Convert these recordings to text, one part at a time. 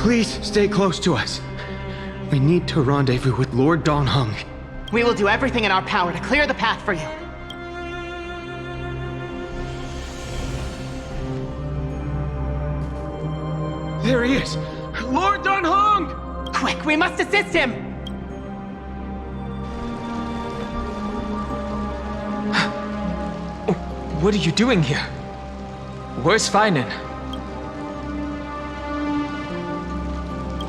Please stay close to us. We need to rendezvous with Lord Donghung. We will do everything in our power to clear the path for you. There he is! Lord Donghung! Quick, we must assist him! What are you doing here? Where's Feinen?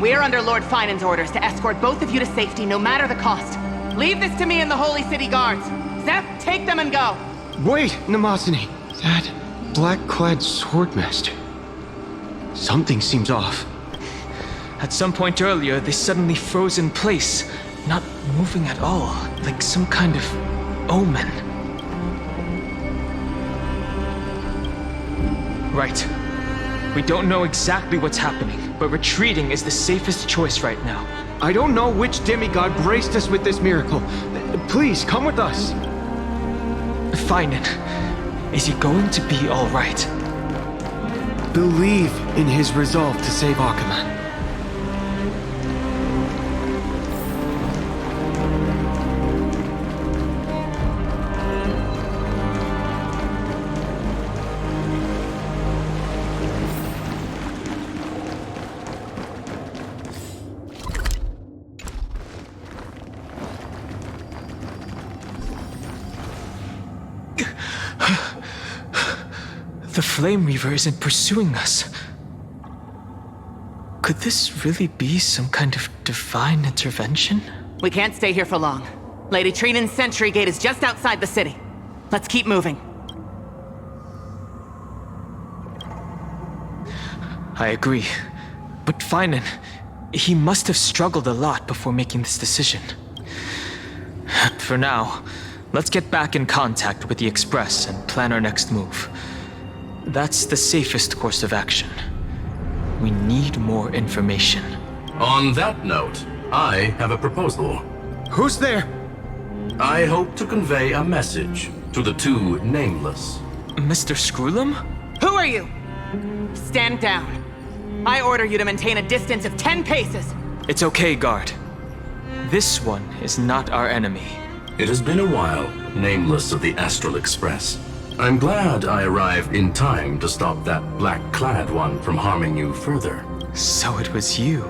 We are under Lord Feinen's orders to escort both of you to safety, no matter the cost. Leave this to me and the Holy City Guards. Zeph, take them and go! Wait, Namasani. That black-clad swordmaster. Something seems off. At some point earlier, they suddenly froze in place, not moving at all, like some kind of omen. Right. We don't know exactly what's happening, but retreating is the safest choice right now. I don't know which demigod graced us with this miracle. Please, come with us. Feinen, is he going to be all right? Believe in his resolve to save Akuma. The Flame Reaver isn't pursuing us. Could this really be some kind of divine intervention? We can't stay here for long. Lady Trinan's sentry gate is just outside the city. Let's keep moving. I agree. But Feinen, he must have struggled a lot before making this decision. For now, let's get back in contact with the Express and plan our next move. That's the safest course of action. We need more information. On that note, I have a proposal. Who's there? I hope to convey a message to the two nameless. Mr. Screwlum? Who are you? Stand down. I order you to maintain a distance of 10 paces. It's okay, guard. This one is not our enemy. It has been a while, nameless of the Astral Express. I'm glad I arrived in time to stop that black-clad one from harming you further. So it was you.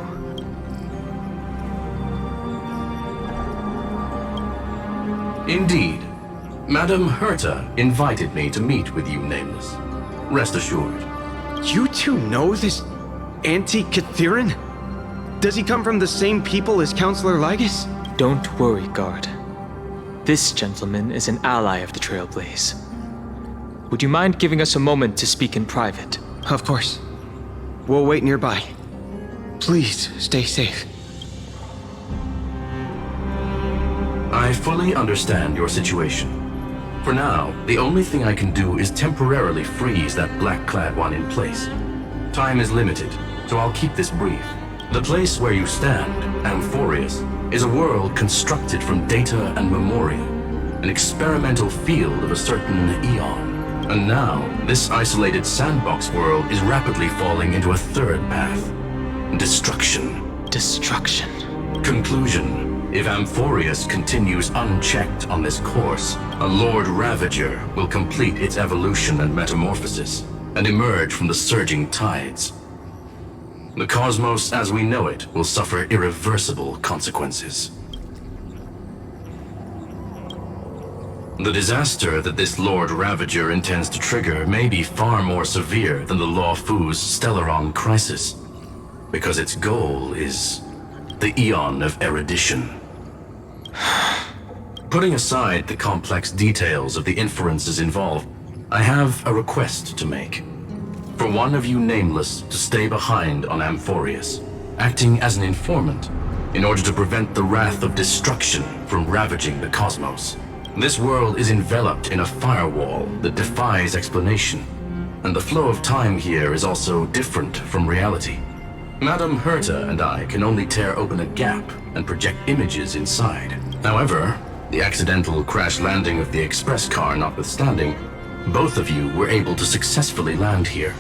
Indeed. Madame Herta invited me to meet with you, nameless. Rest assured. You two know this anti-Cathiran? Does he come from the same people as Counselor Lygus? Don't worry, guard. This gentleman is an ally of the Trailblaze. Would you mind giving us a moment to speak in private? Of course. We'll wait nearby. Please, stay safe. I fully understand your situation. For now, the only thing I can do is temporarily freeze that black-clad one in place. Time is limited, so I'll keep this brief. The place where you stand, Amphorius, is a world constructed from data and memoria, an experimental field of a certain eon. And now, this isolated sandbox world is rapidly falling into a third path. Destruction. Destruction. Conclusion. If Amphorius continues unchecked on this course, a Lord Ravager will complete its evolution and metamorphosis, and emerge from the surging tides. The cosmos as we know it will suffer irreversible consequences. The disaster that this Lord Ravager intends to trigger may be far more severe than the Law Fu's Stellaron crisis, because its goal is the Eon of Erudition. Putting aside the complex details of the inferences involved, I have a request to make. For one of you nameless to stay behind on Amphorius, acting as an informant, in order to prevent the wrath of destruction from ravaging the cosmos. This world is enveloped in a firewall that defies explanation, and the flow of time here is also different from reality. Madame Herta and I can only tear open a gap and project images inside. However, the accidental crash landing of the express car notwithstanding, both of you were able to successfully land here.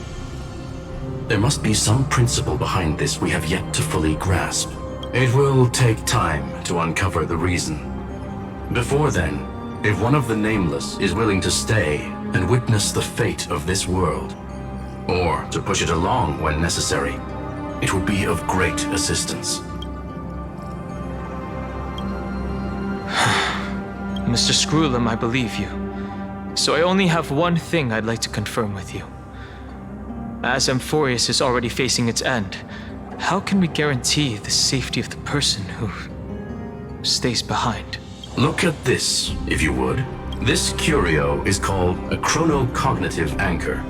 there must be some principle behind this we have yet to fully grasp. It will take time to uncover the reason. Before then, if one of the Nameless is willing to stay and witness the fate of this world, or to push it along when necessary, it would be of great assistance. Mr. Screwlam, I believe you. So I only have one thing I'd like to confirm with you. As Amphorius is already facing its end, how can we guarantee the safety of the person who stays behind? Look at this, if you would. This curio is called a chronocognitive anchor.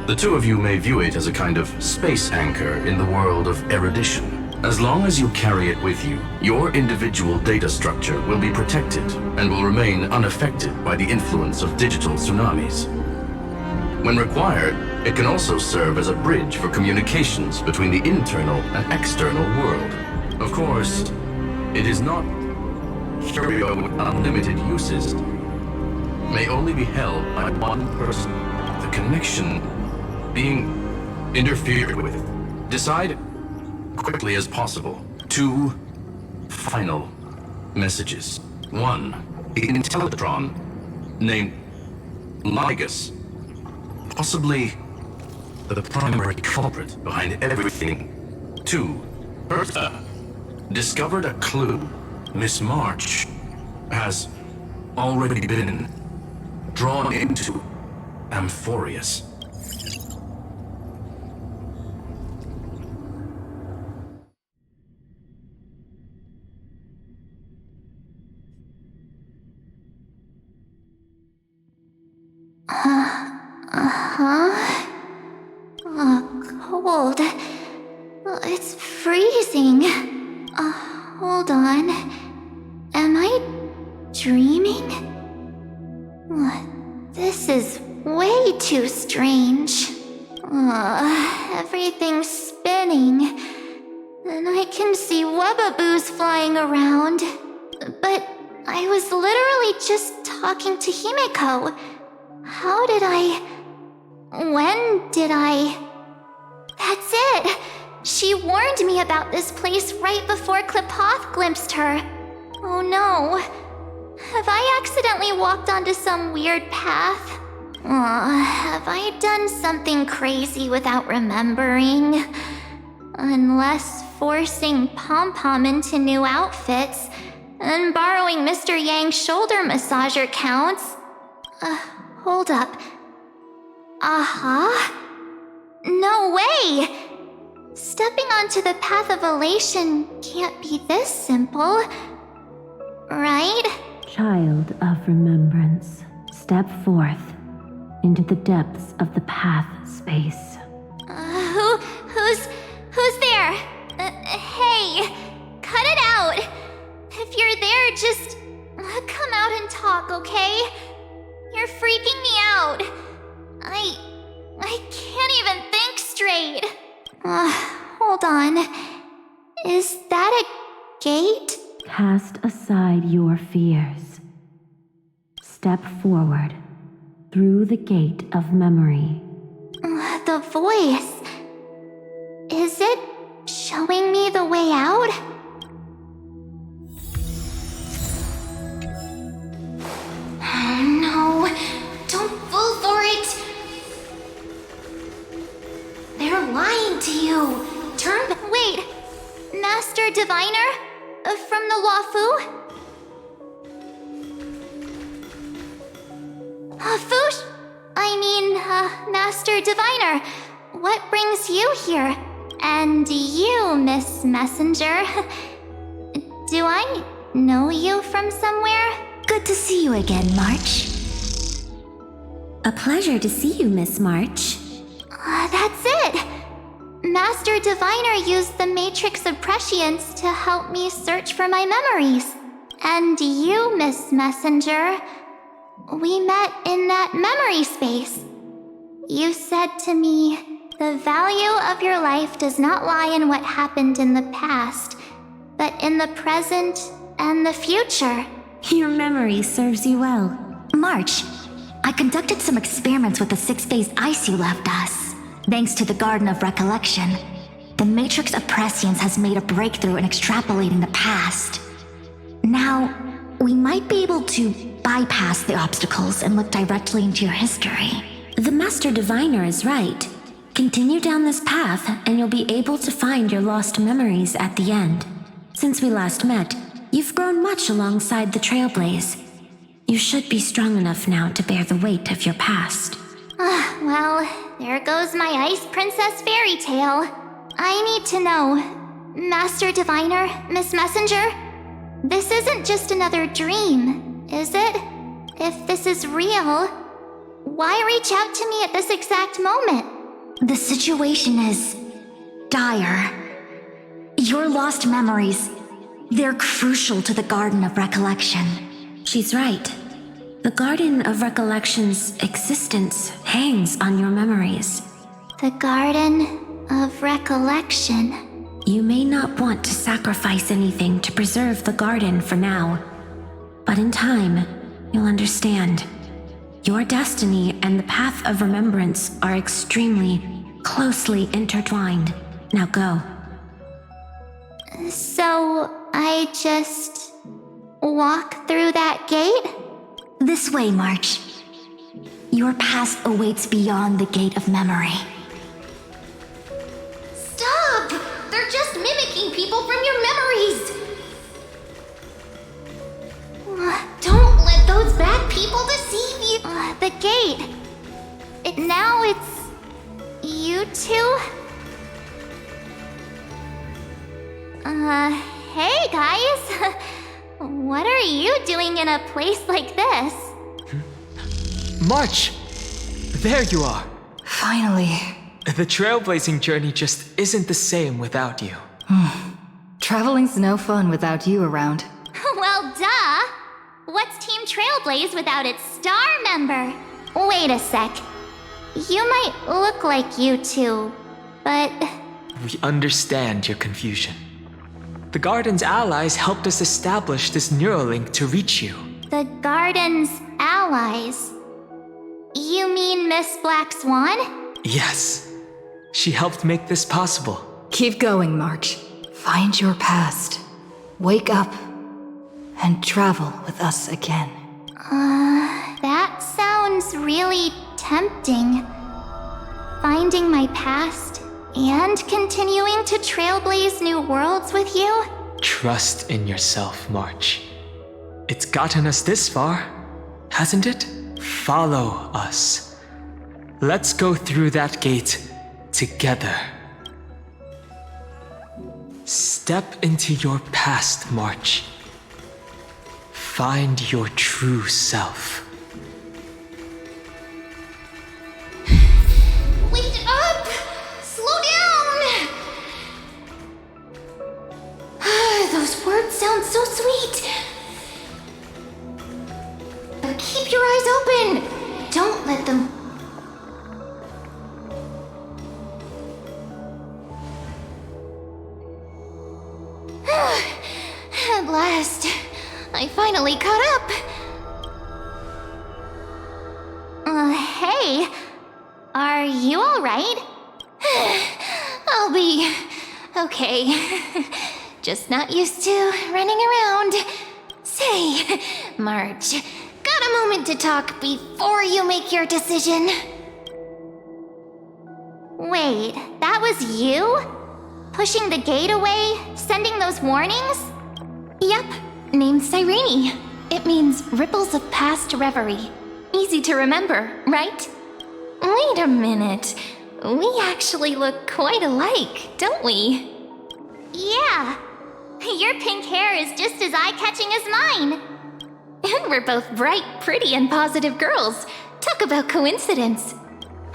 The two of you may view it as a kind of space anchor in the world of erudition. As long as you carry it with you, your individual data structure will be protected and will remain unaffected by the influence of digital tsunamis. When required, it can also serve as a bridge for communications between the internal and external world. Of course, it is not curio with unlimited uses. May only be held by one person. The connection being interfered with. Decide quickly as possible. 2 final messages. 1, the Intellatron named Ligus, possibly the primary culprit behind everything. 2, Bertha discovered a clue. Miss March has already been drawn into Amphorius. Cold. It's freezing. Hold on. Am I dreaming? This is way too strange. Everything's spinning. And I can see webaboos flying around. But I was literally just talking to Himeko. How did I... When did I... That's it! She warned me about this place right before Klipoth glimpsed her. Oh no. Have I accidentally walked onto some weird path? Have I done something crazy without remembering? Unless forcing Pom-Pom into new outfits and borrowing Mr. Yang's shoulder massager counts. Hold up. No way! Stepping onto the path of elation can't be this simple. Right? Child of remembrance, step forth into the depths of the path space. Who's there? Hey, cut it out. If you're there, just come out and talk, okay? You're freaking me out. I can't even think straight. Hold on. Is that a gate? Cast aside your fears. Step forward through the gate of memory. The voice. Is it showing me the way out? No, don't fall for it. They're lying to you. Wait, Master Diviner? From the Luofu? Master Diviner, what brings you here? And you, Miss Messenger. Do I know you from somewhere? Good to see you again, March. A pleasure to see you, Miss March. That's it! Master Diviner used the Matrix of Prescience to help me search for my memories. And you, Miss Messenger, we met in that memory space. You said to me, the value of your life does not lie in what happened in the past, but in the present and the future. Your memory serves you well. March, I conducted some experiments with the 6-phase ice you left us. thanks to the Garden of Recollection. The Matrix of Prescience has made a breakthrough in extrapolating the past. Now, we might be able to bypass the obstacles and look directly into your history. The Master Diviner is right. Continue down this path, and you'll be able to find your lost memories at the end. Since we last met, you've grown much alongside the Trailblaze. You should be strong enough now to bear the weight of your past. Well, there goes my Ice Princess fairy tale. I need to know, Master Diviner, Miss Messenger, this isn't just another dream, is it? If this is real, why reach out to me at this exact moment? The situation is dire. Your lost memories, they're crucial to the Garden of Recollection. She's right. The Garden of Recollection's existence hangs on your memories. The Garden of Recollection. You may not want to sacrifice anything to preserve the garden for now, but in time, you'll understand. Your destiny and the path of remembrance are extremely, closely intertwined. Now go. So, I just walk through that gate? This way, March. Your past awaits beyond the Gate of Memory. Stop! They're just mimicking people from your memories! Don't let those bad people deceive you! The gate. Now it's... you two? Hey guys! What are you doing in a place like this? March! There you are! Finally. The trailblazing journey just isn't the same without you. Traveling's no fun without you around. Well, duh! What's Team Trailblaze without its star member? Wait a sec. You might look like you two, but... We understand your confusion. The Garden's allies helped us establish this Neuralink to reach you. The Garden's allies? You mean Miss Black Swan? Yes. She helped make this possible. Keep going, March. Find your past. Wake up. And travel with us again. That sounds really tempting. Finding my past and continuing to trailblaze new worlds with you? Trust in yourself, March. It's gotten us this far, hasn't it? Follow us. Let's go through that gate together. Step into your past, March. Find your true self. Wait up! Slow down! Those words sound so sweet. But keep your eyes open. Don't let them... At last, I finally caught up. Hey, are you alright? I'll be okay. Just not used to running around. Say, March, got a moment to talk before you make your decision? Wait, that was you? Pushing the gate away? Sending those warnings? Yep, named Cyrene. It means ripples of past reverie. Easy to remember, right? Wait a minute. We actually look quite alike, don't we? Yeah. Your pink hair is just as eye-catching as mine. And we're both bright, pretty, and positive girls. Talk about coincidence.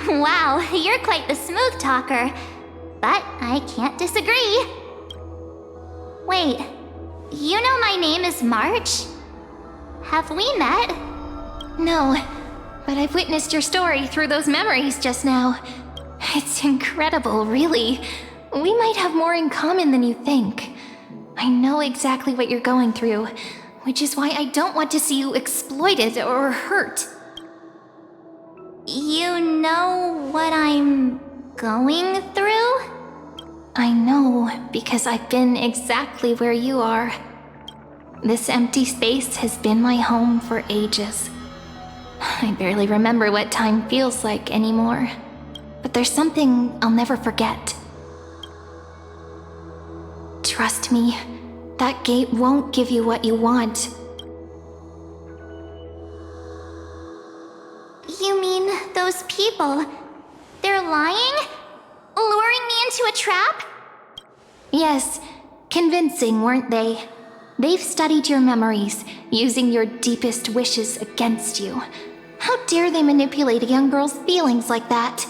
Wow, you're quite the smooth talker. But I can't disagree. Wait, you know my name is March? Have we met? No, but I've witnessed your story through those memories just now. It's incredible, really. We might have more in common than you think. I know exactly what you're going through, which is why I don't want to see you exploited or hurt. You know what I'm going through? I know, because I've been exactly where you are. This empty space has been my home for ages. I barely remember what time feels like anymore. But there's something I'll never forget. Trust me, that gate won't give you what you want. You mean those people? They're lying? Luring me into a trap? Yes, convincing, weren't they? They've studied your memories, using your deepest wishes against you. How dare they manipulate a young girl's feelings like that?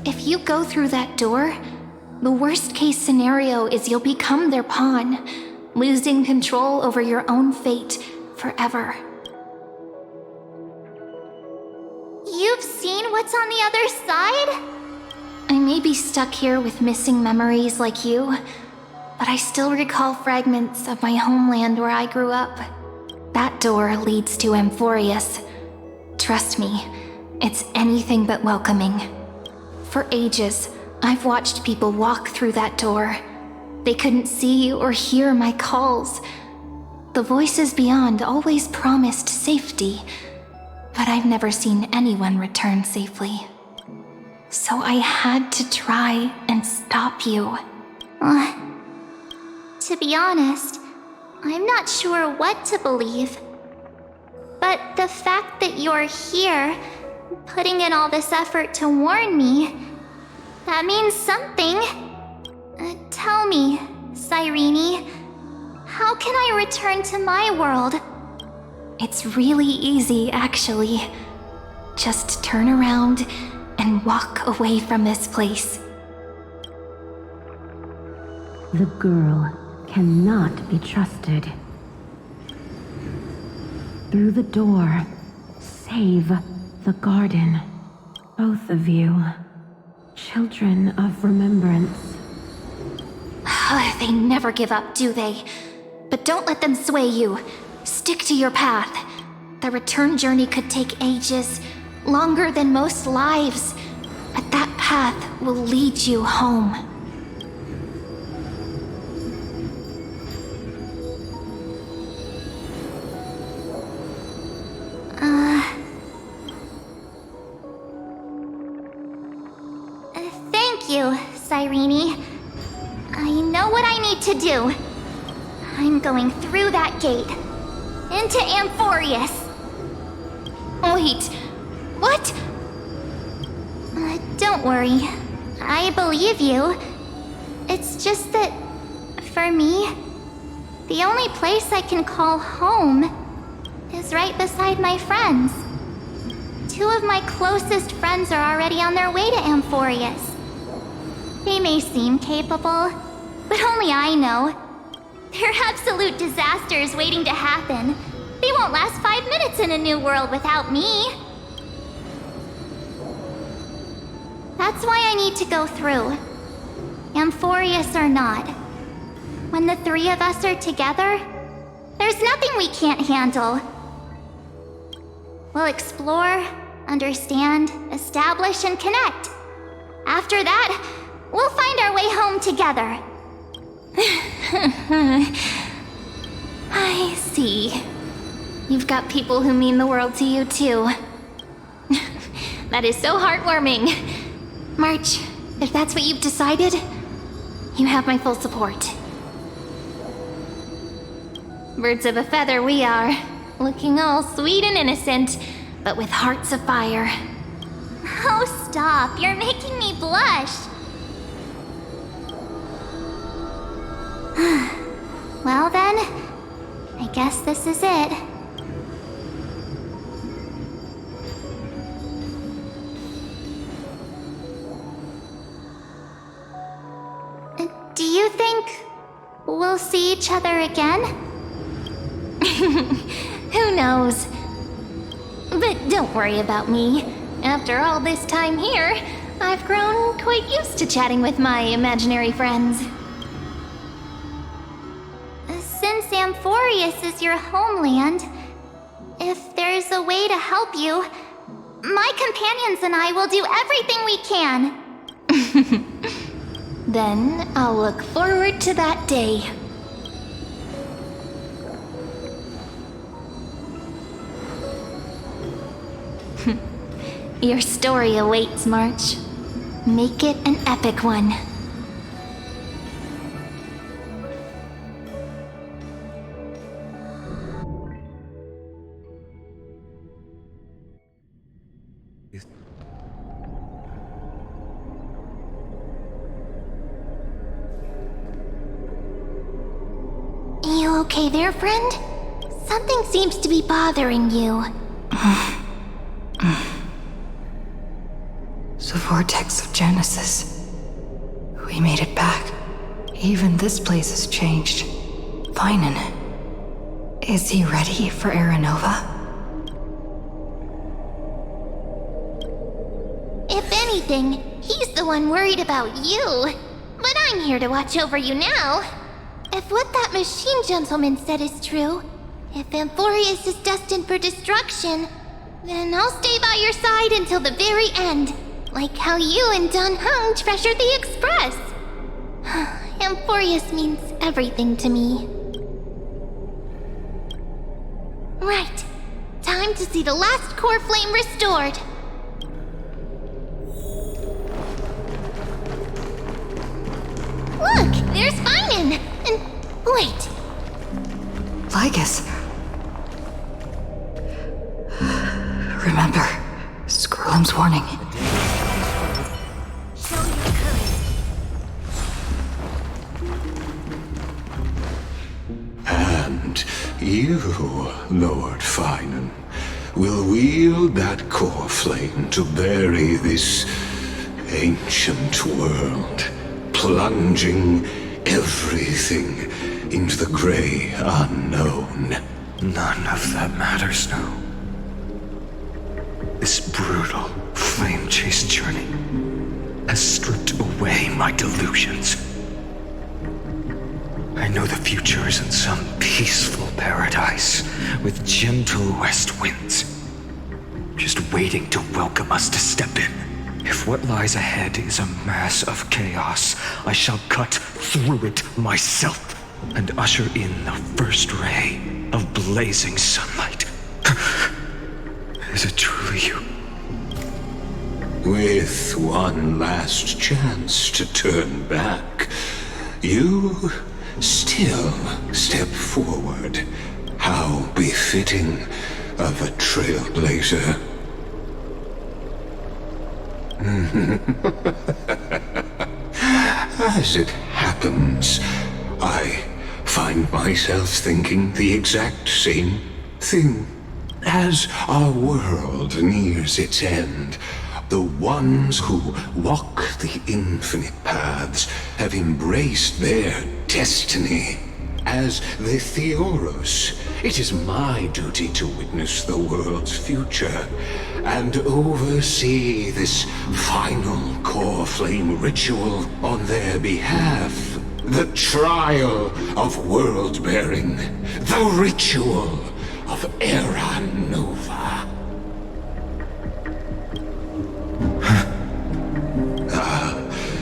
If you go through that door, the worst case scenario is you'll become their pawn, losing control over your own fate forever. You've seen what's on the other side? I may be stuck here with missing memories like you, but I still recall fragments of my homeland where I grew up. That door leads to Amphorius. Trust me, it's anything but welcoming. For ages, I've watched people walk through that door. They couldn't see or hear my calls. The voices beyond always promised safety, but I've never seen anyone return safely. So I had to try and stop you. To be honest, I'm not sure what to believe. But the fact that you're here, putting in all this effort to warn me, that means something. Tell me, Cyrene, how can I return to my world? It's really easy, actually. Just turn around and walk away from this place. The girl cannot be trusted. Through the door, save the garden. Both of you, children of remembrance. They never give up, do they? But don't let them sway you. Stick to your path. The return journey could take ages, longer than most lives. But that path will lead you home. Thank you, Cyrene. I know what I need to do. I'm going through that gate. Into Amphorius. Wait, what? Don't worry. I believe you. It's just that, for me, the only place I can call home is right beside my friends. Two of my closest friends are already on their way to Amphorius. They may seem capable, but only I know. They're absolute disasters waiting to happen. They won't last 5 minutes in a new world without me. That's why I need to go through. Amphorius or not. When the three of us are together, there's nothing we can't handle. We'll explore, understand, establish, and connect. After that, we'll find our way home together. I see. You've got people who mean the world to you, too. That is so heartwarming. March, if that's what you've decided, you have my full support. Birds of a feather we are, looking all sweet and innocent, but with hearts of fire. Oh, stop. You're making me blush. Well then, I guess this is it. Do you think we'll see each other again? Who knows? But don't worry about me. After all this time here, I've grown quite used to chatting with my imaginary friends. Since Amphorius is your homeland, if there there's a way to help you, my companions and I will do everything we can. Then I'll look forward to that day. Your story awaits, March. Make it an epic one. You okay there, friend? Something seems to be bothering you. The vortex of Genesis. We made it back. Even this place has changed. Finan. Is he ready for Aranova? If anything, he's the one worried about you. But I'm here to watch over you now. If what that machine gentleman said is true, if Amphorius is destined for destruction, then I'll stay by your side until the very end. Like how you and Dun Hung treasured the Express. Amphorius means everything to me. Right. Time to see the last core flame restored. Look, there's Finan. And wait. Lygus. Remember, Scrollum's warning. Show your courage. And you, Lord Finan, will wield that core flame to bury this ancient world, plunging everything into the gray unknown. None of that matters now. This brutal, flame-chased journey has stripped away my delusions. I know the future is in some peaceful paradise with gentle west winds, just waiting to welcome us to step in. If what lies ahead is a mass of chaos, I shall cut through it myself and usher in the first ray of blazing sunlight. Is it truly you? With one last chance to turn back, you still step forward. How befitting of a trailblazer. As it happens, I find myself thinking the exact same thing. As our world nears its end, the ones who walk the infinite paths have embraced their destiny. As the Theoros, it is my duty to witness the world's future and oversee this final core flame ritual on their behalf. The trial of world-bearing, the ritual of Aranova.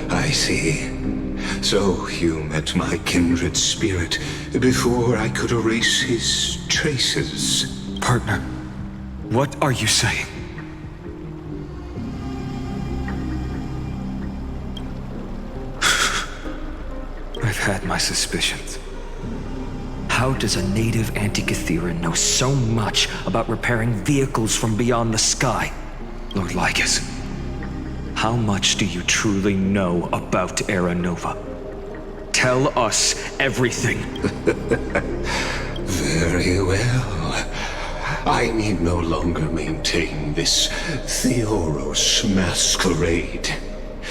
I see. So you met my kindred spirit before I could erase his traces. Partner, what are you saying? I've had my suspicions. How does a native Antikytheran know so much about repairing vehicles from beyond the sky? Lord Lygus, how much do you truly know about Aranova? Tell us everything. Very well. I need no longer maintain this Theoros masquerade.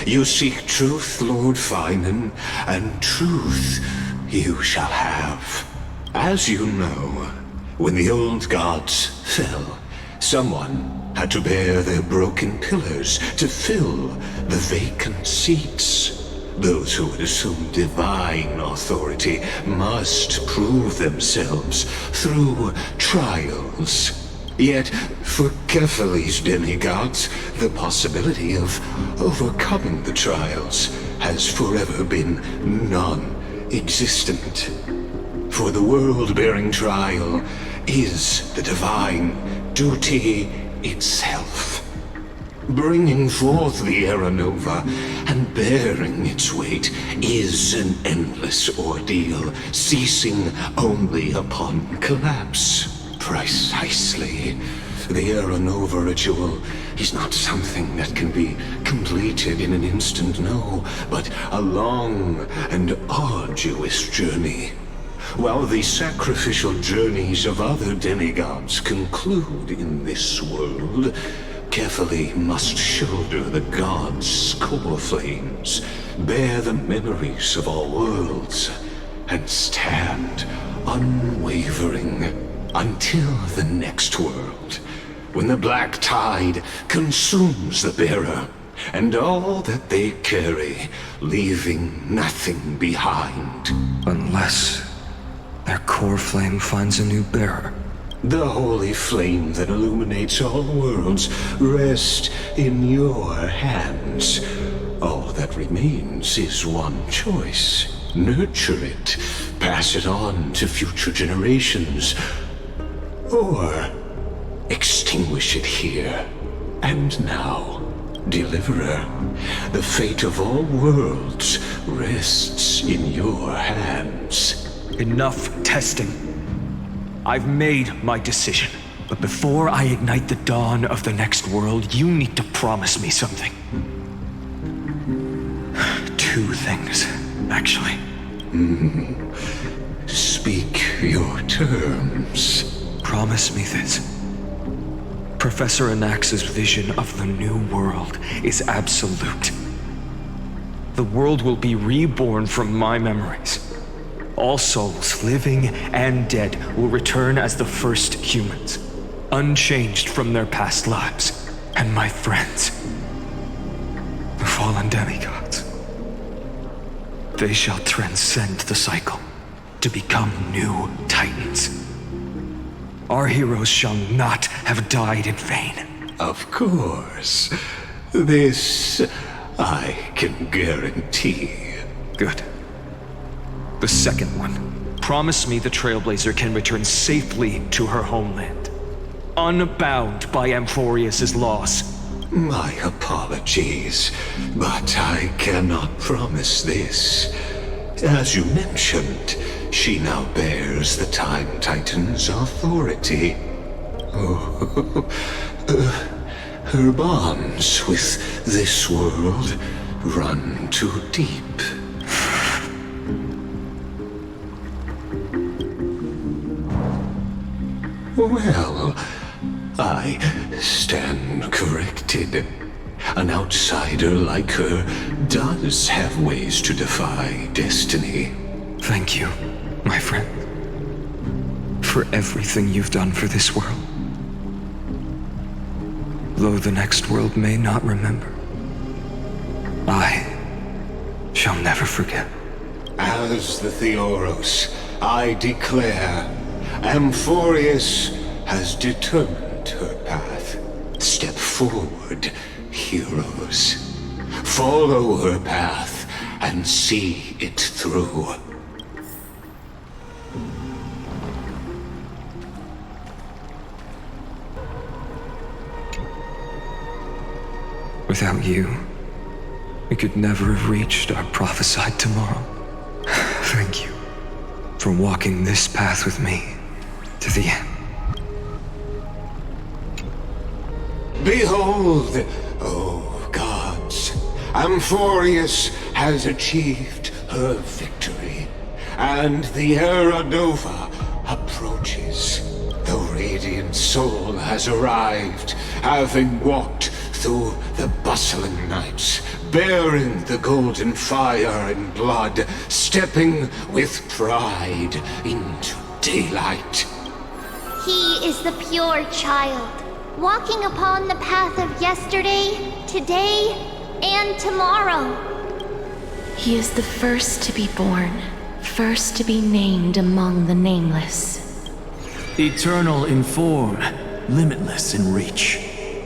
You seek truth, Lord Finan, and truth you shall have. As you know, when the old gods fell, someone had to bear their broken pillars to fill the vacant seats. Those who would assume divine authority must prove themselves through trials. Yet, for Kephales's demigods, the possibility of overcoming the trials has forever been non-existent. For the world-bearing trial is the divine duty itself. Bringing forth the Era Nova and bearing its weight is an endless ordeal, ceasing only upon collapse. Precisely. The Era Nova ritual is not something that can be completed in an instant, no, but a long and arduous journey. While the sacrificial journeys of other demigods conclude in this world, Kephale must shoulder the gods' core flames, bear the memories of all worlds, and stand unwavering until the next world, when the black tide consumes the bearer and all that they carry, leaving nothing behind. Unless their core flame finds a new bearer. The holy flame that illuminates all worlds rests in your hands. All that remains is one choice. Nurture it, pass it on to future generations, or extinguish it here and now. Deliverer, the fate of all worlds rests in your hands. Enough testing. I've made my decision. But before I ignite the dawn of the next world, you need to promise me something. 2 things, actually. Speak your terms. Promise me this. Professor Anax's vision of the new world is absolute. The world will be reborn from my memories. All souls, living and dead, will return as the first humans, unchanged from their past lives. And my friends, the fallen demigods, they shall transcend the cycle to become new titans. Our heroes shall not have died in vain. Of course. This I can guarantee. Good. The second one. Promise me the Trailblazer can return safely to her homeland, unbound by Amphorius' loss. My apologies, but I cannot promise this. As you mentioned, she now bears the Time Titan's authority. Her bonds with this world run too deep. Well, I stand corrected. An outsider like her does have ways to defy destiny. Thank you, my friend, for everything you've done for this world. Though the next world may not remember, I shall never forget. As the Theoros, I declare, Amphorius has determined her path. Step forward, heroes. Follow her path and see it through. Without you, we could never have reached our prophesied tomorrow. Thank you for walking this path with me to the end. Behold, oh gods, Amphorius has achieved her victory, and the Era Nova approaches. The radiant soul has arrived, having walked through the bustling nights, bearing the golden fire and blood, stepping with pride into daylight. He is the pure child, walking upon the path of yesterday, today, and tomorrow. He is the first to be born, first to be named among the nameless. Eternal in form, limitless in reach.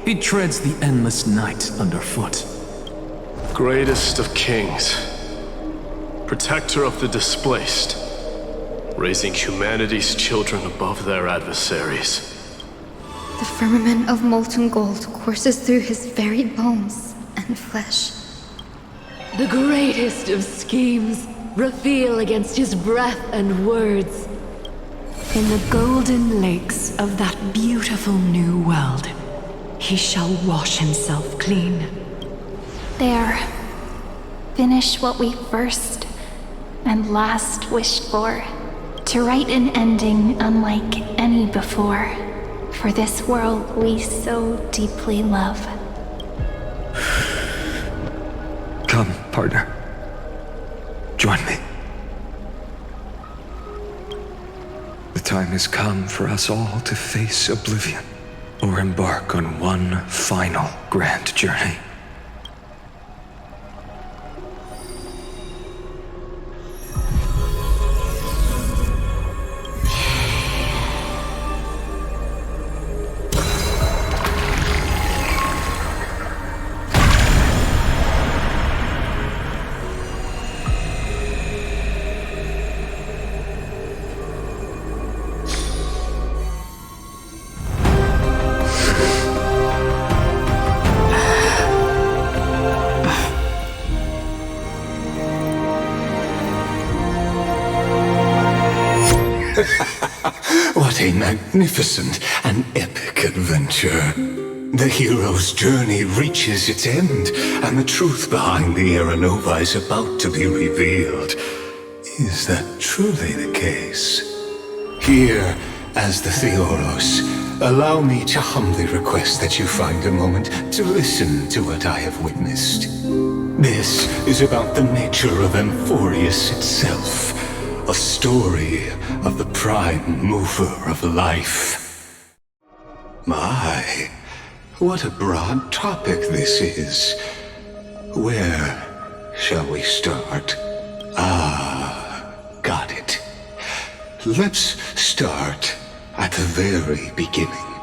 He treads the endless night underfoot. Greatest of kings, protector of the displaced, raising humanity's children above their adversaries. The firmament of molten gold courses through his very bones and flesh. The greatest of schemes reveal against his breath and words. In the golden lakes of that beautiful new world, he shall wash himself clean. There. Finish what we first and last wished for. To write an ending unlike any before. For this world we so deeply love. Come, partner. Join me. The time has come for us all to face oblivion, or embark on one final grand journey. What a magnificent and epic adventure. The hero's journey reaches its end, and the truth behind the Aeronova is about to be revealed. Is that truly the case? Here, as the Theoros, allow me to humbly request that you find a moment to listen to what I have witnessed. This is about the nature of Amphorius itself. A story of the prime mover of life. My, what a broad topic this is. Where shall we start? Got it. Let's start at the very beginning.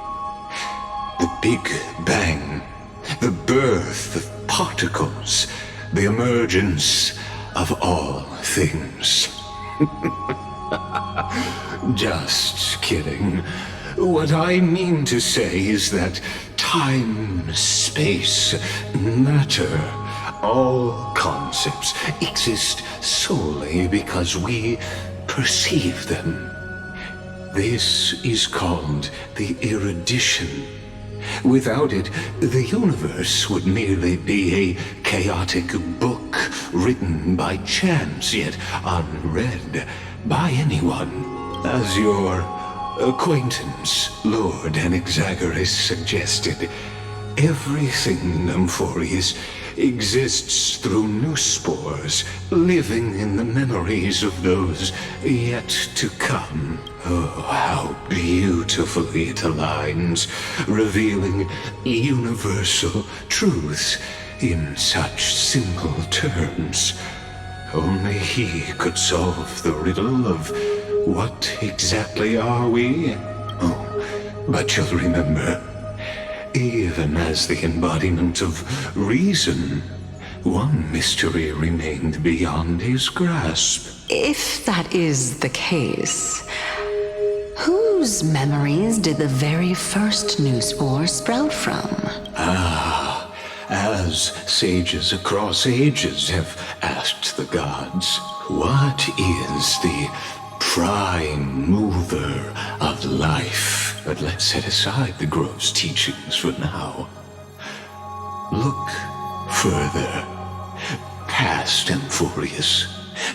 The Big Bang, the birth of particles, the emergence of all things. Just kidding. What I mean to say is that time, space, matter, all concepts exist solely because we perceive them. This is called the erudition. Without it, the universe would merely be a chaotic book written by chance, yet unread by anyone. As your acquaintance, Lord Anaxagoras, suggested, everything in Amphorius exists through new spores, living in the memories of those yet to come. Oh, how beautifully it aligns, revealing universal truths in such simple terms. Only he could solve the riddle of what exactly are we? Oh, but you'll remember, even as the embodiment of reason, one mystery remained beyond his grasp. If that is the case, whose memories did the very first new spore sprout from? As sages across ages have asked the gods, what is the prime mover of life? But let's set aside the gross teachings for now. Look further, past Amphorius,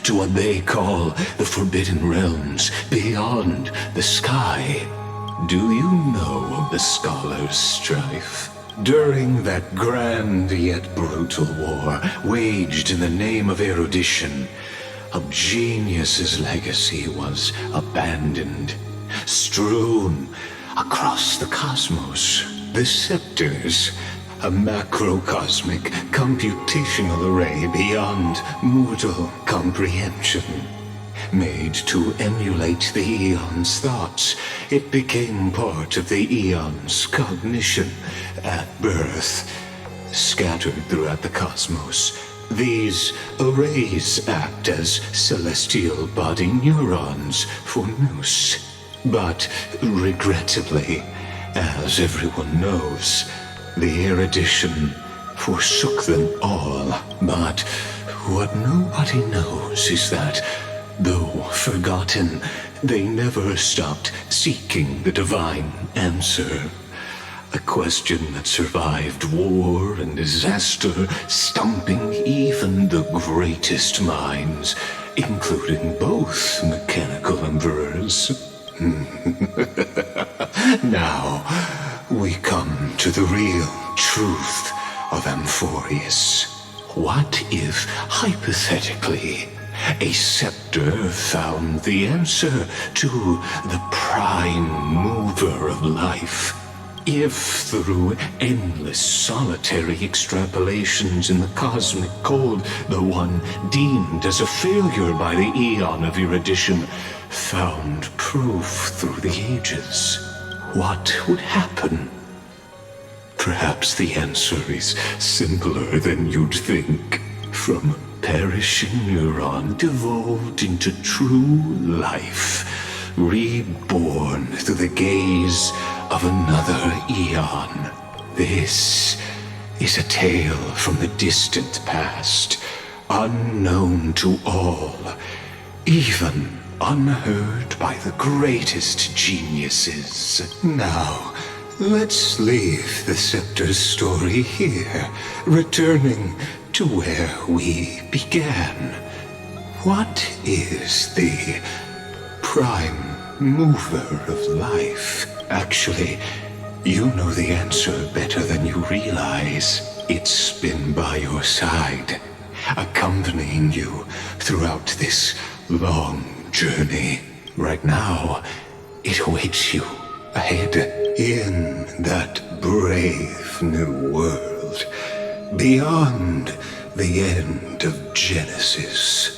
to what they call the Forbidden Realms beyond the sky. Do you know of the Scholar's strife? During that grand yet brutal war waged in the name of erudition, a genius's legacy was abandoned, strewn across the cosmos. The scepters, a macrocosmic computational array beyond mortal comprehension. made to emulate the Eon's thoughts. It became part of the Eon's cognition at birth. Scattered throughout the cosmos, these arrays act as celestial body neurons for Nous. But regrettably, as everyone knows, the erudition forsook them all. But what nobody knows is that, though forgotten, they never stopped seeking the divine answer. A question that survived war and disaster, stumping even the greatest minds, including both mechanical emperors. Now, we come to the real truth of Amphorius. What if, hypothetically, a scepter found the answer to the prime mover of life? If, through endless solitary extrapolations in the cosmic cold, the one deemed as a failure by the Eon of erudition found proof through the ages, what would happen? Perhaps the answer is simpler than you'd think. From a perishing neuron devolved into true life, reborn through the gaze of another Eon. This is a tale from the distant past, unknown to all, even unheard by the greatest geniuses. Now, let's leave the Scepter's story here, returning to where we began. What is the prime mover of life? Actually, you know the answer better than you realize. It's been by your side, accompanying you throughout this long journey. Right now, it awaits you ahead in that brave new world, beyond the end of Genesis.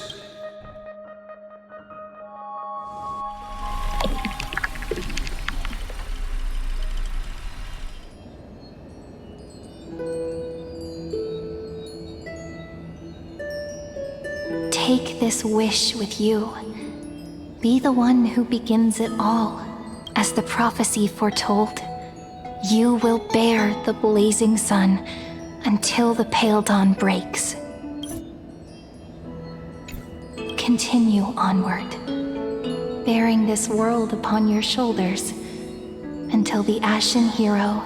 Take this wish with you. Be the one who begins it all. As the prophecy foretold, you will bear the blazing sun until the pale dawn breaks. Continue onward, bearing this world upon your shoulders until the Ashen Hero,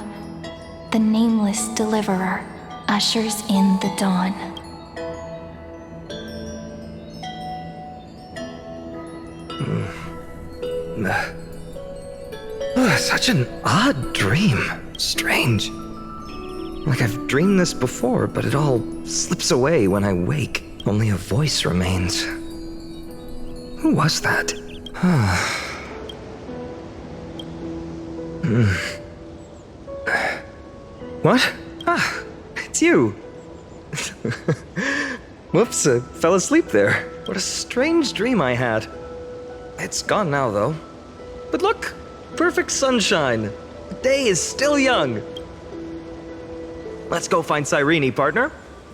the nameless deliverer, ushers in the dawn. Such an odd dream. Strange. Like I've dreamed this before, but it all slips away when I wake. Only a voice remains. Who was that? What? Ah, it's you. Whoops, I fell asleep there. What a strange dream I had. It's gone now, though. But look! Perfect sunshine! The day is still young! Let's go find Cyrene, partner.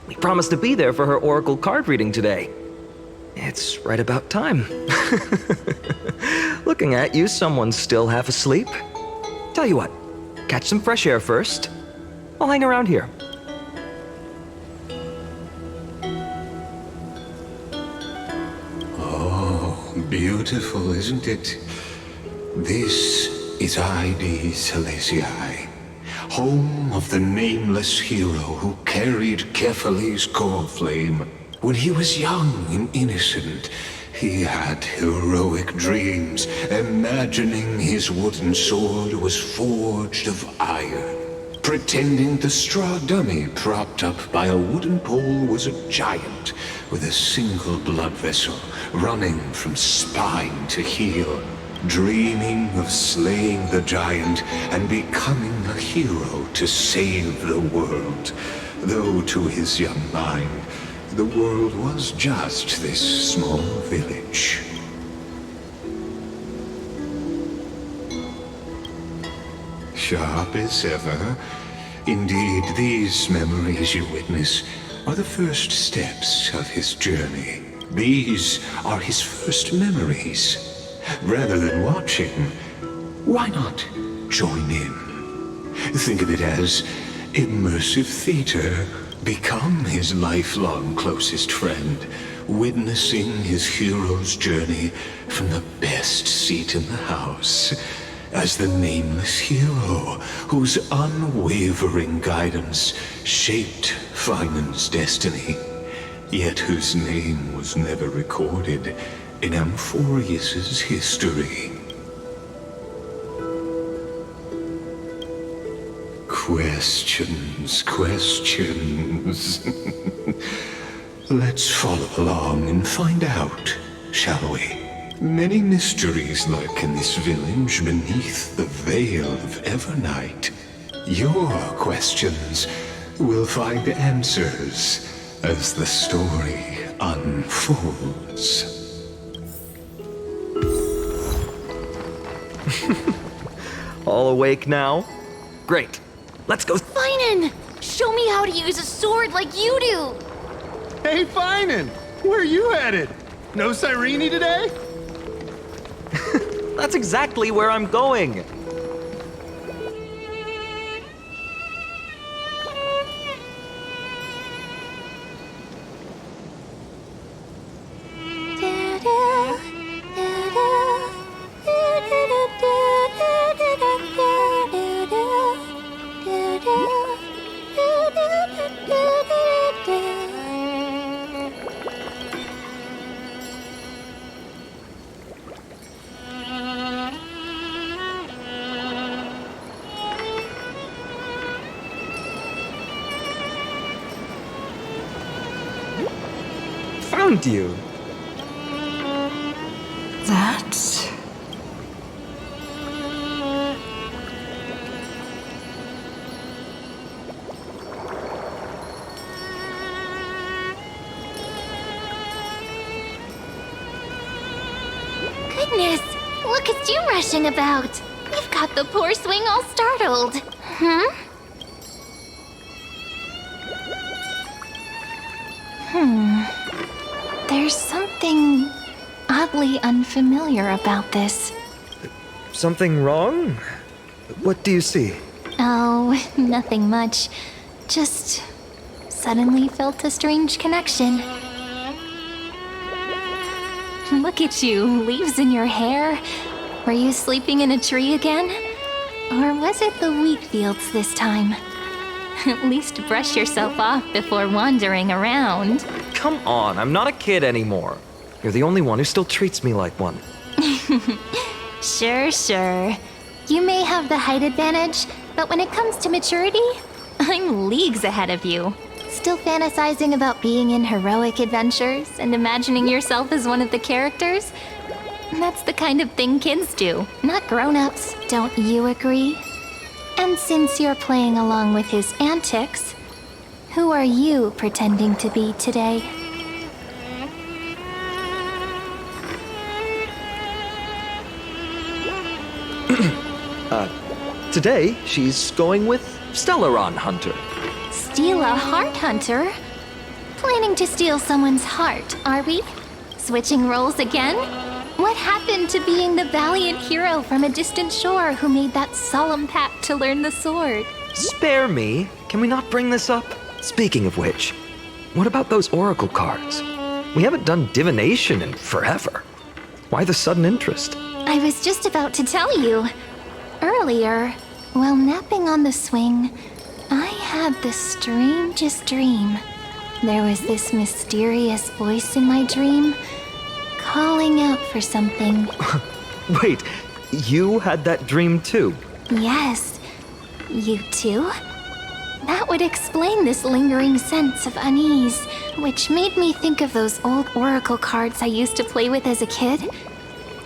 We promised to be there for her oracle card reading today. It's right about time. Looking at you, someone's still half asleep. Tell you what, catch some fresh air first. I'll hang around here. Oh, beautiful, isn't it? This is ID Silesiae, home of the nameless hero who carried Kephale's core flame. When he was young and innocent, he had heroic dreams, imagining his wooden sword was forged of iron, pretending the straw dummy propped up by a wooden pole was a giant with a single blood vessel running from spine to heel. Dreaming of slaying the giant and becoming a hero to save the world. Though to his young mind, the world was just this small village. sharp as ever. Indeed, these memories you witness are the first steps of his journey. These are his first memories. Rather than watching, why not join in? Think of it as immersive theater. Become his lifelong closest friend, witnessing his hero's journey from the best seat in the house, as the nameless hero whose unwavering guidance shaped Finan's destiny, yet whose name was never recorded in Amphorius's history. Questions. Let's follow along and find out, shall we? Many mysteries lurk in this village beneath the veil of Evernight. Your questions will find answers as the story unfolds. All awake now? Great. Let's go. Finan! Show me how to use a sword like you do! Hey, Finan! Where are you headed? No Cyrene today? That's exactly where I'm going. Found you. That... Goodness, look at you rushing about. You've got the poor swing all startled. There's something oddly unfamiliar about this. Something wrong? What do you see? Oh, nothing much. Just suddenly felt a strange connection. Look at you, leaves in your hair. Were you sleeping in a tree again? Or was it the wheat fields this time? At least brush yourself off before wandering around. Come on, I'm not a kid anymore. You're the only one who still treats me like one. Sure. You may have the height advantage, but when it comes to maturity, I'm leagues ahead of you. Still fantasizing about being in heroic adventures and imagining yourself as one of the characters? That's the kind of thing kids do, not grown-ups. Don't you agree? And since you're playing along with his antics, who are you pretending to be today? Today, she's going with Stellaron Hunter. Steal a heart hunter? Planning to steal someone's heart, are we? Switching roles again? What happened to being the valiant hero from a distant shore who made that solemn pact to learn the sword? Spare me. Can we not bring this up? Speaking of which, what about those oracle cards? We haven't done divination in forever. Why the sudden interest? I was just about to tell you. Earlier, while napping on the swing, I had the strangest dream. There was this mysterious voice in my dream, calling out for something. Wait, you had that dream too? Yes, you too? That would explain this lingering sense of unease, which made me think of those old oracle cards I used to play with as a kid.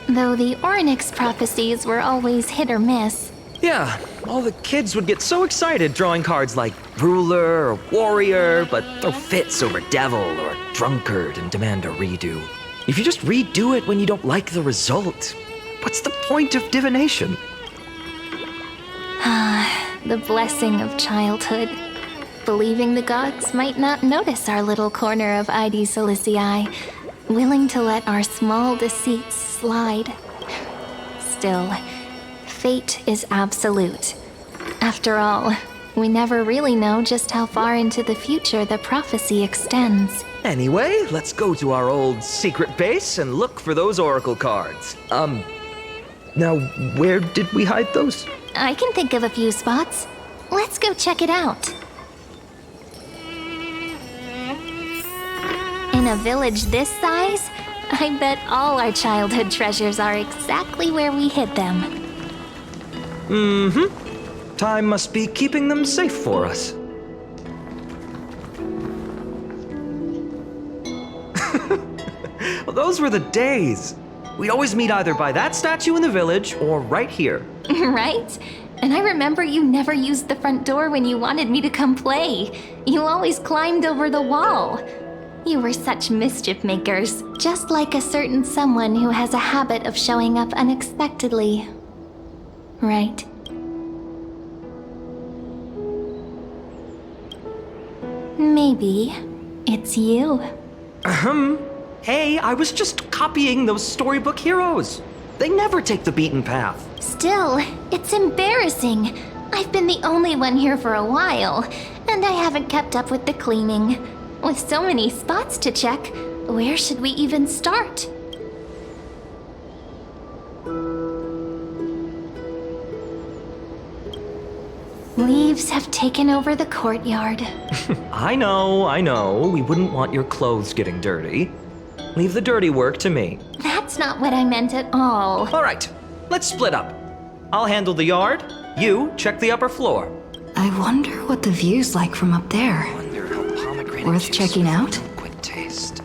Though the Ornyx prophecies were always hit or miss. Yeah, all the kids would get so excited drawing cards like ruler or warrior, but throw fits over devil or drunkard and demand a redo. If you just redo it when you don't like the result, what's the point of divination? the blessing of childhood. Believing the gods might not notice our little corner of ID Silicii, willing to let our small deceits slide. Still, fate is absolute. After all, we never really know just how far into the future the prophecy extends. Anyway, let's go to our old secret base and look for those oracle cards. Now, where did we hide those? I can think of a few spots. Let's go check it out. In a village this size, I bet all our childhood treasures are exactly where we hid them. Mm-hmm. Time must be keeping them safe for us. Well, those were the days. We'd always meet either by that statue in the village or right here. Right? And I remember you never used the front door when you wanted me to come play. You always climbed over the wall. You were such mischief makers, just like a certain someone who has a habit of showing up unexpectedly. Right? Maybe it's you. Hey, I was just copying those storybook heroes. They never take the beaten path. Still, it's embarrassing. I've been the only one here for a while, and I haven't kept up with the cleaning. With so many spots to check, where should we even start? Leaves have taken over the courtyard. I know. We wouldn't want your clothes getting dirty. Leave the dirty work to me. That's not what I meant at all. All right, let's split up. I'll handle the yard. You check the upper floor. I wonder what the view's like from up there. Worth checking out? Quick taste.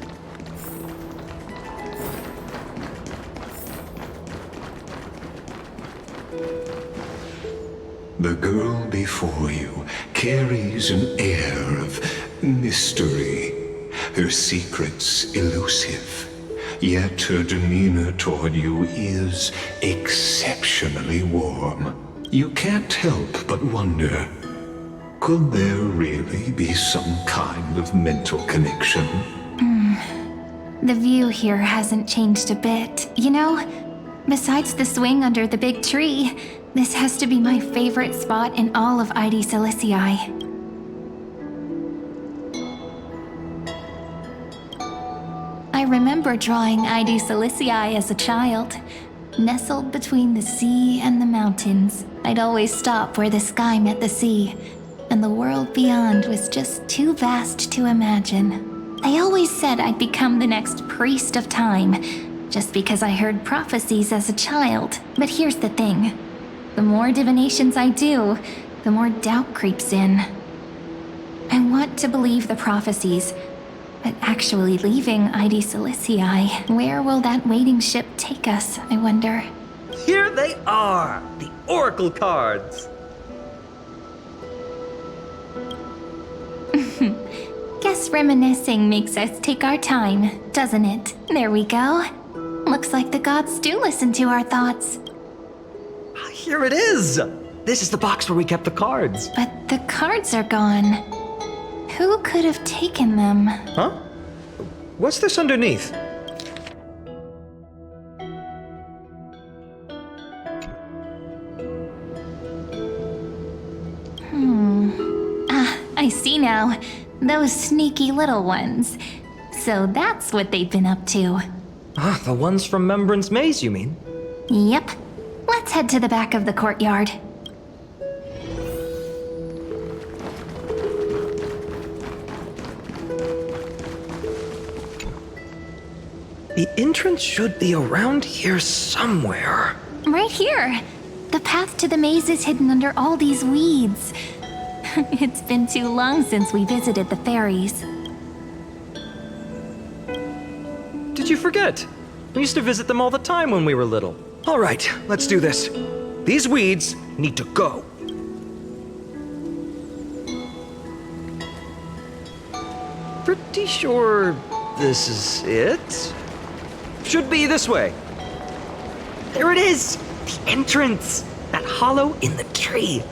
The girl before you carries an air of mystery, her secrets elusive, yet her demeanor toward you is exceptionally warm. You can't help but wonder, could there really be some kind of mental connection? The view here hasn't changed a bit. You know, besides the swing under the big tree, this has to be my favorite spot in all of ID Silicii. I remember drawing ID Silicii as a child. Nestled between the sea and the mountains, I'd always stop where the sky met the sea, and the world beyond was just too vast to imagine. I always said I'd become the next priest of time, just because I heard prophecies as a child. But here's the thing. The more divinations I do, the more doubt creeps in. I want to believe the prophecies, but actually leaving ID Silicii, where will that waiting ship take us, I wonder? Here they are, the oracle cards. Guess reminiscing makes us take our time, doesn't it? There we go. Looks like the gods do listen to our thoughts. Here it is! This is the box where we kept the cards. But the cards are gone. Who could have taken them? Huh? What's this underneath? I see now. Those sneaky little ones. So that's what they've been up to. Ah, the ones from Membrance Maze, you mean? Yep. Let's head to the back of the courtyard. The entrance should be around here somewhere. Right here. The path to the maze is hidden under all these weeds. It's been too long since we visited the fairies. Did you forget? We used to visit them all the time when we were little. All right, let's do this. These weeds need to go. Pretty sure this is it. Should be this way. There it is! The entrance! That hollow in the tree.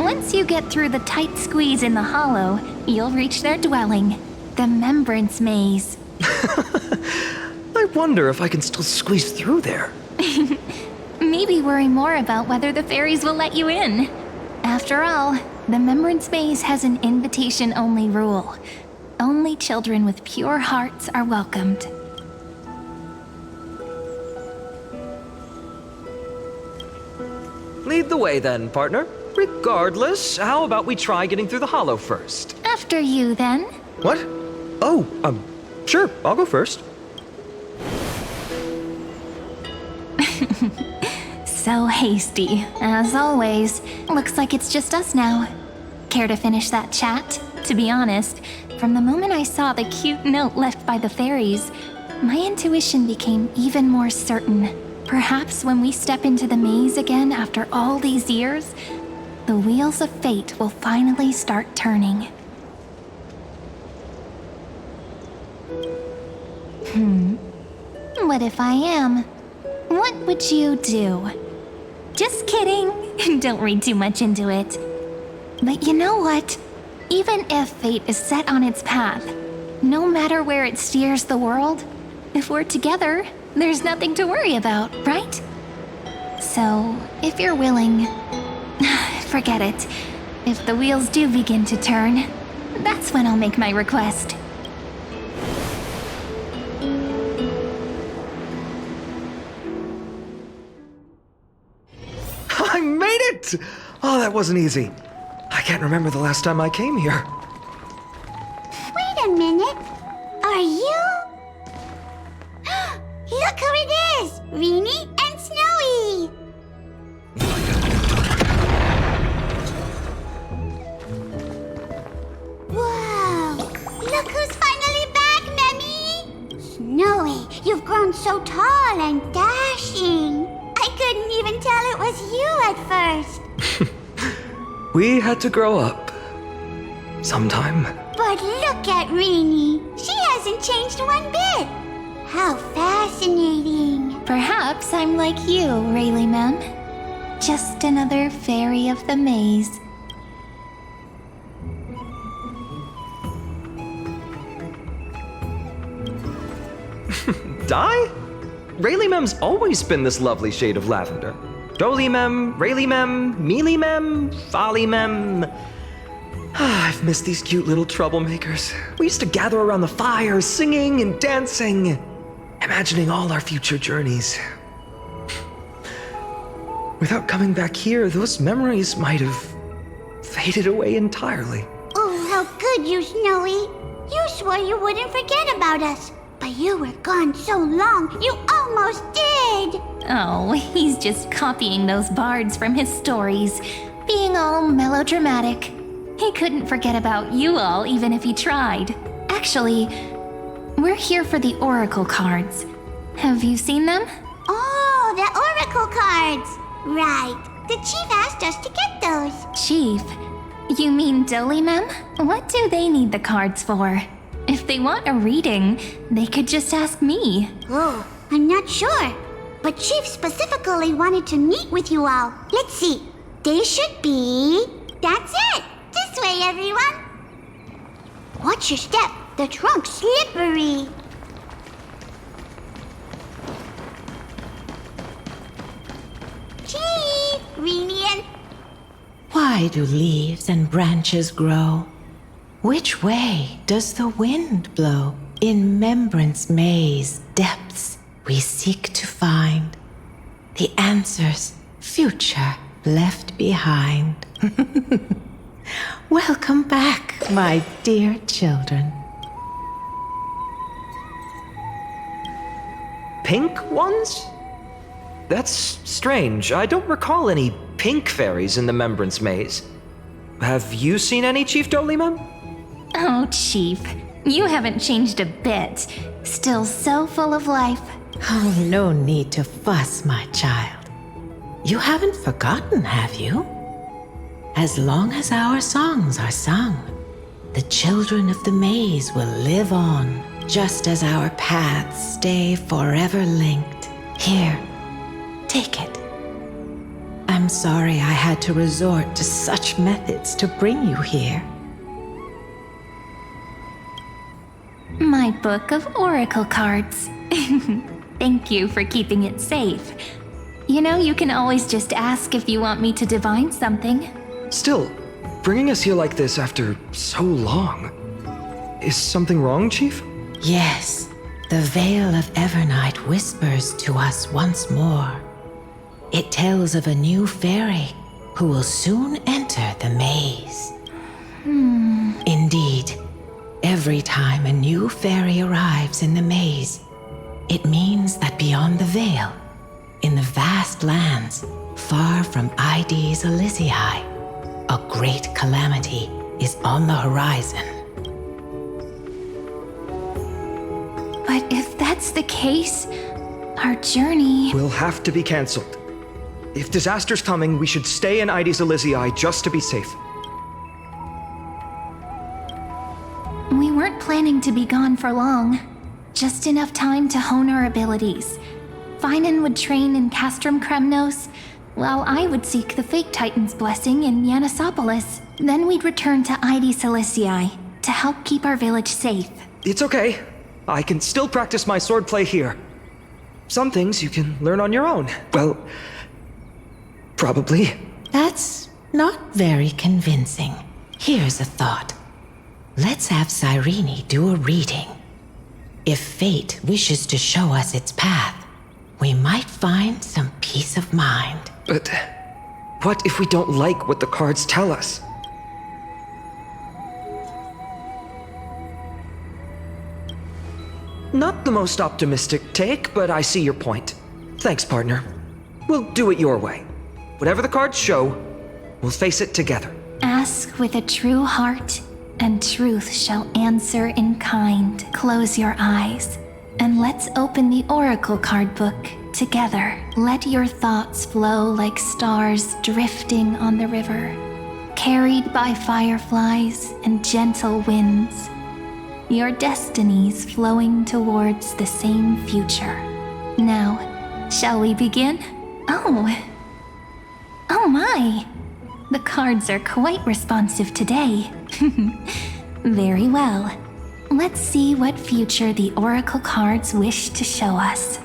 Once you get through the tight squeeze in the hollow, you'll reach their dwelling, the Remembrance Maze. I wonder if I can still squeeze through there. Maybe worry more about whether the fairies will let you in. After all, the Remembrance Maze has an invitation-only rule. Only children with pure hearts are welcomed. Lead the way then, partner. Regardless, how about we try getting through the hollow first? After you, then. What? Oh, sure, I'll go first. So hasty, as always. Looks like it's just us now. Care to finish that chat? To be honest, from the moment I saw the cute note left by the fairies, my intuition became even more certain. Perhaps when we step into the maze again after all these years, the wheels of fate will finally start turning. What if I am? What would you do? Just kidding. Don't read too much into it. But you know what? Even if fate is set on its path, no matter where it steers the world, if we're together, there's nothing to worry about, right? So, if you're willing, forget it. If the wheels do begin to turn, that's when I'll make my request. I made it! Oh, that wasn't easy. I can't remember the last time I came here. Wait a minute. Are you? Look who it is! Reenie and Snowy! Whoa! Look who's finally back, Memmy! Snowy, you've grown so tall and dashing. I couldn't even tell it was you at first. We had to grow up. Sometime. But look at Reenie. She hasn't changed one bit. How fascinating. Perhaps I'm like you, Rayleigh Mem. Just another fairy of the maze. Dye? Rayleigh Mem's always been this lovely shade of lavender. Doly Mem, Rayleigh Mem, Mealy Mem, Folly Mem. I've missed these cute little troublemakers. We used to gather around the fire, singing and dancing, imagining all our future journeys. Without coming back here, those memories might have faded away entirely. Oh, how good you, Snowy. You swore you wouldn't forget about us. But you were gone so long, you almost did! Oh, he's just copying those bards from his stories, being all melodramatic. He couldn't forget about you all even if he tried. Actually, we're here for the Oracle cards. Have you seen them? Oh, the Oracle cards! Right. The Chief asked us to get those. Chief? You mean Doly Mem? What do they need the cards for? If they want a reading, they could just ask me. Oh, I'm not sure. But Chief specifically wanted to meet with you all. Let's see. They should be... That's it! This way, everyone! Watch your step. The trunk's slippery. Chief! Reenie and... Why do leaves and branches grow? Which way does the wind blow? In Remembrance Maze depths we seek to find the answers future left behind. Welcome back, my dear children. Pink ones? That's strange. I don't recall any pink fairies in the Remembrance Maze. Have you seen any, Chief Doly Mem? Oh, Chief, you haven't changed a bit. Still so full of life. Oh, no need to fuss, my child. You haven't forgotten, have you? As long as our songs are sung, the children of the maze will live on, just as our paths stay forever linked. Here, take it. A am sorry I had to resort to such methods to bring you here. My book of oracle cards. Thank you for keeping it safe. You know, you can always just ask if you want me to divine something. Still, bringing us here like this after so long. Is something wrong, Chief? Yes, the Veil of Evernight whispers to us once more. It tells of a new fairy who will soon enter the maze. Indeed, every time a new fairy arrives in the maze, it means that beyond the veil, in the vast lands far from Ides Elysiae, a great calamity is on the horizon. But if that's the case, our journey... will have to be cancelled. If disaster's coming, we should stay in Ides Elysiae just to be safe. We weren't planning to be gone for long. Just enough time to hone our abilities. Finan would train in Castrum Kremnos, while I would seek the Fake Titan's blessing in Yanisopolis. Then we'd return to Ides Elysiae to help keep our village safe. It's okay. I can still practice my swordplay here. Some things you can learn on your own. Well, probably. That's not very convincing. Here's a thought. Let's have Cyrene do a reading. If fate wishes to show us its path, we might find some peace of mind. But what if we don't like what the cards tell us? Not the most optimistic take, but I see your point. Thanks, partner. We'll do it your way. Whatever the cards show, we'll face it together. Ask with a true heart, and truth shall answer in kind. Close your eyes, and let's open the oracle card book together. Let your thoughts flow like stars drifting on the river, carried by fireflies and gentle winds. Your destinies flowing towards the same future. Now, shall we begin? Oh my! The cards are quite responsive today. Very well. Let's see what future the oracle cards wish to show us.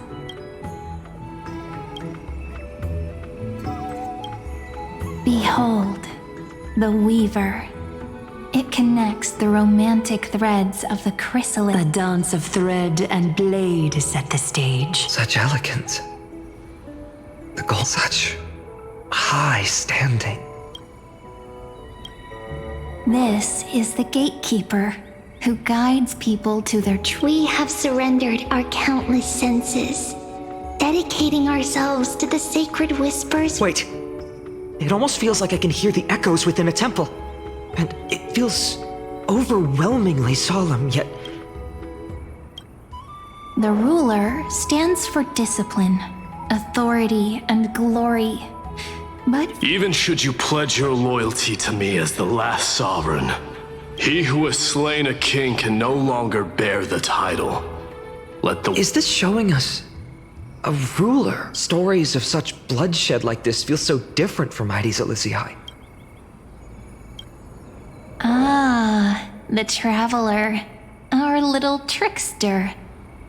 Behold, the Weaver. It connects the romantic threads of the chrysalis. A dance of thread and blade set the stage. Such elegance. The goal, such high standing. This is the gatekeeper who guides people to their We have surrendered our countless senses, dedicating ourselves to the sacred whispers. Wait. It almost feels like I can hear the echoes within a temple. And it feels overwhelmingly solemn, yet... The ruler stands for discipline, authority, and glory. But even should you pledge your loyalty to me as the last sovereign, he who has slain a king can no longer bear the title. Let the... Is this showing us a ruler? Stories of such bloodshed like this feel so different from Ides Elysiae. The traveler, our little trickster,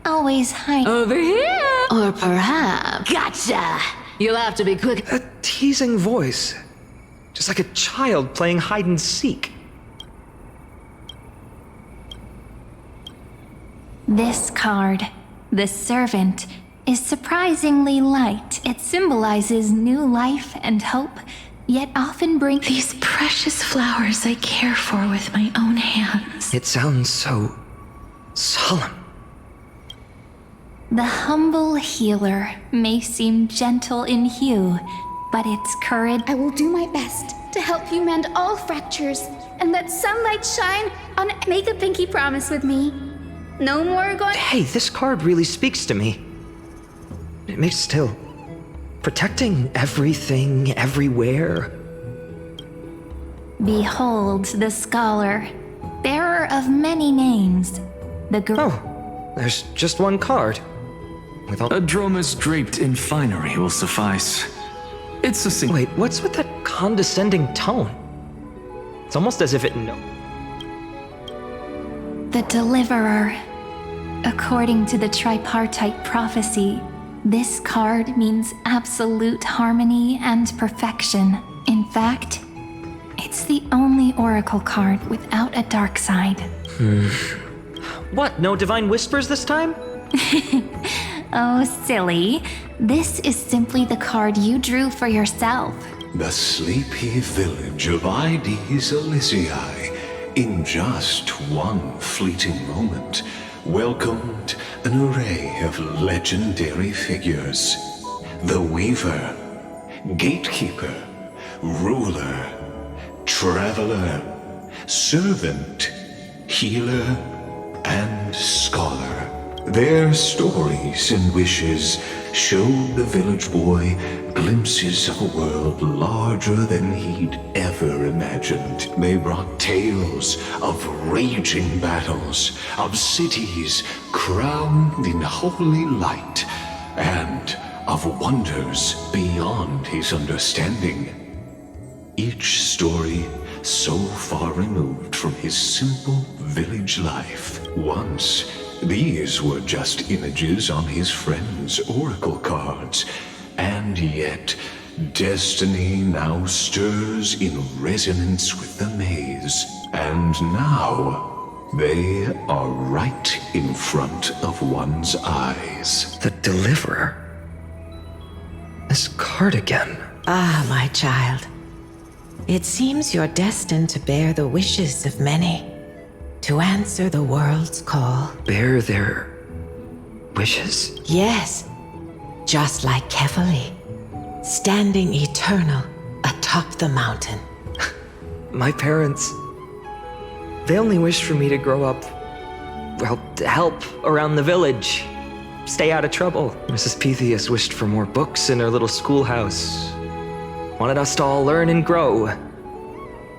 always hiding. Over here! Or perhaps... Gotcha! You'll have to be quick. A teasing voice. Just like a child playing hide and seek. This card, the Servant, is surprisingly light. It symbolizes new life and hope, yet often brings these precious flowers I care for with my own hands. It sounds so solemn. The humble healer may seem gentle in hue, but its courage... I will do my best to help you mend all fractures and let sunlight shine on... Make a pinky promise with me. No more going... Hey, this card really speaks to me. It makes still. Protecting everything, everywhere. Behold the scholar, bearer of many names. There's just one card. A drum draped in finery will suffice. It's a Wait, what's with that condescending tone? It's almost as if it The Deliverer. According to the tripartite prophecy, this card means absolute harmony and perfection. In fact, it's the only oracle card without a dark side. What, no divine whispers this time? Oh, silly. This is simply the card you drew for yourself. The sleepy village of Ides Elysiae, in just one fleeting moment, welcomed an array of legendary figures. The Weaver, Gatekeeper, Ruler, Traveler, Servant, Healer, and Scholar. Their stories and wishes showed the village boy glimpses of a world larger than he'd ever imagined. They brought tales of raging battles, of cities crowned in holy light, and of wonders beyond his understanding. Each story so far removed from his simple village life. Once, these were just images on his friend's oracle cards, and yet destiny now stirs in resonance with the maze. And now, they are right in front of one's eyes. The Deliverer? This card again. Ah, my child. It seems you're destined to bear the wishes of many, to answer the world's call. Bear their wishes? Yes, just like Kefali, standing eternal atop the mountain. My parents, they only wished for me to grow up, well, to help around the village, stay out of trouble. Mrs. Pythias wished for more books in her little schoolhouse. Wanted us to all learn and grow.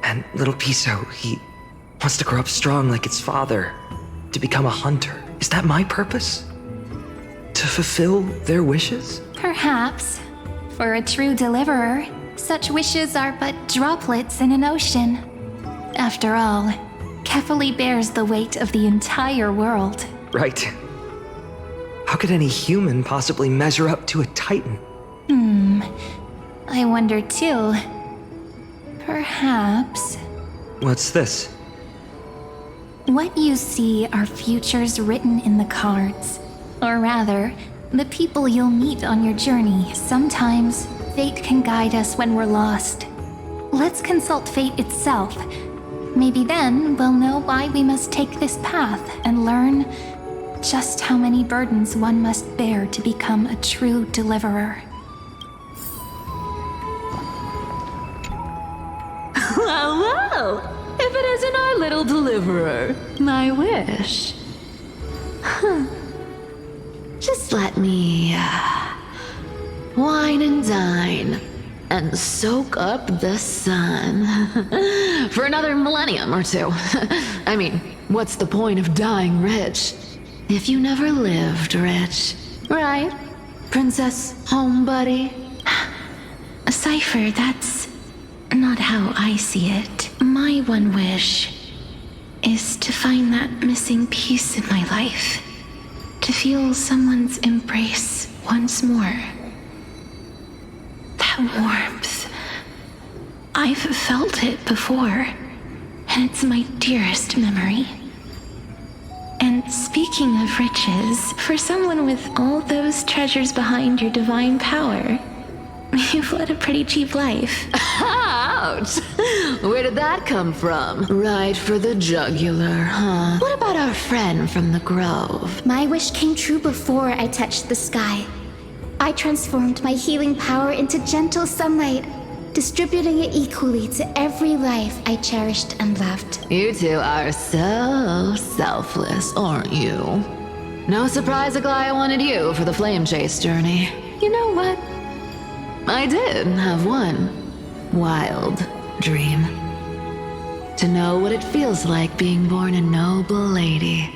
And little Piso, he wants to grow up strong like its father, to become a hunter. Is that my purpose? To fulfill their wishes? Perhaps. For a true deliverer, such wishes are but droplets in an ocean. After all, Kefali bears the weight of the entire world. Right. How could any human possibly measure up to a titan? I wonder too. Perhaps. What's this? What you see are futures written in the cards. Or rather, the people you'll meet on your journey. Sometimes, fate can guide us when we're lost. Let's consult fate itself. Maybe then we'll know why we must take this path and learn just how many burdens one must bear to become a true deliverer. Well, if it isn't our little deliverer, my wish. Just let me wine and dine and soak up the sun for another millennium or two. I mean, what's the point of dying rich if you never lived rich? Right, Princess Homebuddy? Cypher, that's not how I see it. My one wish is to find that missing piece in my life. To feel someone's embrace once more. That warmth. I've felt it before, and it's my dearest memory. And speaking of riches, for someone with all those treasures behind your divine power, you've led a pretty cheap life. Ouch! Where did that come from? Right for the jugular, huh? What about our friend from the Grove? My wish came true before I touched the sky. I transformed my healing power into gentle sunlight, distributing it equally to every life I cherished and loved. You two are so selfless, aren't you? No surprise Aglaia wanted you for the flame chase journey. You know what? I did have one wild dream. To know what it feels like being born a noble lady,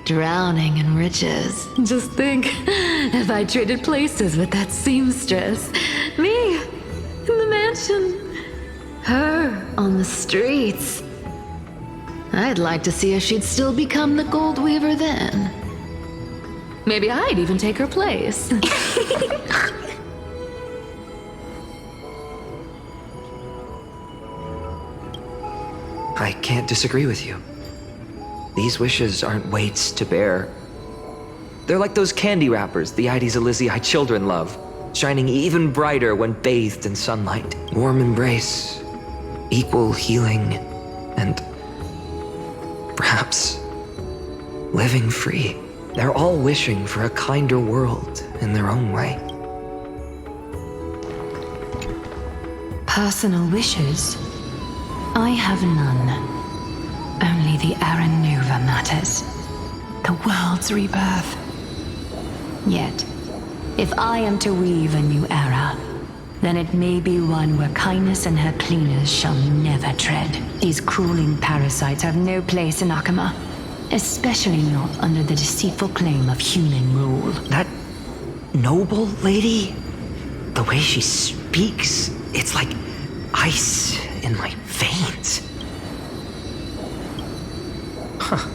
drowning in riches. Just think, if I traded places with that seamstress, me on the streets. I'd like to see if she'd still become the Gold Weaver then. Maybe I'd even take her place. I can't disagree with you. These wishes aren't weights to bear. They're like those candy wrappers the Ides Elysiae children love, shining even brighter when bathed in sunlight. Warm embrace, equal healing, and perhaps living free. They're all wishing for a kinder world in their own way. Personal wishes? I have none. Only the Aranuva matters. The world's rebirth. Yet, if I am to weave a new era, then it may be one where kindness and her cleaners shall never tread. These crawling parasites have no place in Akama, especially not under the deceitful claim of human rule. That noble lady, the way she speaks, it's like ice in my veins. Huh.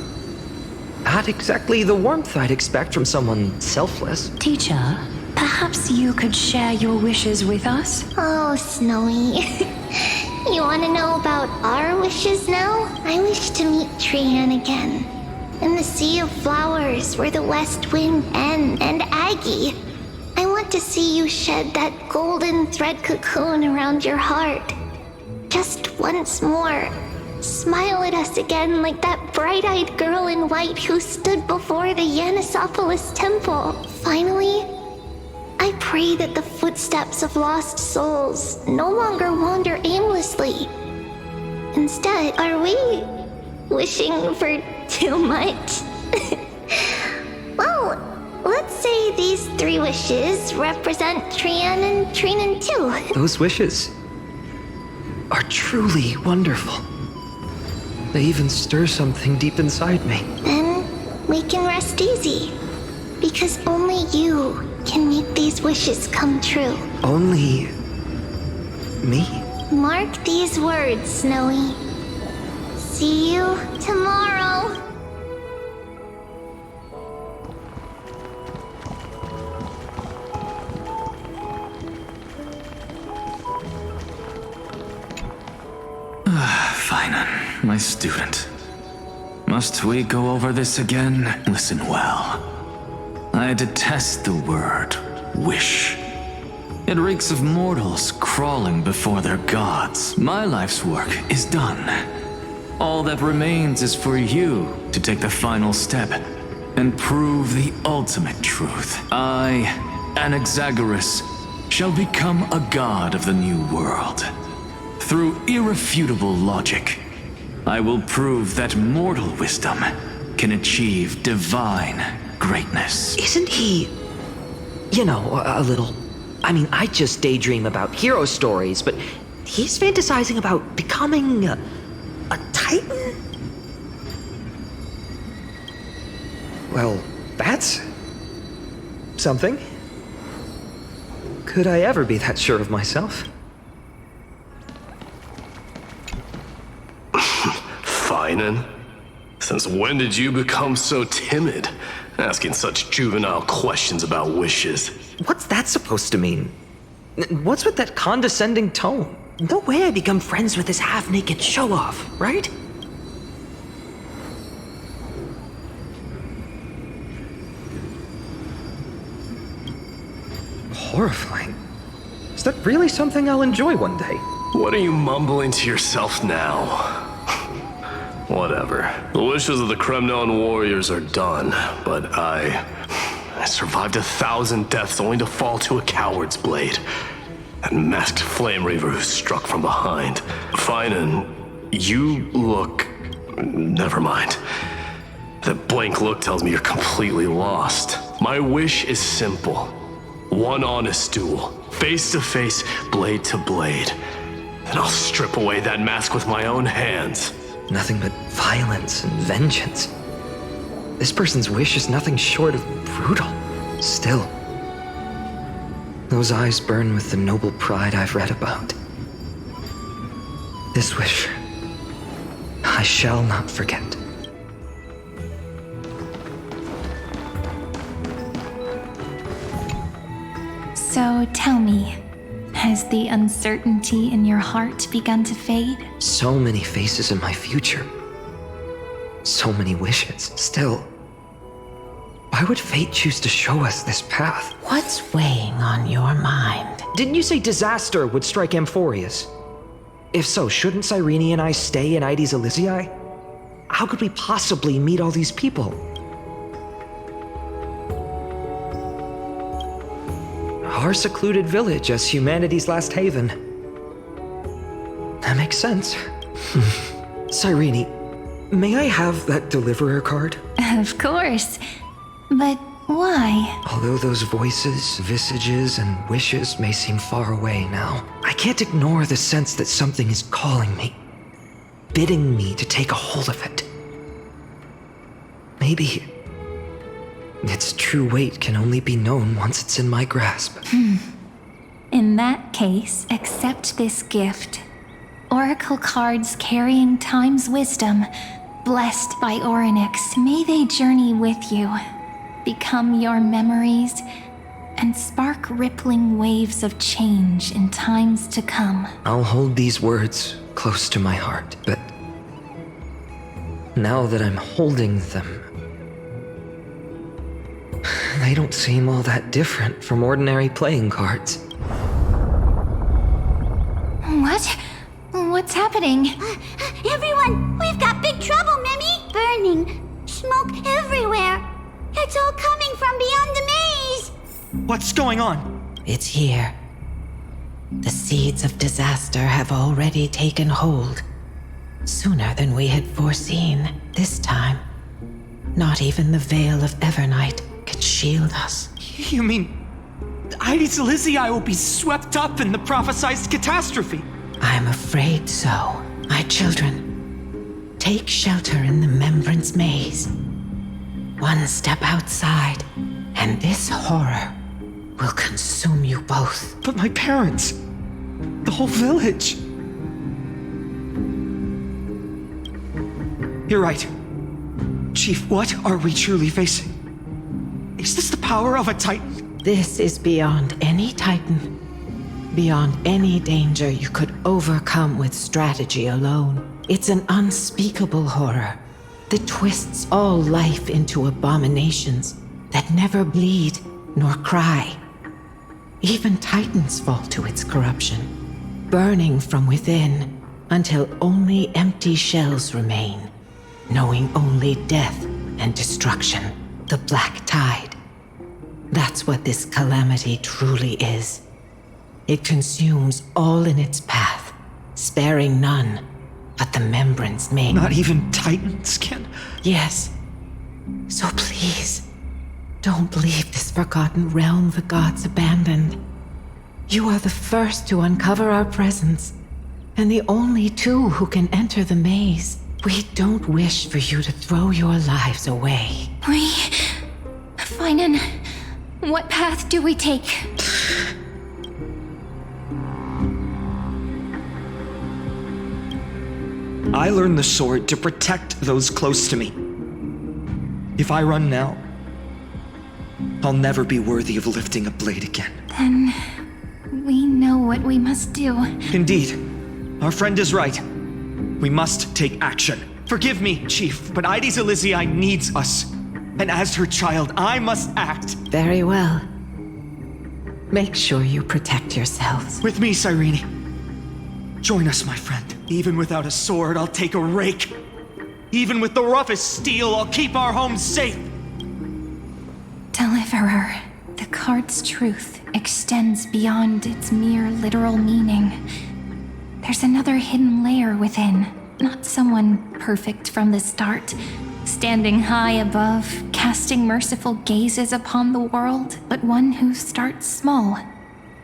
Not exactly the warmth I'd expect from someone selfless. Teacher, perhaps you could share your wishes with us? Oh, Snowy. You want to know about our wishes now? I wish to meet Trian again. In the sea of flowers where the west wind and Aggie. I want to see you shed that golden thread cocoon around your heart. Just once more. Smile at us again like that bright-eyed girl in white who stood before the Yanisopolis temple. Finally, I pray that the footsteps of lost souls no longer wander aimlessly. Instead, are we wishing for too much? Well, let's say these 3 wishes represent Trian and Trinan too. Those wishes are truly wonderful. They even stir something deep inside me. Then we can rest easy. Because only you can make these wishes come true. Only me? Mark these words, Snowy. See you tomorrow. Finan, my student. Must we go over this again? Listen well. I detest the word wish. It reeks of mortals crawling before their gods. My life's work is done. All that remains is for you to take the final step and prove the ultimate truth. I, Anaxagoras, shall become a god of the new world. Through irrefutable logic, I will prove that mortal wisdom can achieve divine greatness. Isn't he, a little... I mean, I just daydream about hero stories, but he's fantasizing about becoming a titan? Well, that's something. Could I ever be that sure of myself? Finan? Since when did you become so timid? Asking such juvenile questions about wishes. What's that supposed to mean? What's with that condescending tone? No way I become friends with this half-naked show-off, right? Horrifying. Is that really something I'll enjoy one day? What are you mumbling to yourself now? Whatever. The wishes of the Kremnon warriors are done, but I survived 1,000 deaths only to fall to a coward's blade. That masked flame reaver who struck from behind. Finan, you look... Never mind. That blank look tells me you're completely lost. My wish is simple. One honest duel. Face to face, blade to blade. Then I'll strip away that mask with my own hands. Nothing but violence and vengeance. This person's wish is nothing short of brutal. Still, those eyes burn with the noble pride I've read about. This wish, I shall not forget. So tell me, has the uncertainty in your heart begun to fade? So many faces in my future. So many wishes. Still, why would fate choose to show us this path? What's weighing on your mind? Didn't you say disaster would strike Amphorius? If so, shouldn't Cyrene and I stay in Ides Elysiae? How could we possibly meet all these people? Our secluded village as humanity's last haven. That makes sense. Cyrene, may I have that deliverer card? Of course. But why? Although those voices, visages, and wishes may seem far away now, I can't ignore the sense that something is calling me, bidding me to take a hold of it. Maybe its true weight can only be known once it's in my grasp. In that case, accept this gift. Oracle cards carrying time's wisdom, blessed by Orynyx. May they journey with you, become your memories, and spark rippling waves of change in times to come. I'll hold these words close to my heart, but now that I'm holding them, they don't seem all that different from ordinary playing cards. What? What's happening? Everyone, we've got big trouble, Mimi! Burning, smoke everywhere. It's all coming from beyond the maze! What's going on? It's here. The seeds of disaster have already taken hold. Sooner than we had foreseen. This time, not even the Veil of Evernight can shield us. You mean Ides Elysiae will be swept up in the prophesized catastrophe? I'm afraid so. My children, take shelter in the Membrance Maze. One step outside, and this horror will consume you both. But my parents, the whole village. You're right. Chief, what are we truly facing? Is this the power of a Titan? This is beyond any Titan. Beyond any danger you could overcome with strategy alone. It's an unspeakable horror that twists all life into abominations that never bleed nor cry. Even Titans fall to its corruption, burning from within until only empty shells remain, knowing only death and destruction, the Black Tide. That's what this calamity truly is. It consumes all in its path, sparing none but the Membrance Maze. Not even Titans can? Yes. So please, don't leave this forgotten realm the gods abandoned. You are the first to uncover our presence, and the only two who can enter the maze. We don't wish for you to throw your lives away. Finan, what path do we take? I learned the sword to protect those close to me. If I run now, I'll never be worthy of lifting a blade again. Then we know what we must do. Indeed. Our friend is right. We must take action. Forgive me, Chief, but Ides Elysiae needs us. And as her child, I must act. Very well. Make sure you protect yourselves. With me, Cyrene. Join us, my friend. Even without a sword, I'll take a rake. Even with the roughest steel, I'll keep our home safe. Deliverer, the card's truth extends beyond its mere literal meaning. There's another hidden layer within, not someone perfect from the start, standing high above, casting merciful gazes upon the world, but one who starts small,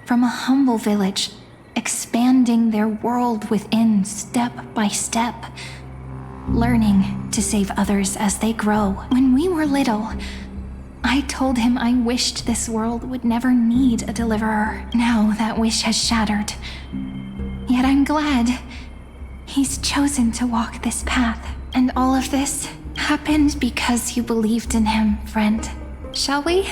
from a humble village, expanding their world within step by step, learning to save others as they grow. When we were little, I told him I wished this world would never need a deliverer. Now that wish has shattered. Yet I'm glad He's chosen to walk this path, and all of this happened because you believed in him, friend. Shall we?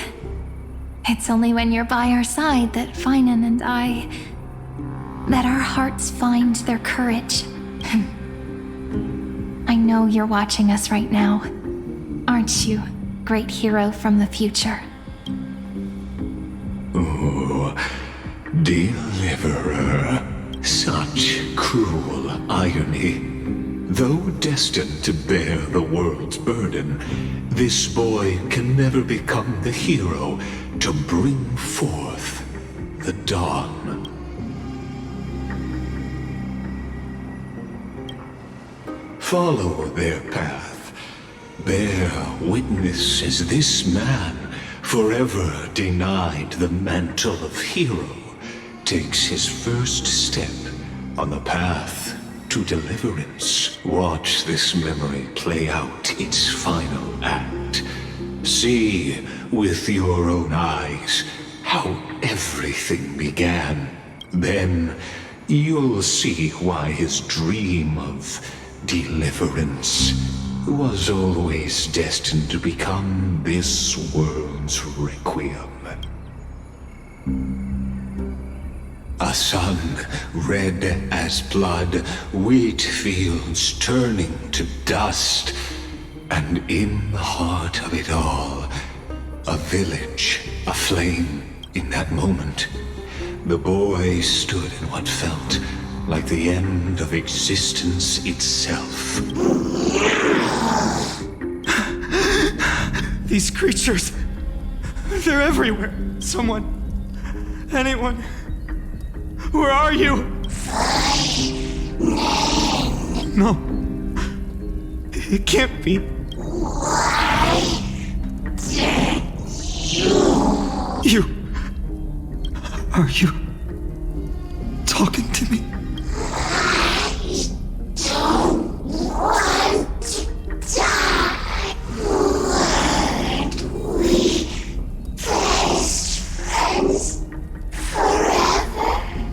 It's only when you're by our side that Finan and that our hearts find their courage. I know you're watching us right now. Aren't you, great hero from the future? Oh, deliverer. Such cruel irony. Though destined to bear the world's burden, this boy can never become the hero to bring forth the dawn. Follow their path. Bear witness as this man, forever denied the mantle of hero, takes his first step on the path to deliverance. Watch this memory play out its final act. See with your own eyes how everything began. Then you'll see why his dream of deliverance was always destined to become this world's requiem. A sun red as blood, wheat fields turning to dust, and in the heart of it all, a village aflame. In that moment, the boy stood in what felt like the end of existence itself. These creatures, they're everywhere. Someone, anyone, where are you? No, it can't be. You, are you talking to me?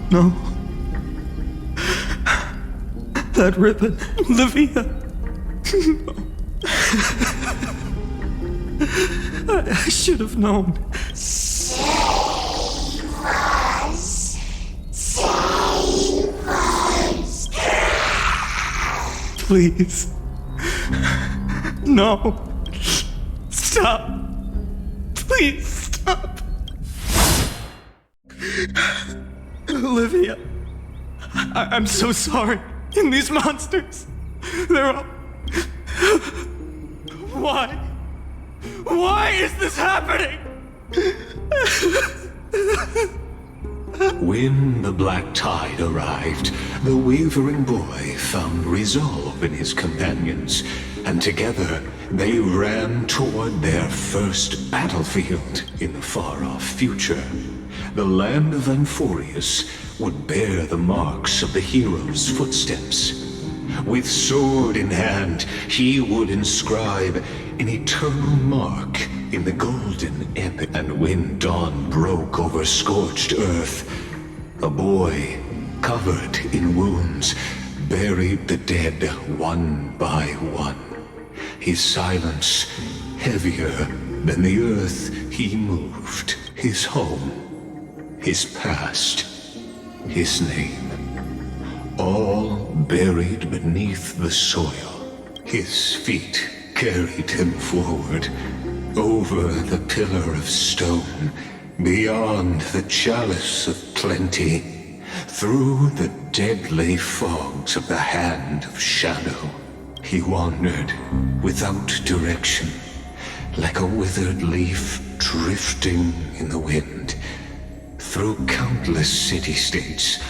No. That ribbon, Livia. I should have known. Save us. Save us. Please. No. Stop. Please stop. Olivia, I'm so sorry. And these monsters, they're all... Why? Why is this happening? When the black tide arrived, the wavering boy found resolve in his companions, and together they ran toward their first battlefield in the far-off future. The land of Amphorius would bear the marks of the hero's footsteps. With sword in hand, he would inscribe an eternal mark in the golden epic. And when dawn broke over scorched earth, a boy, covered in wounds, buried the dead one by one. His silence heavier than the earth he moved. His home, his past, his name, all buried beneath the soil. His feet carried him forward, over the pillar of stone, beyond the chalice of plenty, through the deadly fogs of the hand of shadow. He wandered without direction, like a withered leaf drifting in the wind. Through countless city-states,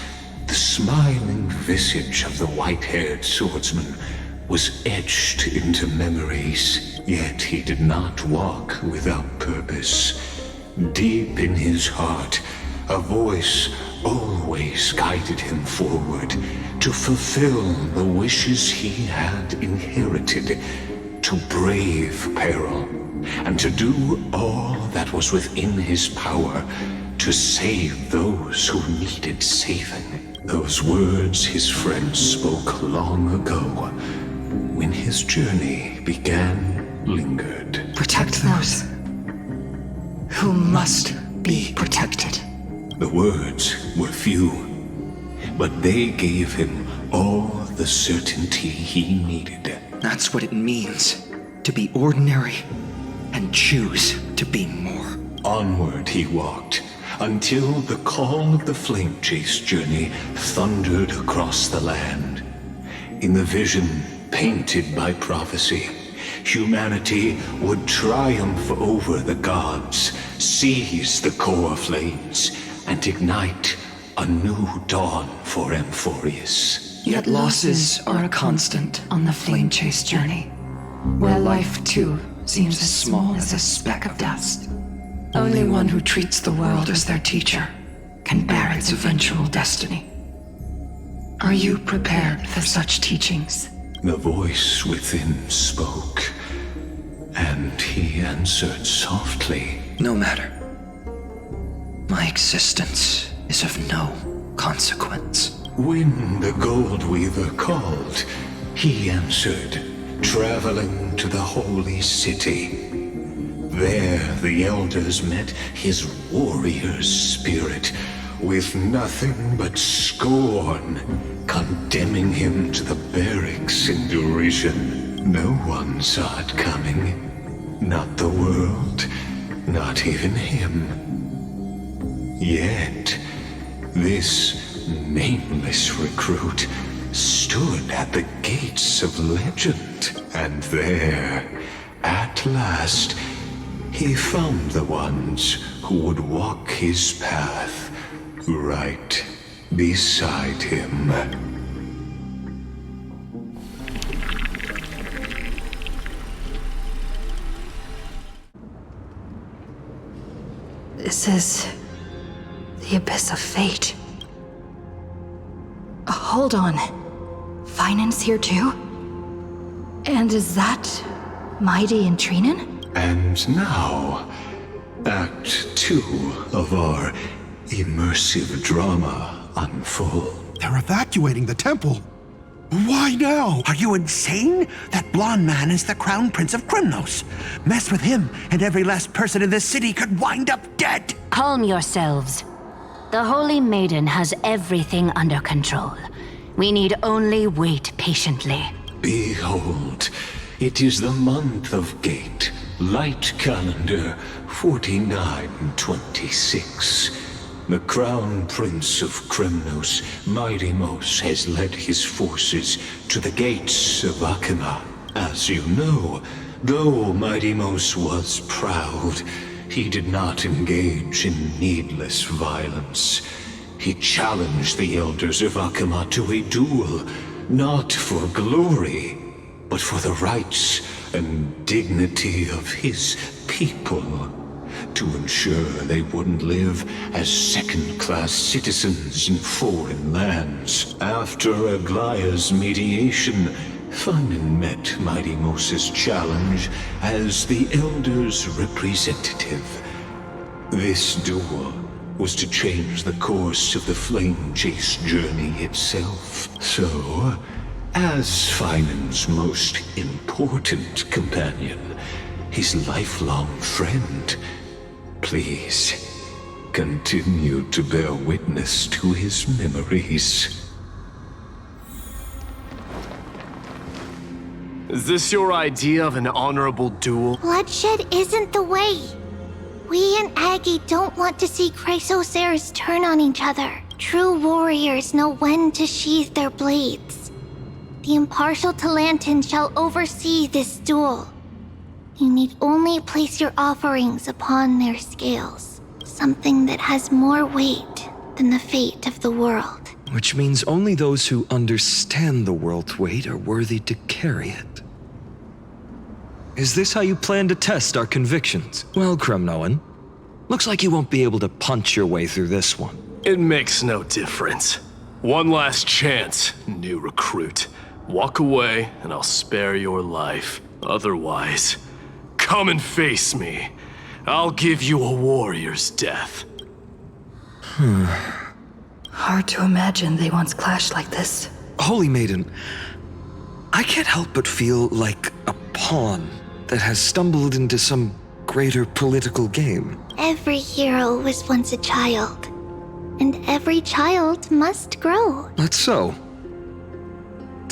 the smiling visage of the white-haired swordsman was etched into memories. Yet he did not walk without purpose. Deep in his heart, a voice always guided him forward to fulfill the wishes he had inherited, to brave peril, and to do all that was within his power to save those who needed saving. Those words his friend spoke long ago, when his journey began, lingered. Protect those who must be protected. The words were few, but they gave him all the certainty he needed. That's what it means to be ordinary and choose to be more. Onward he walked, until the call of the flame chase journey thundered across the land. In the vision painted by prophecy, humanity would triumph over the gods, seize the core flames, and ignite a new dawn for Amphorius. Yet losses are a constant on the flame chase journey, where life too seems as small as a speck of dust. Only one who treats the world as their teacher can bear its eventual destiny. Are you prepared for such teachings? The voice within spoke, and he answered softly. No matter. My existence is of no consequence. When the Gold Weaver called, he answered, traveling to the holy city. There the elders met his warrior's spirit, with nothing but scorn, condemning him to the barracks in derision. No one saw it coming. Not the world, not even him. Yet, this nameless recruit stood at the gates of legend, and there, at last, he found the ones who would walk his path right beside him. This is the abyss of fate. Hold on. Finance here too? And is that Mighty and Trinin? And now, Act 2 of our immersive drama unfold. They're evacuating the temple. Why now? Are you insane? That blonde man is the Crown Prince of Krymnos. Mess with him, and every last person in this city could wind up dead. Calm yourselves. The Holy Maiden has everything under control. We need only wait patiently. Behold, it is the month of Gate, Light Calendar 4926. The Crown Prince of Krymnos, Midimos, has led his forces to the gates of Akima. As you know, though Midimos was proud, he did not engage in needless violence. He challenged the elders of Akima to a duel, not for glory, but for the rights and dignity of his people, to ensure they wouldn't live as second-class citizens in foreign lands. After Aglaya's mediation, Funin met Midimos' challenge as the Elder's representative. This duel was to change the course of the Flame Chase journey itself. So, as Finan's most important companion, his lifelong friend, please continue to bear witness to his memories. Is this your idea of an honorable duel? Bloodshed isn't the way. We and Aggie don't want to see Chrysoceres turn on each other. True warriors know when to sheathe their blades. The impartial Talantin shall oversee this duel. You need only place your offerings upon their scales. Something that has more weight than the fate of the world. Which means only those who understand the world's weight are worthy to carry it. Is this how you plan to test our convictions? Well, Kremnoan, looks like you won't be able to punch your way through this one. It makes no difference. One last chance, new recruit. Walk away and I'll spare your life. Otherwise, come and face me. I'll give you a warrior's death. Hard to imagine they once clashed like this. Holy Maiden, I can't help but feel like a pawn that has stumbled into some greater political game. Every hero was once a child, and every child must grow. That's so.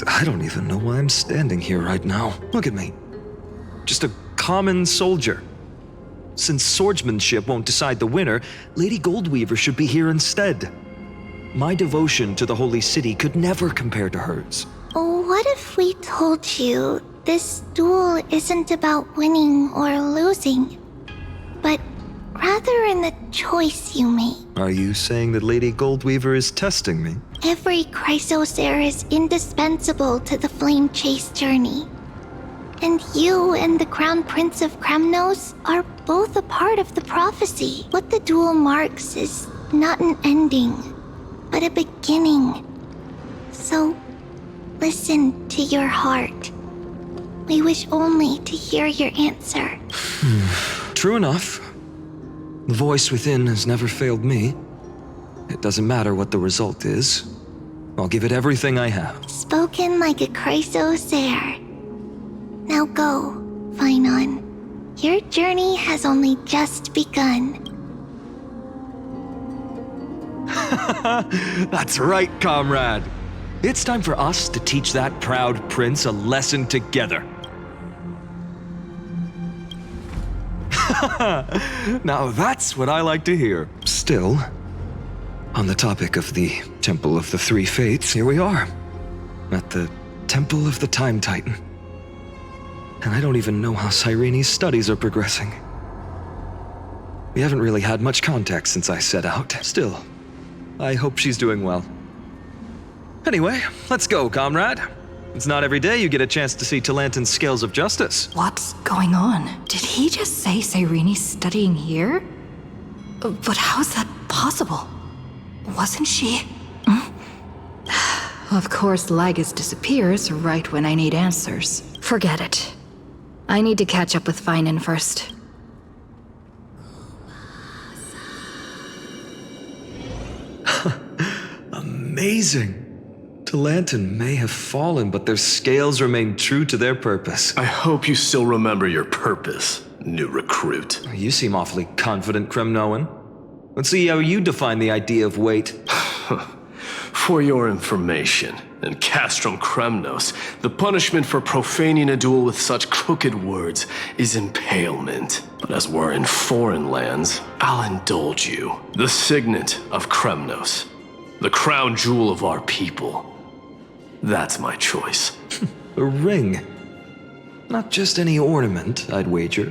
I don't even know why I'm standing here right now. Look at me. Just a common soldier. Since swordsmanship won't decide the winner, Lady Goldweaver should be here instead. My devotion to the Holy City could never compare to hers. What if we told you this duel isn't about winning or losing, but rather in the choice you make? Are you saying that Lady Goldweaver is testing me? Every Chrysos heir is indispensable to the Flame Chase journey. And you and the Crown Prince of Kremnos are both a part of the prophecy. What the duel marks is not an ending, but a beginning. So, listen to your heart. We wish only to hear your answer. True enough. The voice within has never failed me. It doesn't matter what the result is. I'll give it everything I have. Spoken like a Chrysos heir. Now go, Finon. Your journey has only just begun. That's right, comrade. It's time for us to teach that proud prince a lesson together. Now that's what I like to hear. Still, on the topic of the Temple of the Three Fates, here we are, at the Temple of the Time Titan. And I don't even know how Cyrene's studies are progressing. We haven't really had much contact since I set out. Still, I hope she's doing well. Anyway, let's go, comrade. It's not every day you get a chance to see Talantin's scales of justice. What's going on? Did he just say Cyrene's studying here? But how's that possible? Wasn't she? Of course, Lygus disappears right when I need answers. Forget it. I need to catch up with Finon first. Amazing. Talantin may have fallen, but their scales remain true to their purpose. I hope you still remember your purpose, new recruit. You seem awfully confident, Kremnoan. Let's see how you define the idea of weight. For your information, in Castrum Kremnos, the punishment for profaning a duel with such crooked words is impalement. But as we're in foreign lands, I'll indulge you. The signet of Kremnos, the crown jewel of our people. That's my choice. A ring. Not just any ornament, I'd wager.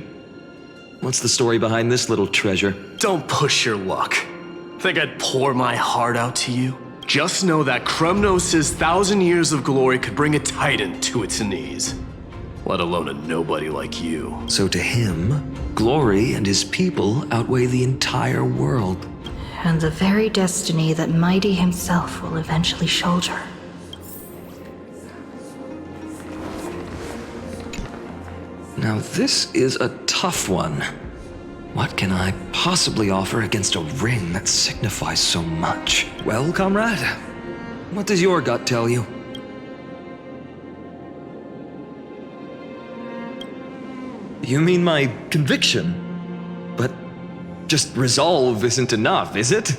What's the story behind this little treasure? Don't push your luck. Think I'd pour my heart out to you? Just know that Kremnos' 1,000 years of glory could bring a titan to its knees. Let alone a nobody like you. So to him, glory and his people outweigh the entire world. And the very destiny that Mighty himself will eventually shoulder. Now this is a tough one. What can I possibly offer against a ring that signifies so much? Well, comrade, what does your gut tell you? You mean my conviction? But just resolve isn't enough, is it?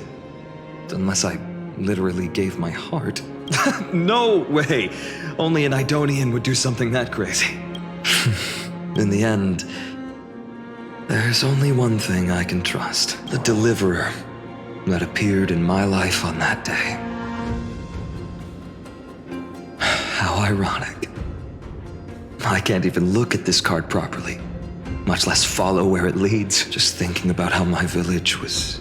Unless I literally gave my heart. No way! Only an Idonian would do something that crazy. In the end, there's only one thing I can trust. The deliverer that appeared in my life on that day. How ironic. I can't even look at this card properly, much less follow where it leads. Just thinking about how my village was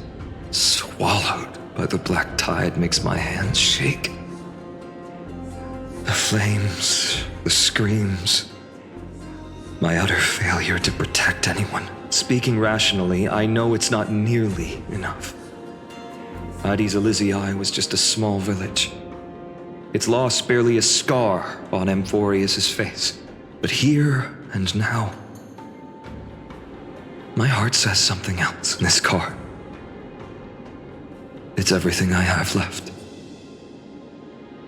swallowed by the black tide makes my hands shake. The flames, the screams, my utter failure to protect anyone. Speaking rationally, I know it's not nearly enough. Hades Elysiae was just a small village. Its loss barely a scar on Amphorius' face. But here and now, my heart says something else. This card, it's everything I have left.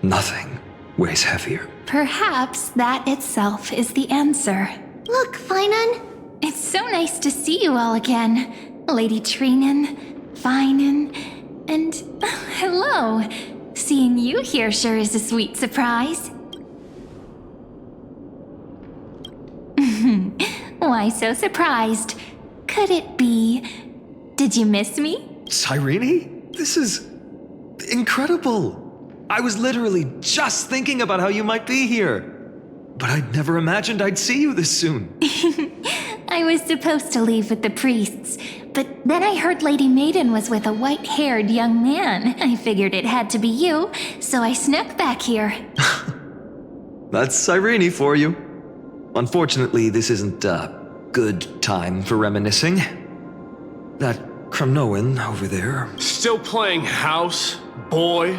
nothing weighs heavier. Perhaps that itself is the answer. Look, Finan. It's so nice to see you all again. Lady Treenan, Finan, and hello. Seeing you here sure is a sweet surprise. Why so surprised? Could it be... Did you miss me? Cyrene? This is... incredible! I was literally just thinking about how you might be here. But I'd never imagined I'd see you this soon. I was supposed to leave with the priests, but then I heard Lady Maiden was with a white-haired young man. I figured it had to be you, so I snuck back here. That's Cyrene for you. Unfortunately, this isn't a good time for reminiscing. That Kremnoan over there... Still playing house, boy?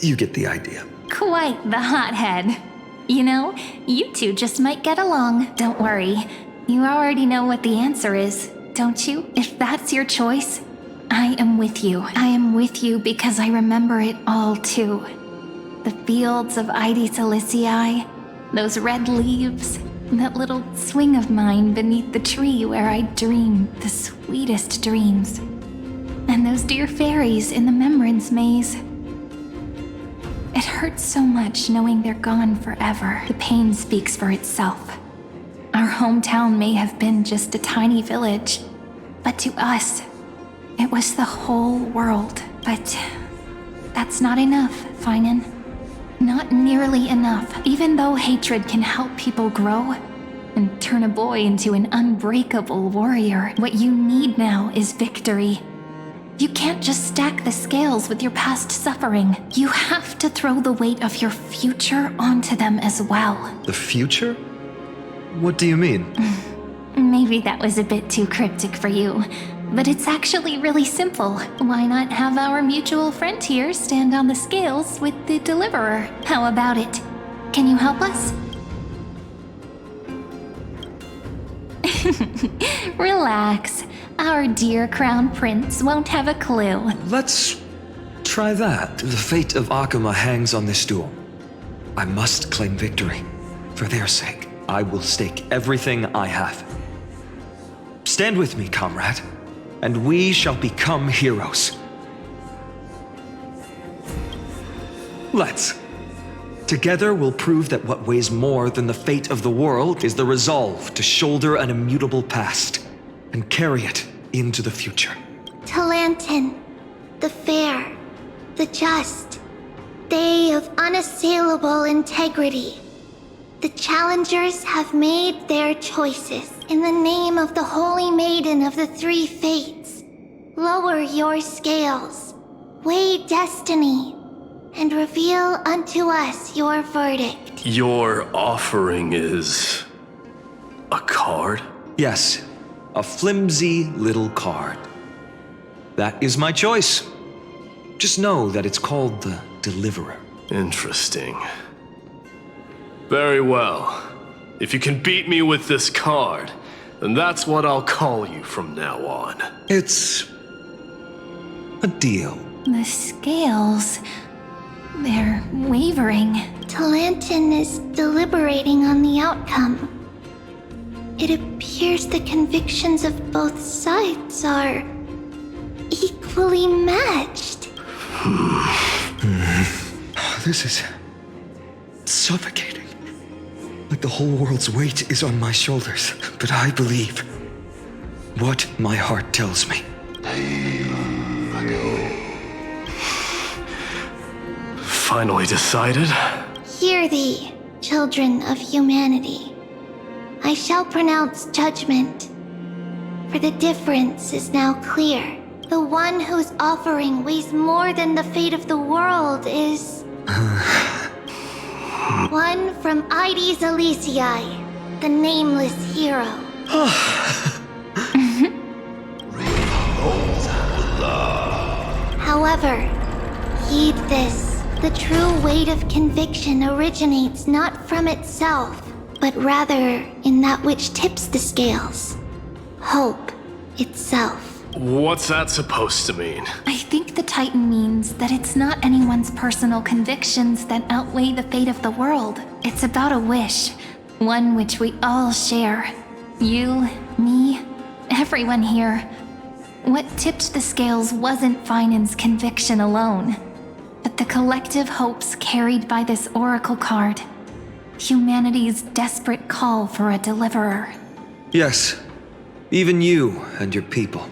You get the idea. Quite the hothead. You know, you two just might get along. Don't worry. You already know what the answer is, don't you? If that's your choice, I am with you. I am with you because I remember it all too. The fields of Ide Silicii, those red leaves, that little swing of mine beneath the tree where I dreamed the sweetest dreams. And those dear fairies in the Membrance Maze. It hurts so much knowing they're gone forever. The pain speaks for itself. Our hometown may have been just a tiny village, but to us, it was the whole world. But that's not enough, Finan. Not nearly enough. Even though hatred can help people grow and turn a boy into an unbreakable warrior, what you need now is victory. You can't just stack the scales with your past suffering. You have to throw the weight of your future onto them as well. The future? What do you mean? Maybe that was a bit too cryptic for you, but it's actually really simple. Why not have our mutual friend here stand on the scales with the deliverer? How about it? Can you help us? Relax. Our dear Crown Prince won't have a clue. Let's try that. The fate of Akuma hangs on this duel. I must claim victory. For their sake, I will stake everything I have. Stand with me, comrade, and we shall become heroes. Let's. Together we'll prove that what weighs more than the fate of the world is the resolve to shoulder an immutable past and carry it into the future. Talantin, the fair, the just, they of unassailable integrity. The challengers have made their choices. In the name of the Holy Maiden of the Three Fates, lower your scales, weigh destiny, and reveal unto us your verdict. Your offering is... a card? Yes, a flimsy little card. That is my choice. Just know that it's called the Deliverer. Interesting. Very well. If you can beat me with this card, then that's what I'll call you from now on. It's... a deal. The scales... they're wavering. Talantin is deliberating on the outcome. It appears the convictions of both sides are equally matched. This is suffocating. Like the whole world's weight is on my shoulders. But I believe what my heart tells me. Finally decided? Hear thee, children of humanity. I shall pronounce judgment. For the difference is now clear. The one whose offering weighs more than the fate of the world is... one from Ide Silicii, the nameless hero. However, heed this. The true weight of conviction originates not from itself, but rather in that which tips the scales. Hope itself. What's that supposed to mean? I think the Titan means that it's not anyone's personal convictions that outweigh the fate of the world. It's about a wish, one which we all share. You, me, everyone here. What tipped the scales wasn't Finan's conviction alone, but the collective hopes carried by this oracle card. Humanity's desperate call for a deliverer. Yes, even you and your people.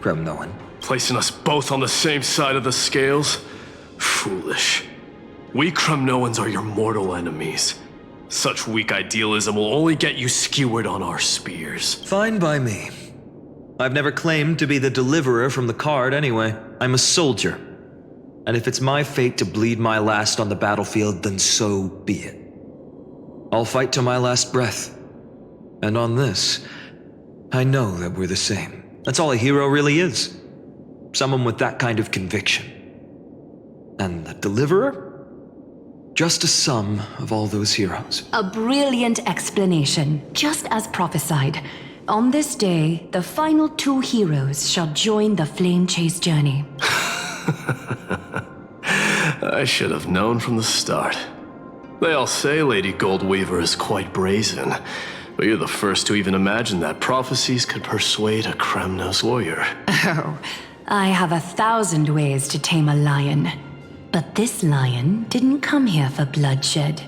Kremnoan. Placing us both on the same side of the scales? Foolish. We Kremnoans are your mortal enemies. Such weak idealism will only get you skewered on our spears. Fine by me. I've never claimed to be the deliverer from the card anyway. I'm a soldier. And if it's my fate to bleed my last on the battlefield, then so be it. I'll fight to my last breath. And on this, I know that we're the same. That's all a hero really is. Someone with that kind of conviction. And the deliverer? Just a sum of all those heroes. A brilliant explanation, just as prophesied. On this day, the final 2 heroes shall join the flame chase journey. I should have known from the start. They all say Lady Goldweaver is quite brazen, but you're the first to even imagine that prophecies could persuade a Kremnos warrior. Oh, I have 1,000 ways to tame a lion. But this lion didn't come here for bloodshed,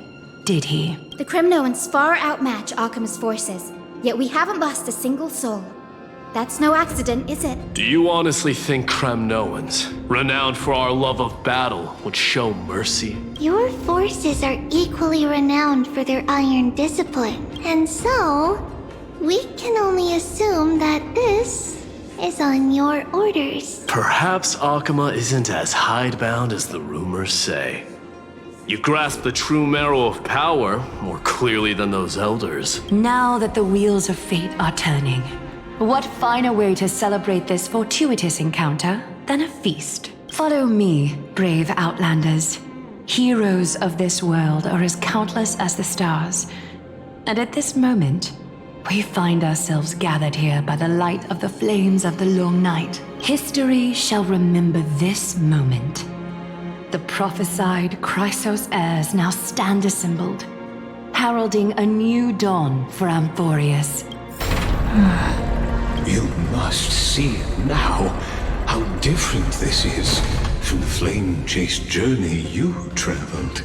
did he? The Kremnoans far outmatch Akama's forces, yet we haven't lost a single soul. That's no accident, is it? Do you honestly think Kremnoans, renowned for our love of battle, would show mercy? Your forces are equally renowned for their iron discipline, and so we can only assume that this is on your orders. Perhaps Akama isn't as hidebound as the rumors say. You grasp the true marrow of power more clearly than those elders. Now that the wheels of fate are turning, what finer way to celebrate this fortuitous encounter than a feast? Follow me, brave Outlanders. Heroes of this world are as countless as the stars. And at this moment, we find ourselves gathered here by the light of the flames of the long night. History shall remember this moment. The prophesied Chrysos heirs now stand assembled, heralding a new dawn for Amphorius. You must see it now, how different this is from the flame-chased journey you traveled.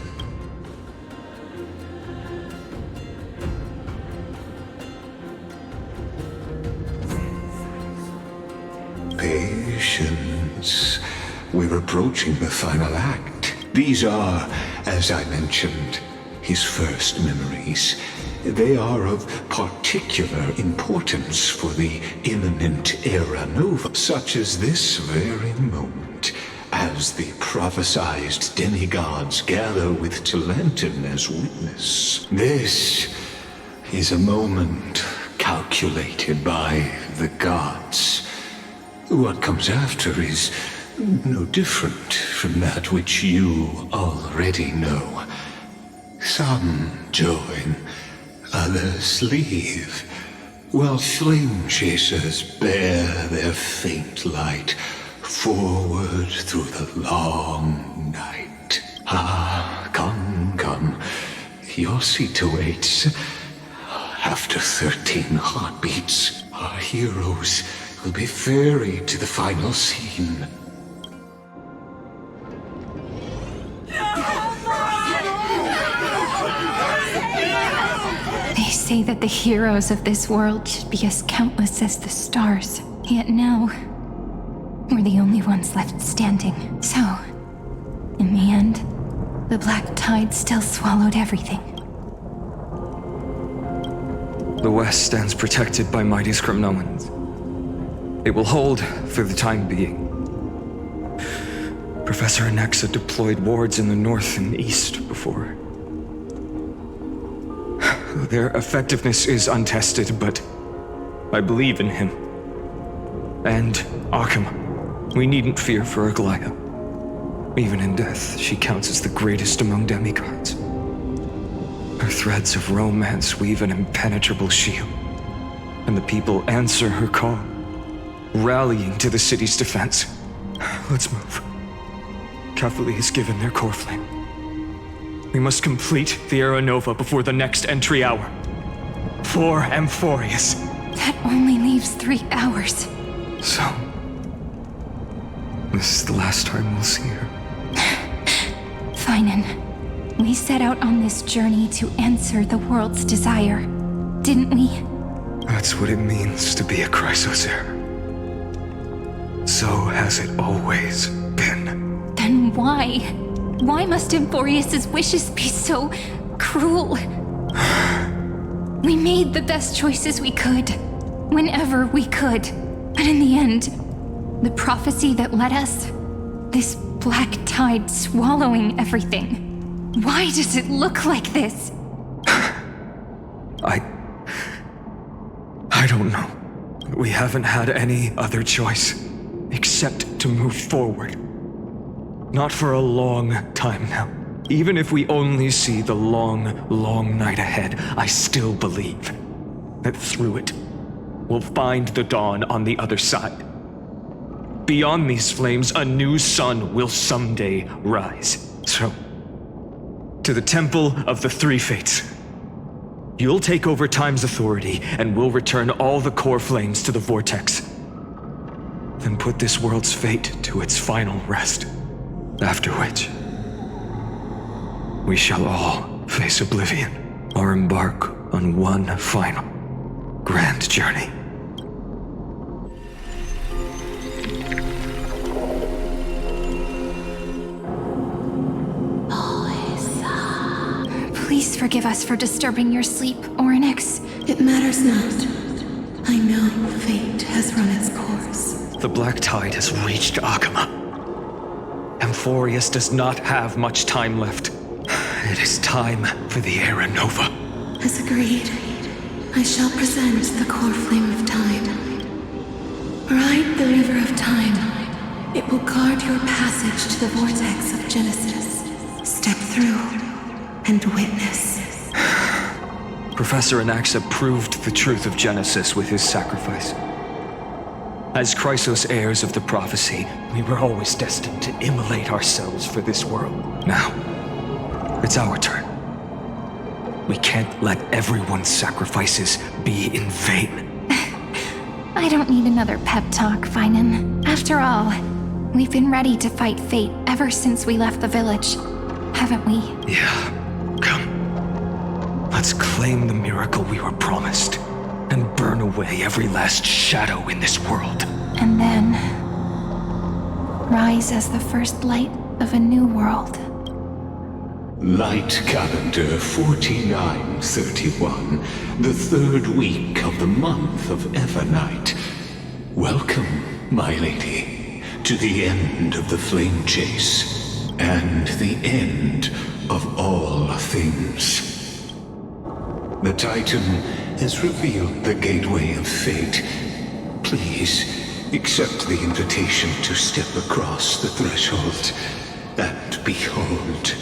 Patience. We're approaching the final act. These are, as I mentioned, his first memories. They are of particular importance for the imminent era nova, such as this very moment, as the prophesized demigods gather with Talentum as witness. This is a moment calculated by the gods. What comes after is no different from that which you already know. Some join, others leave, while flame chasers bear their faint light forward through the long night. Ah, come. Your seat awaits. After 13 heartbeats, our heroes will be ferried to the final scene. They say that the heroes of this world should be as countless as the stars. Yet now, we're the only ones left standing. So, in the end, the black tide still swallowed everything. The West stands protected by mighty Kremnoans. It will hold for the time being. Professor Anexa deployed wards in the north and east before. Their effectiveness is untested, but I believe in him. And Akama. We needn't fear for Aglaya. Even in death, she counts as the greatest among demigods. Her threads of romance weave an impenetrable shield, and the people answer her call. rallying to the city's defense. Let's move. Cavalry has given their core flame. We must complete the Aeronova before the next entry hour. For Amphorius. That only leaves 3 hours. So, this is the last time we'll see her. Finan, we set out on this journey to answer the world's desire, didn't we? That's what it means to be a Chrysos heir. So has it always been. Then why? Why must Amphorius' wishes be so cruel? We made the best choices we could, whenever we could. But in the end, the prophecy that led us, this black tide swallowing everything. Why does it look like this? I don't know. We haven't had any other choice, except to move forward. Not for a long time now. Even if we only see the long, long night ahead, I still believe that through it, we'll find the dawn on the other side. Beyond these flames, a new sun will someday rise. So, to the Temple of the Three Fates. You'll take over Time's authority, and we'll return all the core flames to the Vortex. Then put this world's fate to its final rest. After which, we shall all face oblivion, or embark on one final, grand journey. Please forgive us for disturbing your sleep, Orynyx. It matters not. I know fate has run its course. The black tide has reached Akama. Amphorius does not have much time left. It is time for the Aeronova. As agreed, I shall present the core flame of time. Ride the river of time. It will guard your passage to the vortex of Genesis. Step through and witness. Professor Anaxa proved the truth of Genesis with his sacrifice. As Chrysos heirs of the prophecy, we were always destined to immolate ourselves for this world. Now, it's our turn. We can't let everyone's sacrifices be in vain. I don't need another pep talk, Finan. After all, we've been ready to fight fate ever since we left the village, haven't we? Yeah. Come. Let's claim the miracle we were promised, and burn away every last shadow in this world. And then rise as the first light of a new world. Light calendar 4931, the third week of the month of Evernight. Welcome, my lady, to the end of the flame chase, and the end of all things. The Titan has revealed the gateway of fate. Please accept the invitation to step across the threshold, and behold,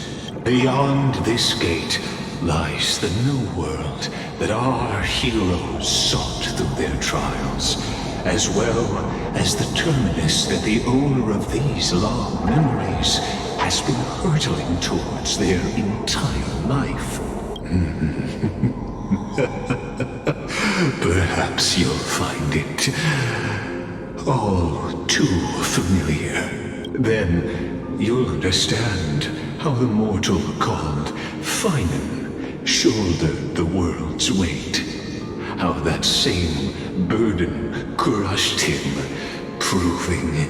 beyond this gate lies the new world that our heroes sought through their trials, as well as the terminus that the owner of these long memories has been hurtling towards their entire life. Perhaps you'll find it all too familiar. Then you'll understand how the mortal called Finan shouldered the world's weight. How that same burden crushed him, proving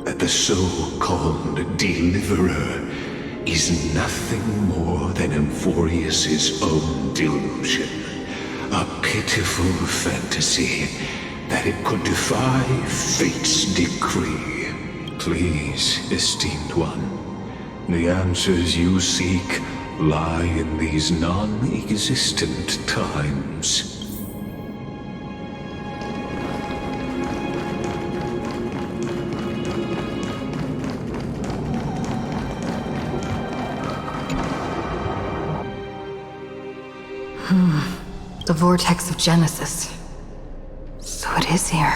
that the so-called deliverer is nothing more than Amphorius' own delusion. A pitiful fantasy that it could defy fate's decree. Please, esteemed one, the answers you seek lie in these non-existent times. The vortex of Genesis. So it is here.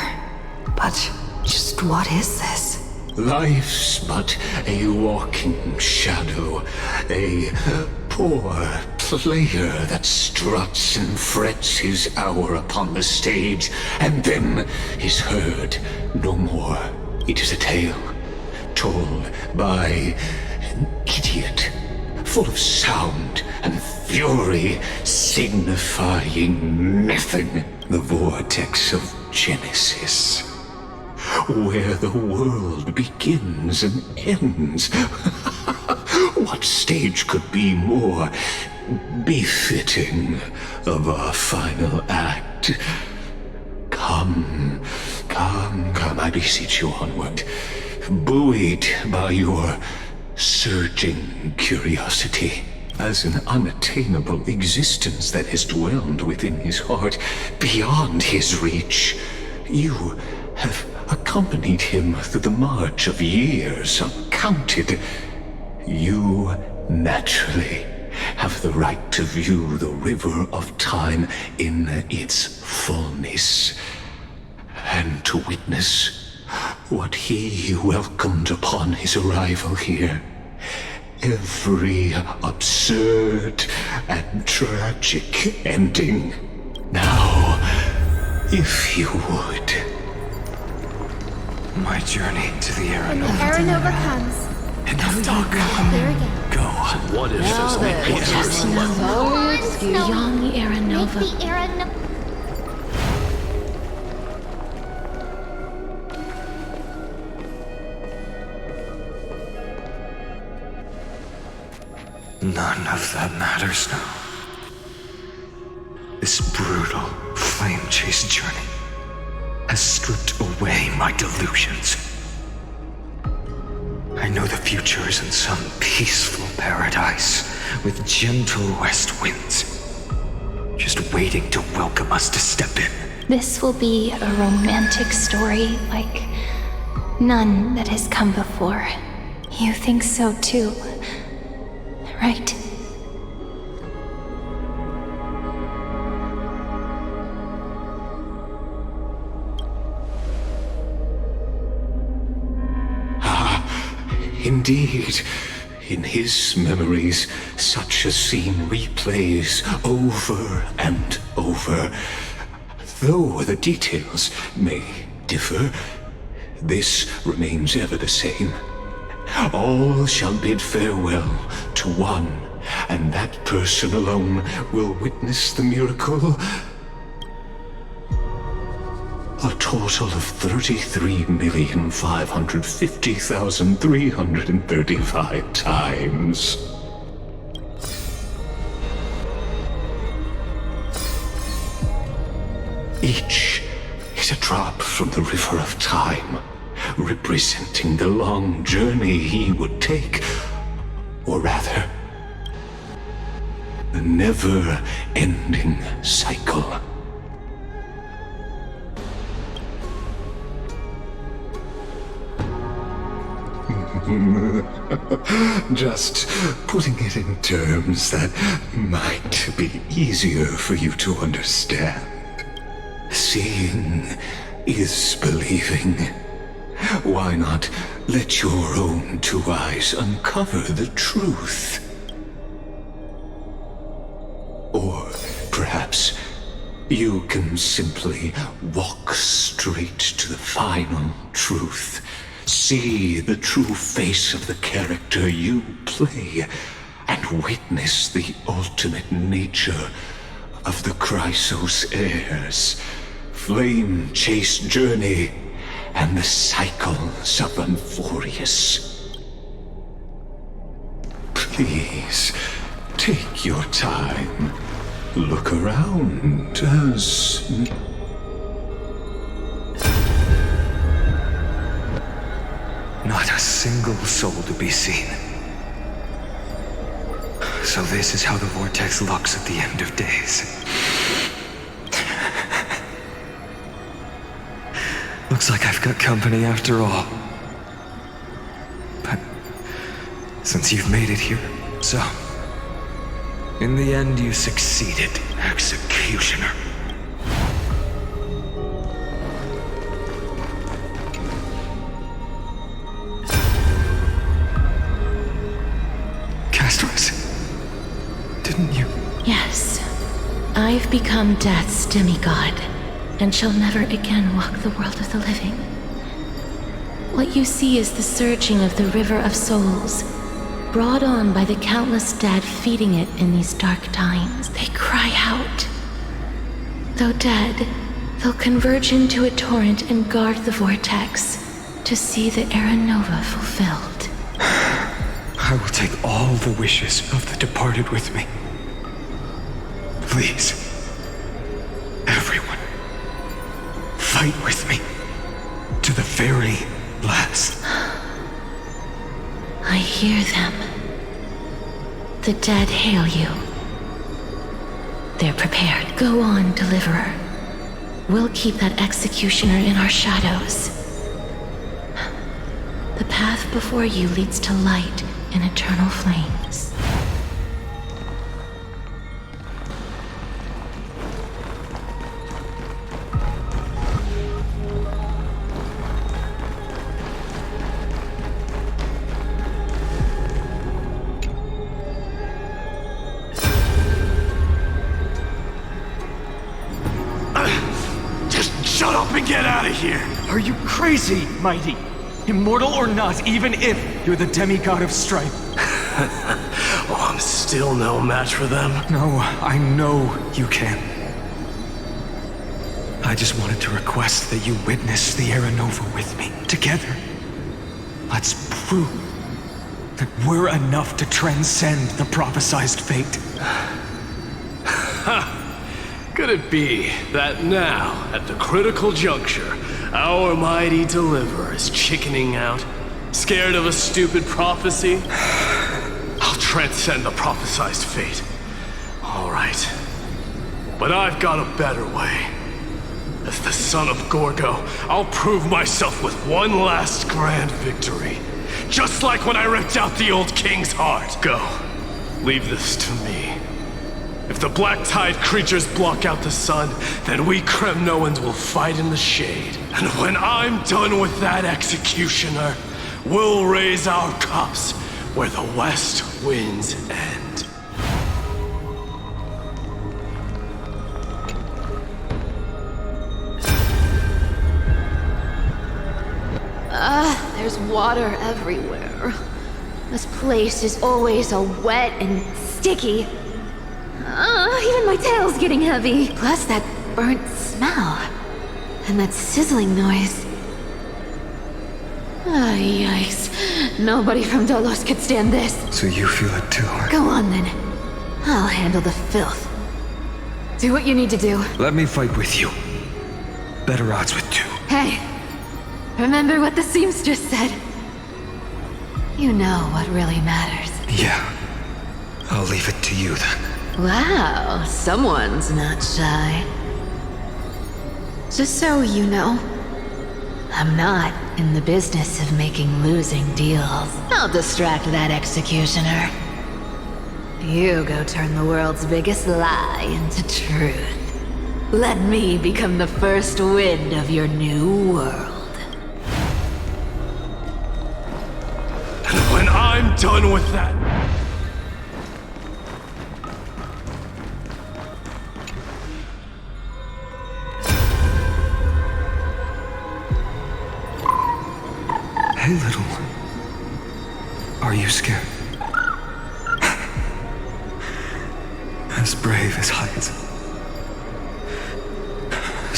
But just what is this? Life's but a walking shadow, a poor player that struts and frets his hour upon the stage, and then is heard no more. It is a tale told by an idiot, full of sound and fury, signifying nothing. The vortex of Genesis, where the world begins and ends. What stage could be more befitting of our final act? Come, I beseech you onward, buoyed by your surging curiosity, as an unattainable existence that has dwelled within his heart, beyond his reach. You have accompanied him through the march of years uncounted. You naturally have the right to view the river of time in its fullness, and to witness what he welcomed upon his arrival here. Every absurd and tragic ending. Now, if you would. My journey to the When the Aranova. Aranova comes, Enough talk. here again. Go. What if there's only pieces left? Beyond the Aranova. Make the Aranova. None of that matters now. This brutal, flame-chased journey has stripped away my delusions. I know the future is in some peaceful paradise with gentle west winds, just waiting to welcome us to step in. This will be a romantic story like none that has come before. You think so too, right? Indeed, in his memories, such a scene replays over and over. Though the details may differ, this remains ever the same. All shall bid farewell to one, and that person alone will witness the miracle. A total of 33,550,335 times. Each is a drop from the river of time, representing the long journey he would take, or rather, the never-ending cycle. Just putting it in terms that might be easier for you to understand. Seeing is believing. Why not let your own two eyes uncover the truth? Or perhaps you can simply walk straight to the final truth. See the true face of the character you play, and witness the ultimate nature of the Chrysos heirs, flame-chased journey, and the cycles of Amphorius. Please, take your time. Look around as... Not a single soul to be seen. So this is how the vortex looks at the end of days. Looks like I've got company after all. But since you've made it here, so in the end you succeeded, Executioner. become Death's demigod, and shall never again walk the world of the living. What you see is the surging of the river of souls, brought on by the countless dead feeding it in these dark times. They cry out. Though dead, they'll converge into a torrent and guard the vortex to see the Era Nova fulfilled. I will take all the wishes of the departed with me. Please, everyone, fight with me to the very last. I hear them. The dead hail you. They're prepared. Go on, Deliverer. We'll keep that executioner in our shadows. The path before you leads to light and eternal flames. Shut up and get out of here! Are you crazy, Mighty? Immortal or not, even if you're the demigod of strife. Oh, I'm still no match for them. No, I know you can. I just wanted to request that you witness the Era Nova with me, together. Let's prove that we're enough to transcend the prophesized fate. Could it be that now, at the critical juncture, our mighty deliverer is chickening out? Scared of a stupid prophecy? I'll transcend the prophesized fate. All right. But I've got a better way. As the son of Gorgo, I'll prove myself with one last grand victory. Just like when I ripped out the old king's heart. Go. Leave this to me. If the black tide creatures block out the sun, then we Kremnoans will fight in the shade. And when I'm done with that executioner, we'll raise our cups where the west winds end. There's water everywhere. This place is always so wet and sticky. Even my tail's getting heavy. Plus that burnt smell. And that sizzling noise. Yikes. Nobody from Dolos could stand this. So you feel it too? Go on then. I'll handle the filth. Do what you need to do. Let me fight with you. Better odds with two. Hey, remember what the seamstress said? You know what really matters. Yeah. I'll leave it to you then. Wow, someone's not shy. Just so you know, I'm not in the business of making losing deals. I'll distract that executioner. You go turn the world's biggest lie into truth. Let me become the first wind of your new world. And when I'm done with that... Hey, little one. Are you scared? As brave as heights.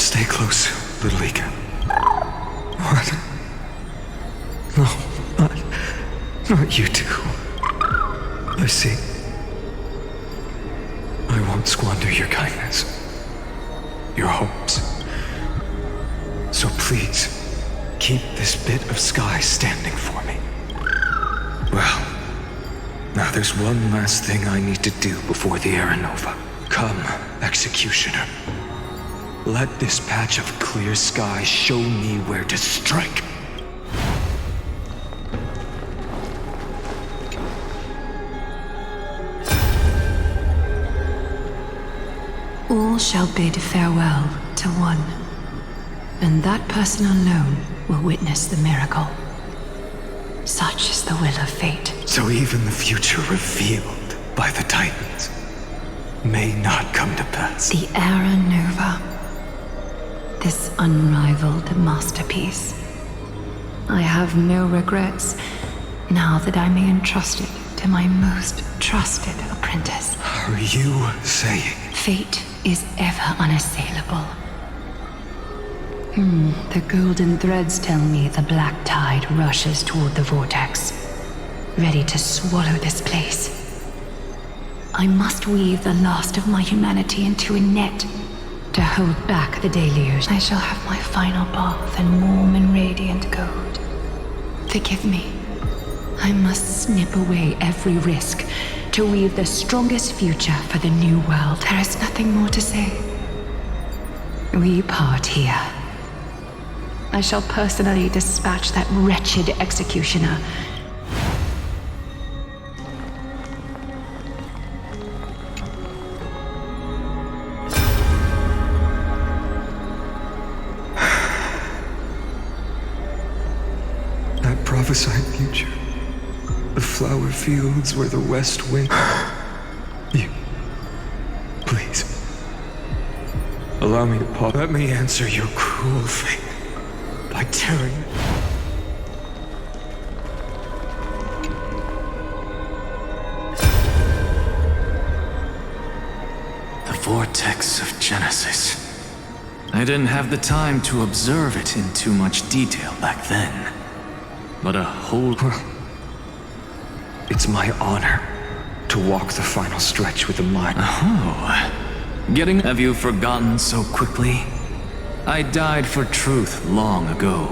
Stay close, little Ika. What? No, not you two. I see. I won't squander your kindness. Your hopes. So please, keep this bit of sky standing for me. Well, now there's one last thing I need to do before the Era Nova. Come, Executioner. Let this patch of clear sky show me where to strike. All shall bid farewell to one, and that person alone will witness the miracle. Such is the will of fate. So even the future revealed by the Titans may not come to pass. The Era Nova. This unrivaled masterpiece. I have no regrets now that I may entrust it to my most trusted apprentice. Are you saying? Fate is ever unassailable. The golden threads tell me the black tide rushes toward the vortex, ready to swallow this place. I must weave the last of my humanity into a net to hold back the deluge. I shall have my final bath in warm and radiant gold. Forgive me. I must snip away every risk to weave the strongest future for the new world. There is nothing more to say. We part here. I shall personally dispatch that wretched executioner. That prophesied future. The flower fields where the west wind... You... Please. Allow me to pause. Let me answer your cruel thing by tearing... The vortex of Genesis. I didn't have the time to observe it in too much detail back then. But a whole... It's my honor to walk the final stretch with the mind. Oh. Have you forgotten so quickly? I died for truth long ago.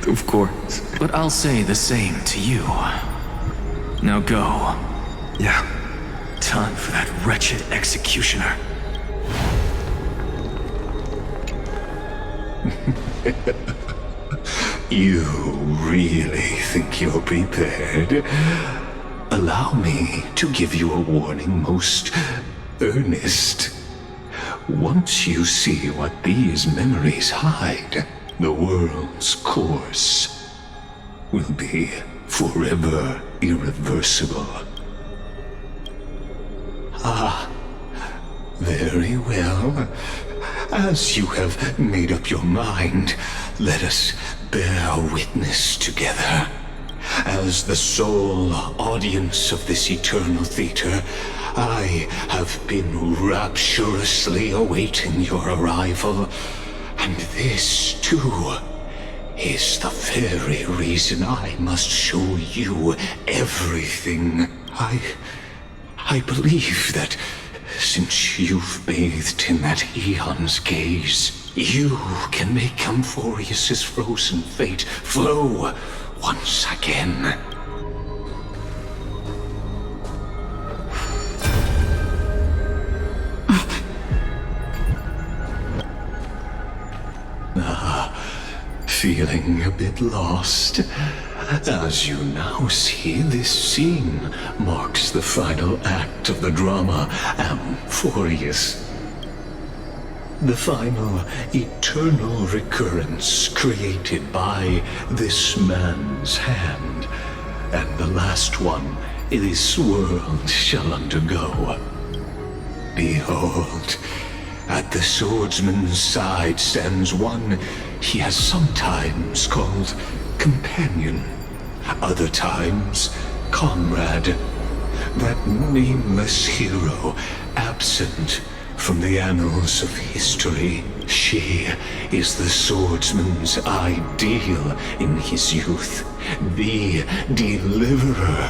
Of course. But I'll say the same to you. Now go. Yeah. Time for that wretched executioner. You really think you're prepared? Allow me to give you a warning most earnest. Once you see what these memories hide, the world's course will be forever irreversible. Ah, very well. As you have made up your mind, let us bear witness together. As the sole audience of this eternal theater, I have been rapturously awaiting your arrival. And this, too, is the very reason I must show you everything. I believe that since you've bathed in that eon's gaze, you can make Amphorius's frozen fate flow once again. Feeling a bit lost? As you now see, this scene marks the final act of the drama Amphorius. The final eternal recurrence created by this man's hand, and the last one this world shall undergo. Behold, at the swordsman's side stands one he has sometimes called companion, other times comrade, that nameless hero absent from the annals of history. She is the swordsman's ideal in his youth, the deliverer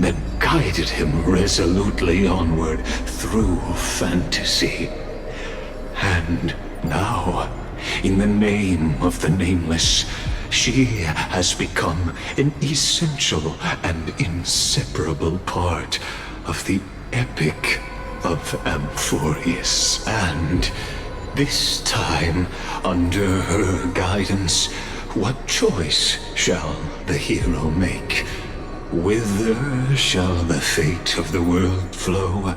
that guided him resolutely onward through fantasy. And now, in the name of the Nameless, she has become an essential and inseparable part of the epic of Amphorius. And this time, under her guidance, what choice shall the hero make? Whither shall the fate of the world flow?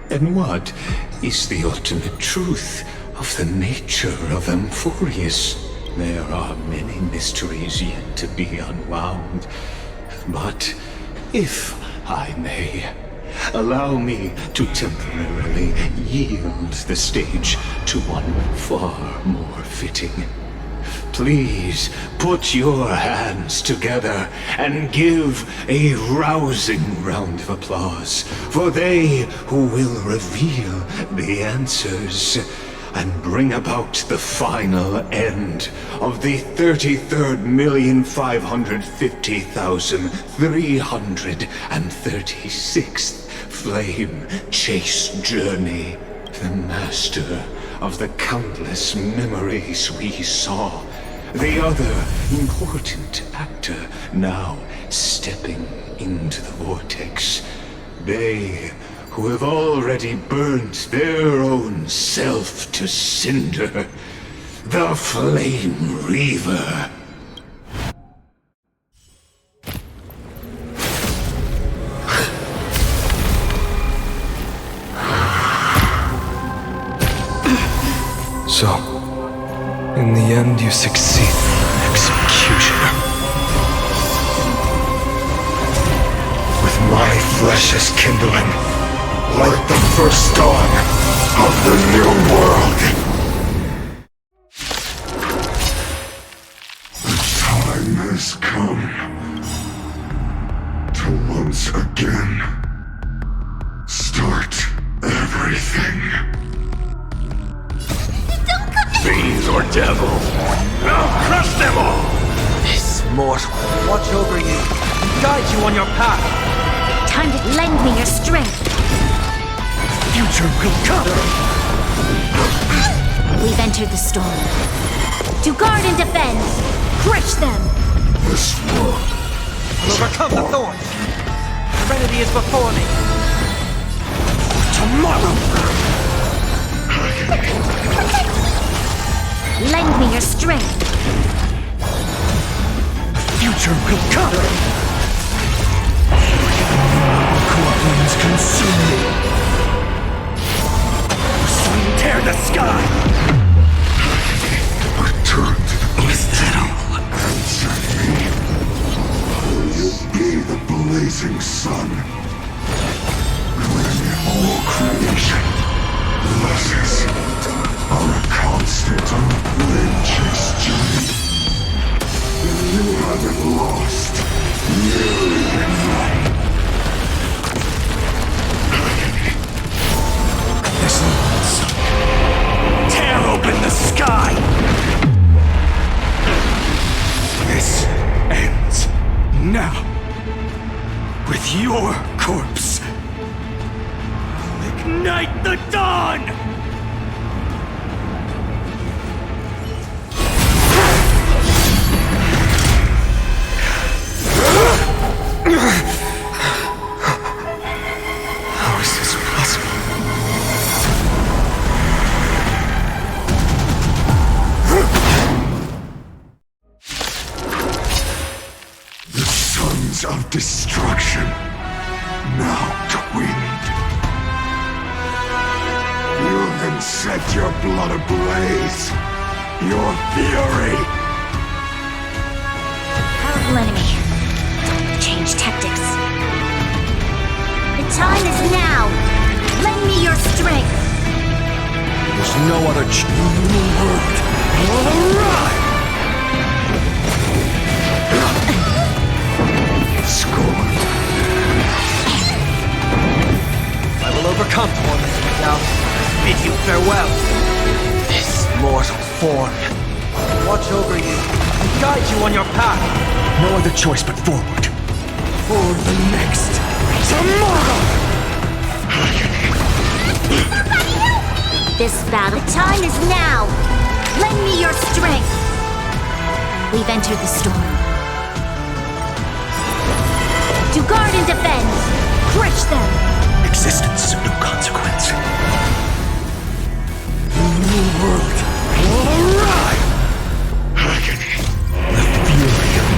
And what is the ultimate truth of the nature of Amphorius? There are many mysteries yet to be unwound. But if I may, allow me to temporarily yield the stage to one far more fitting. Please put your hands together and give a rousing round of applause for they who will reveal the answers and bring about the final end of the 33,550,336th Flame Chase journey. The master of the countless memories we saw. The other important actor now stepping into the vortex. They who have already burnt their own self to cinder. The Flame Reaver. So, in the end, you succeed, Executioner. With my flesh as kindling, like the first dawn of the new world. The time has come to once again start everything. Fiend or devil, I'll crush them all! This mortal will watch over you and guide you on your path. Time to lend me your strength. Future will come! We've entered the storm. To guard and defend, crush them! This world will overcome the thorns. Serenity is before me. Tomorrow! Lend me your strength. Future will come! Core flames consume me. Soon tear the sky! Return to the answer me. Will you be the blazing sun? When all creation lessons are a constant on the Flame Chase journey. You haven't lost nearly enough. This one's tear open the sky! This ends now with your corpse. I'll ignite the dawn! How is this possible? The sons of destruction, now twinned. You then set your blood ablaze, your fury. Powerful enemy. Change tactics. The time is now. Lend me your strength. There's no other world will arrive! Scorn. I will overcome tormenting doubt. Bid you farewell. This mortal form will watch over you and guide you on your path. No other choice but forward. For the next tomorrow! This battle time is now. Lend me your strength. We've entered the storm. To guard and defend, crush them. Existence of no consequence. The new world will arrive! The fury of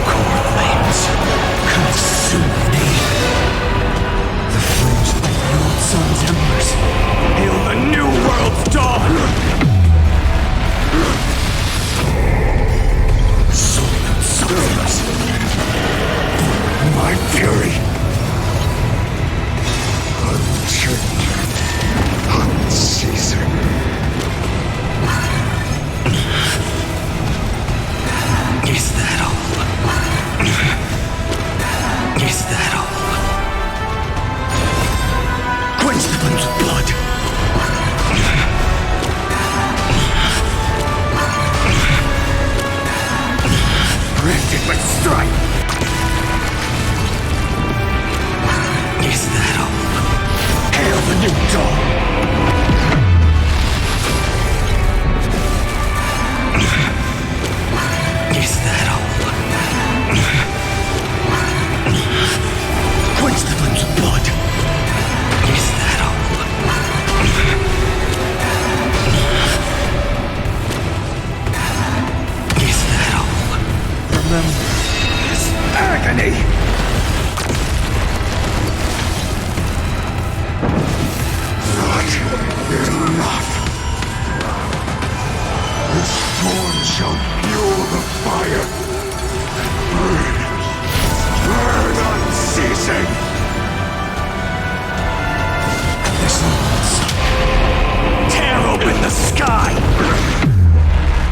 core flames consume me. The flames of the old sun's embers hail the new world's dawn! Soul consumes my fury. strike! Is that all? Hail the new dawn! Is that all? Quench the flames of blood! Is that all? Is that all? Remember this agony! Not enough! This storm shall fuel the fire! Burn! Burn unceasing! Missiles! Tear open the sky!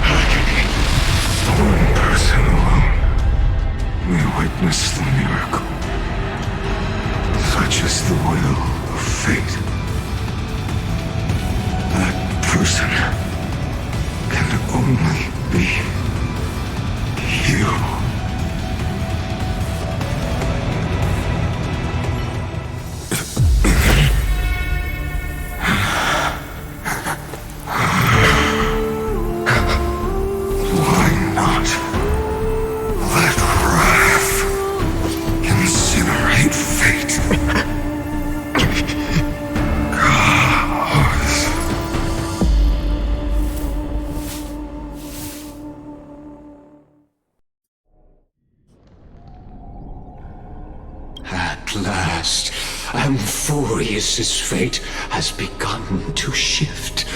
Agony. One person alone may witness the miracle. Such is the will of fate. That person can only be you. Why not let wrath incinerate fate? Gods. At last, Amphorius' fate has begun to shift.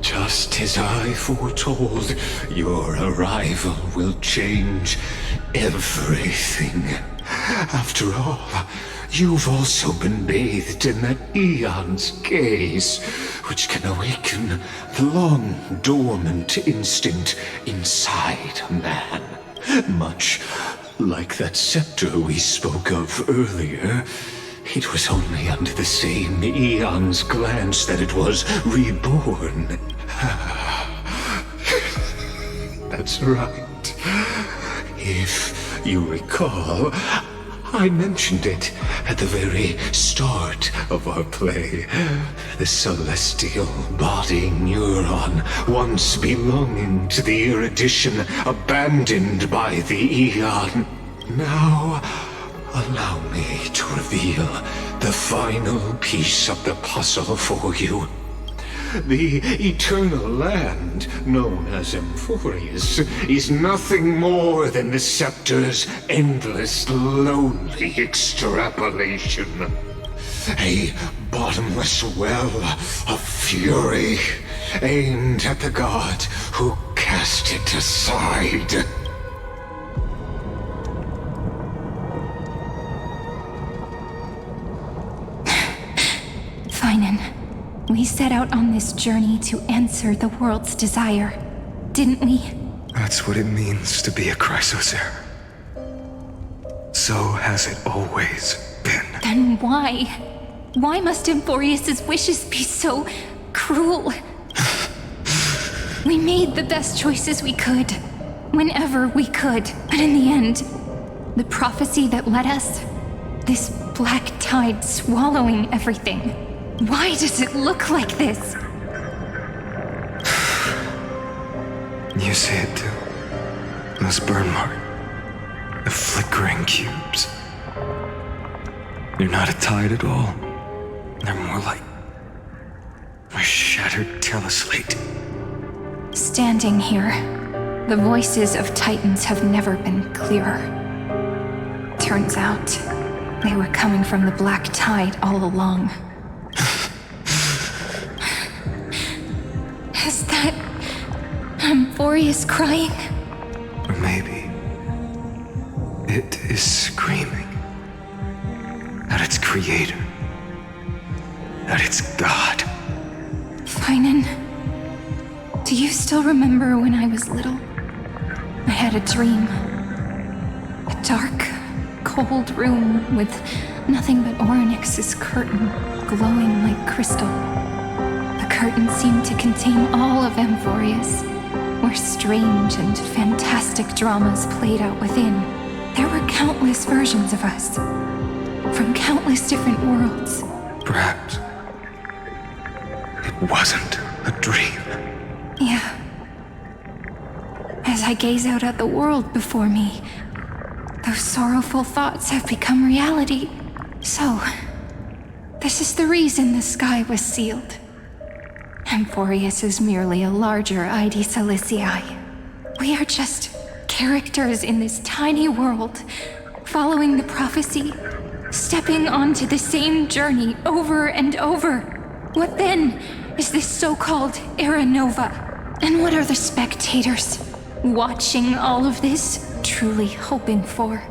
Just as I foretold, your arrival will change everything. After all, you've also been bathed in that eon's gaze, which can awaken the long-dormant instinct inside a man. Much like that scepter we spoke of earlier, it was only under the same eon's glance that it was reborn. That's right. If you recall, I mentioned it at the very start of our play. The celestial body neuron, once belonging to the erudition abandoned by the eon. Now, allow me to reveal the final piece of the puzzle for you. The eternal land, known as Amphorius, is nothing more than the scepter's endless, lonely extrapolation. A bottomless well of fury, aimed at the god who cast it aside. Finan, we set out on this journey to answer the world's desire, didn't we? That's what it means to be a Chrysosaur. So has it always been. Then why? Why must Amphorius' wishes be so cruel? We made the best choices we could, whenever we could. But in the end, the prophecy that led us, this black tide swallowing everything. Why does it look like this? You see it too. This burn mark. The flickering cubes. They're not a tide at all. They're more like a shattered teleslate. Standing here, the voices of Titans have never been clearer. Turns out, they were coming from the black tide all along. Is that Amphorius crying? Or maybe it is screaming at its creator, at its god. Finan, do you still remember when I was little? I had a dream. A dark, cold room with nothing but Orynyx's curtain glowing like crystal. The curtain seemed to contain all of Amphorius, where strange and fantastic dramas played out within. There were countless versions of us, from countless different worlds. Perhaps it wasn't a dream. Yeah. As I gaze out at the world before me, those sorrowful thoughts have become reality. So, this is the reason the sky was sealed. Amphorius is merely a larger ID Silicii. We are just characters in this tiny world, following the prophecy, stepping onto the same journey over and over. What then is this so-called Era Nova? And what are the spectators watching all of this truly hoping for?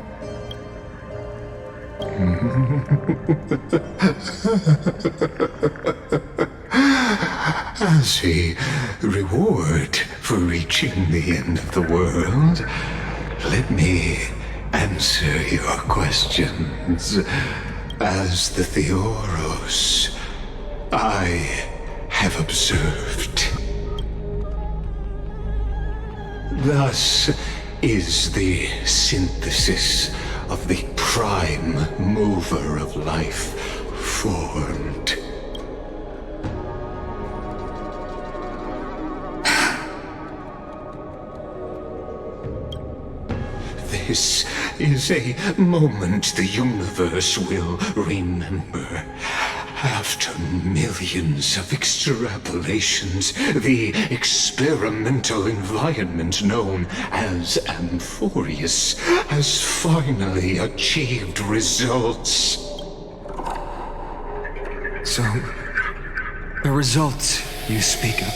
As a reward for reaching the end of the world, let me answer your questions. As the Theoros, I have observed. Thus is the synthesis of the prime mover of life formed. This is a moment the universe will remember. After millions of extrapolations, the experimental environment known as Amphorius has finally achieved results. So, the results you speak of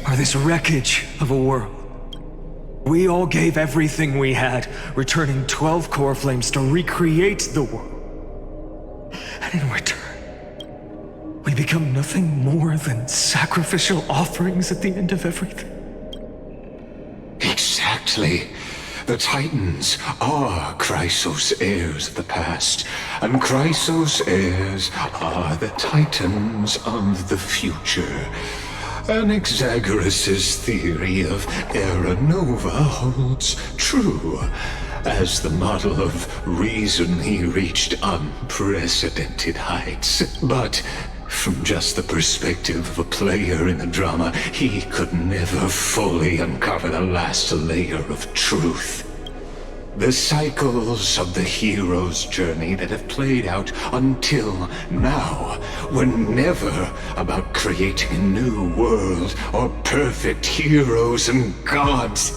are this wreckage of a world. We all gave everything we had, returning 12 core flames to recreate the world. And in return, we become nothing more than sacrificial offerings at the end of everything. Exactly. The Titans are Chrysos heirs of the past, and Chrysos heirs are the Titans of the future. Anaxagoras' theory of Era Nova holds true. As the model of reason, he reached unprecedented heights. But from just the perspective of a player in the drama, he could never fully uncover the last layer of truth. The cycles of the hero's journey that have played out until now were never about creating a new world or perfect heroes and gods.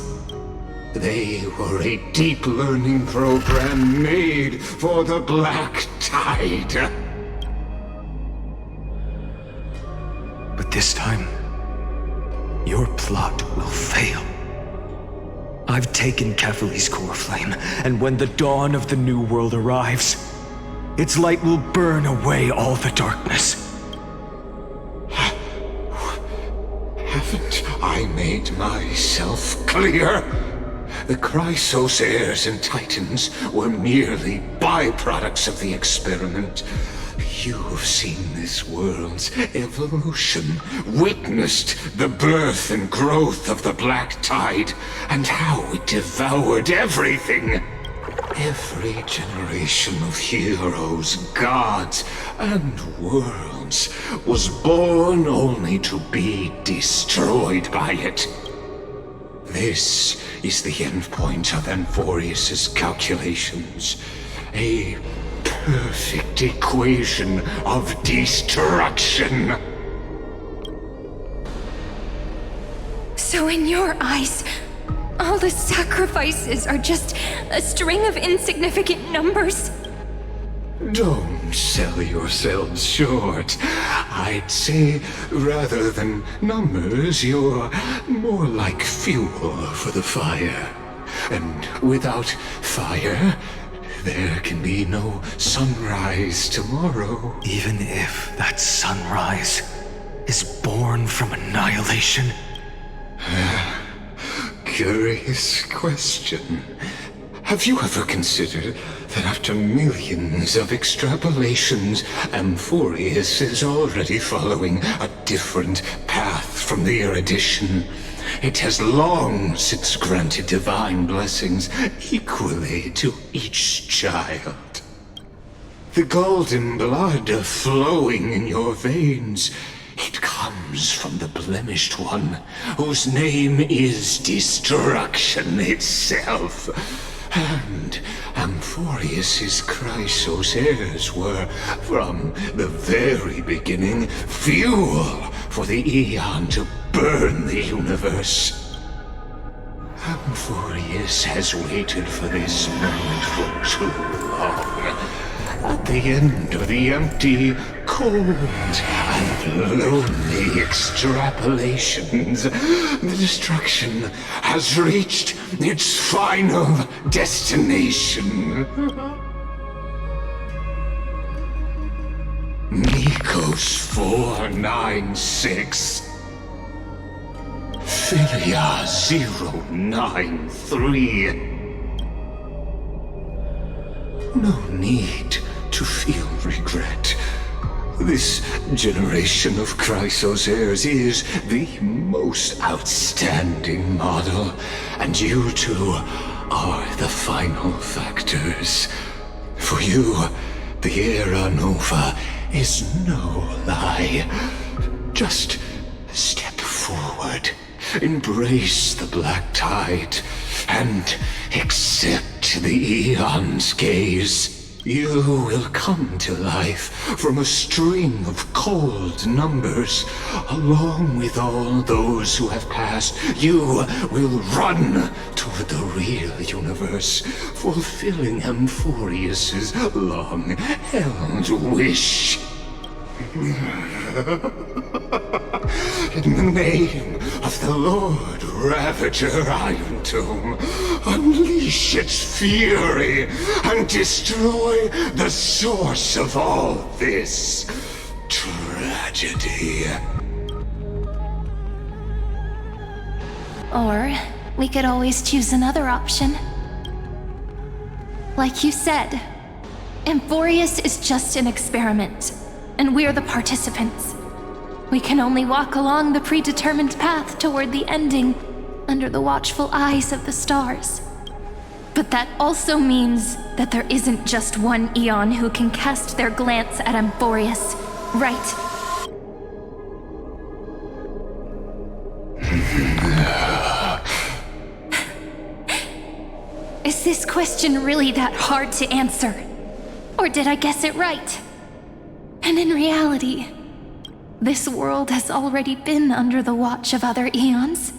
They were a deep learning program made for the Black Tide. But this time, your plot will fail. I've taken Kefali's core flame, and when the dawn of the new world arrives, its light will burn away all the darkness. Haven't I made myself clear? The Chrysos heirs and Titans were merely byproducts of the experiment. You've seen this world's evolution, witnessed the birth and growth of the Black Tide, and how it devoured everything. Every generation of heroes, gods, and worlds was born only to be destroyed by it. This is the endpoint of Amphorius' calculations. A perfect equation of destruction. So in your eyes, all the sacrifices are just a string of insignificant numbers? Don't sell yourselves short. I'd say, rather than numbers, you're more like fuel for the fire. And without fire, there can be no sunrise tomorrow. Even if that sunrise is born from annihilation? Curious question. Have you ever considered that after millions of extrapolations, Amphorius is already following a different path from the erudition? It has long since granted divine blessings equally to each child. The golden blood flowing in your veins, it comes from the blemished one, whose name is destruction itself. And Amphorius's Chrysos heirs were, from the very beginning, fuel for the Aeon to burn the universe. Amphorius has waited for this moment for too long. At the end of the empty, cold, and lonely extrapolations, the destruction has reached its final destination. Nikos 496. Philia 093. No need to feel regret. This generation of Chrysos heirs is the most outstanding model, and you two are the final factors. For you, the Era Nova is no lie. Just step forward, embrace the black tide, and accept the Aeon's gaze. You will come to life from a string of cold numbers. Along with all those who have passed, you will run toward the real universe, fulfilling Amphorius's long-held wish. In the name of the Lord Ravager Iron Tomb, unleash its fury and destroy the source of all this tragedy. Or we could always choose another option. Like you said, Amphorius is just an experiment, and we're the participants. We can only walk along the predetermined path toward the ending, under the watchful eyes of the stars. But that also means that there isn't just one Aeon who can cast their glance at Amphorius, right? Is this question really that hard to answer? Or did I guess it right? And in reality, this world has already been under the watch of other Aeons.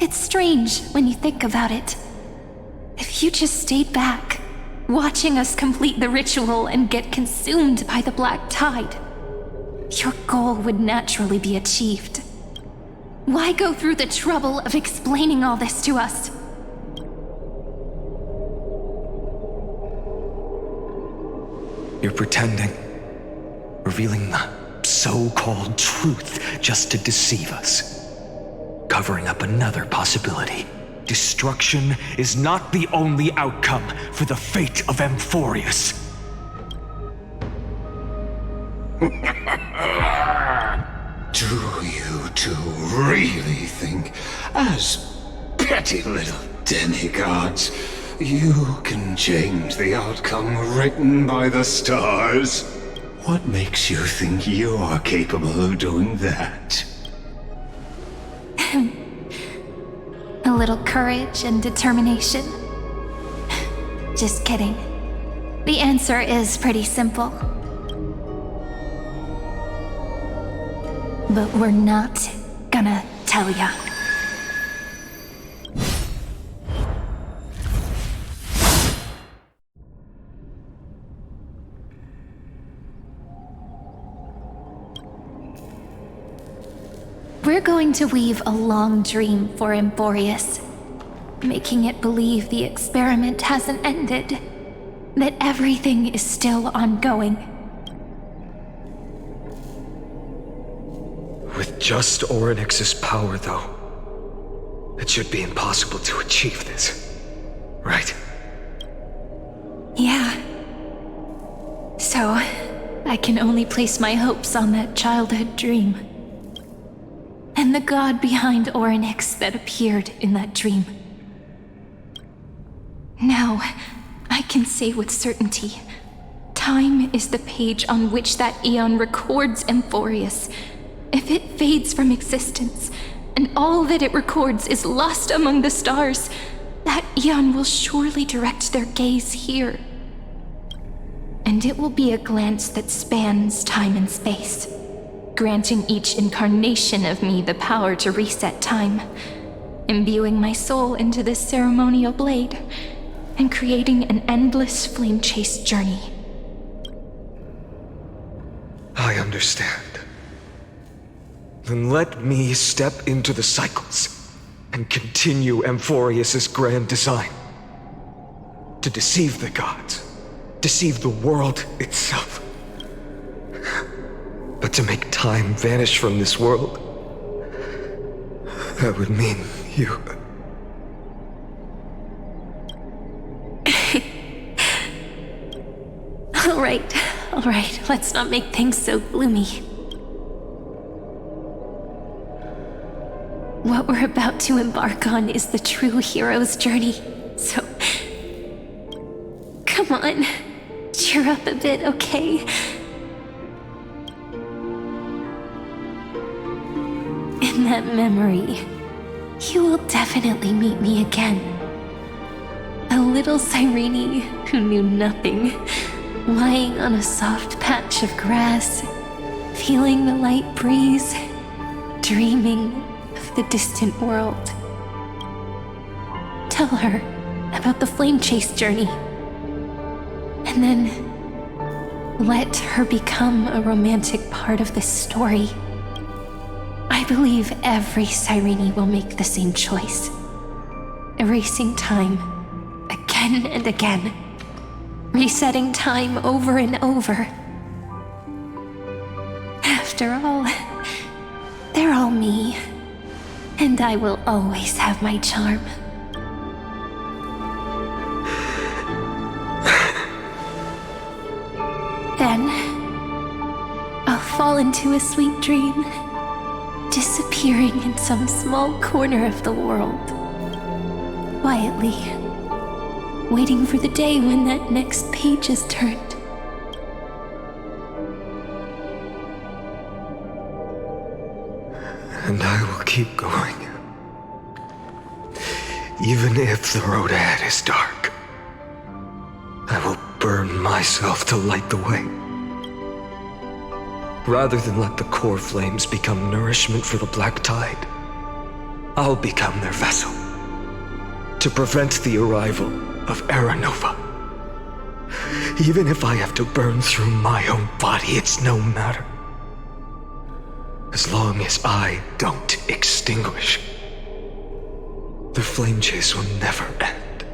It's strange when you think about it. If you just stayed back, watching us complete the ritual and get consumed by the black tide, your goal would naturally be achieved. Why go through the trouble of explaining all this to us? You're pretending, revealing the so-called truth just to deceive us. Covering up another possibility. Destruction is not the only outcome for the fate of Amphorius. Do you two really think, as petty little demigods, you can change the outcome written by the stars? What makes you think you're capable of doing that? A little courage and determination. Just kidding. The answer is pretty simple. But we're not gonna tell ya. We're going to weave a long dream for Amphorius, making it believe the experiment hasn't ended, that everything is still ongoing. With just Orynyx's power, though, it should be impossible to achieve this, right? Yeah. So, I can only place my hopes on that childhood dream. and the god behind Orynyx that appeared in that dream. Now, I can say with certainty, time is the page on which that eon records Amphorius. If it fades from existence, and all that it records is lost among the stars, that eon will surely direct their gaze here. And it will be a glance that spans time and space, granting each incarnation of me the power to reset time, imbuing my soul into this ceremonial blade, and creating an endless flame-chased journey. I understand. Then let me step into the cycles and continue Amphorius' grand design. To deceive the gods, deceive the world itself. But to make time vanish from this world, that would mean you... All right, let's not make things so gloomy. What we're about to embark on is the true hero's journey, so... Come on, cheer up a bit, okay? In that memory, you will definitely meet me again. A little Cyrene who knew nothing, lying on a soft patch of grass, feeling the light breeze, dreaming of the distant world. Tell her about the flame chase journey, and then let her become a romantic part of this story. I believe every Cyrene will make the same choice, erasing time again and again, resetting time over and over. After all, they're all me, and I will always have my charm. Then, I'll fall into a sweet dream, disappearing in some small corner of the world, quietly, waiting for the day when that next page is turned. And I will keep going. Even if the road ahead is dark, I will burn myself to light the way. Rather than let the core flames become nourishment for the black tide, I'll become their vessel to prevent the arrival of Era Nova. Even if I have to burn through my own body, it's no matter. As long as I don't extinguish, the flame chase will never end.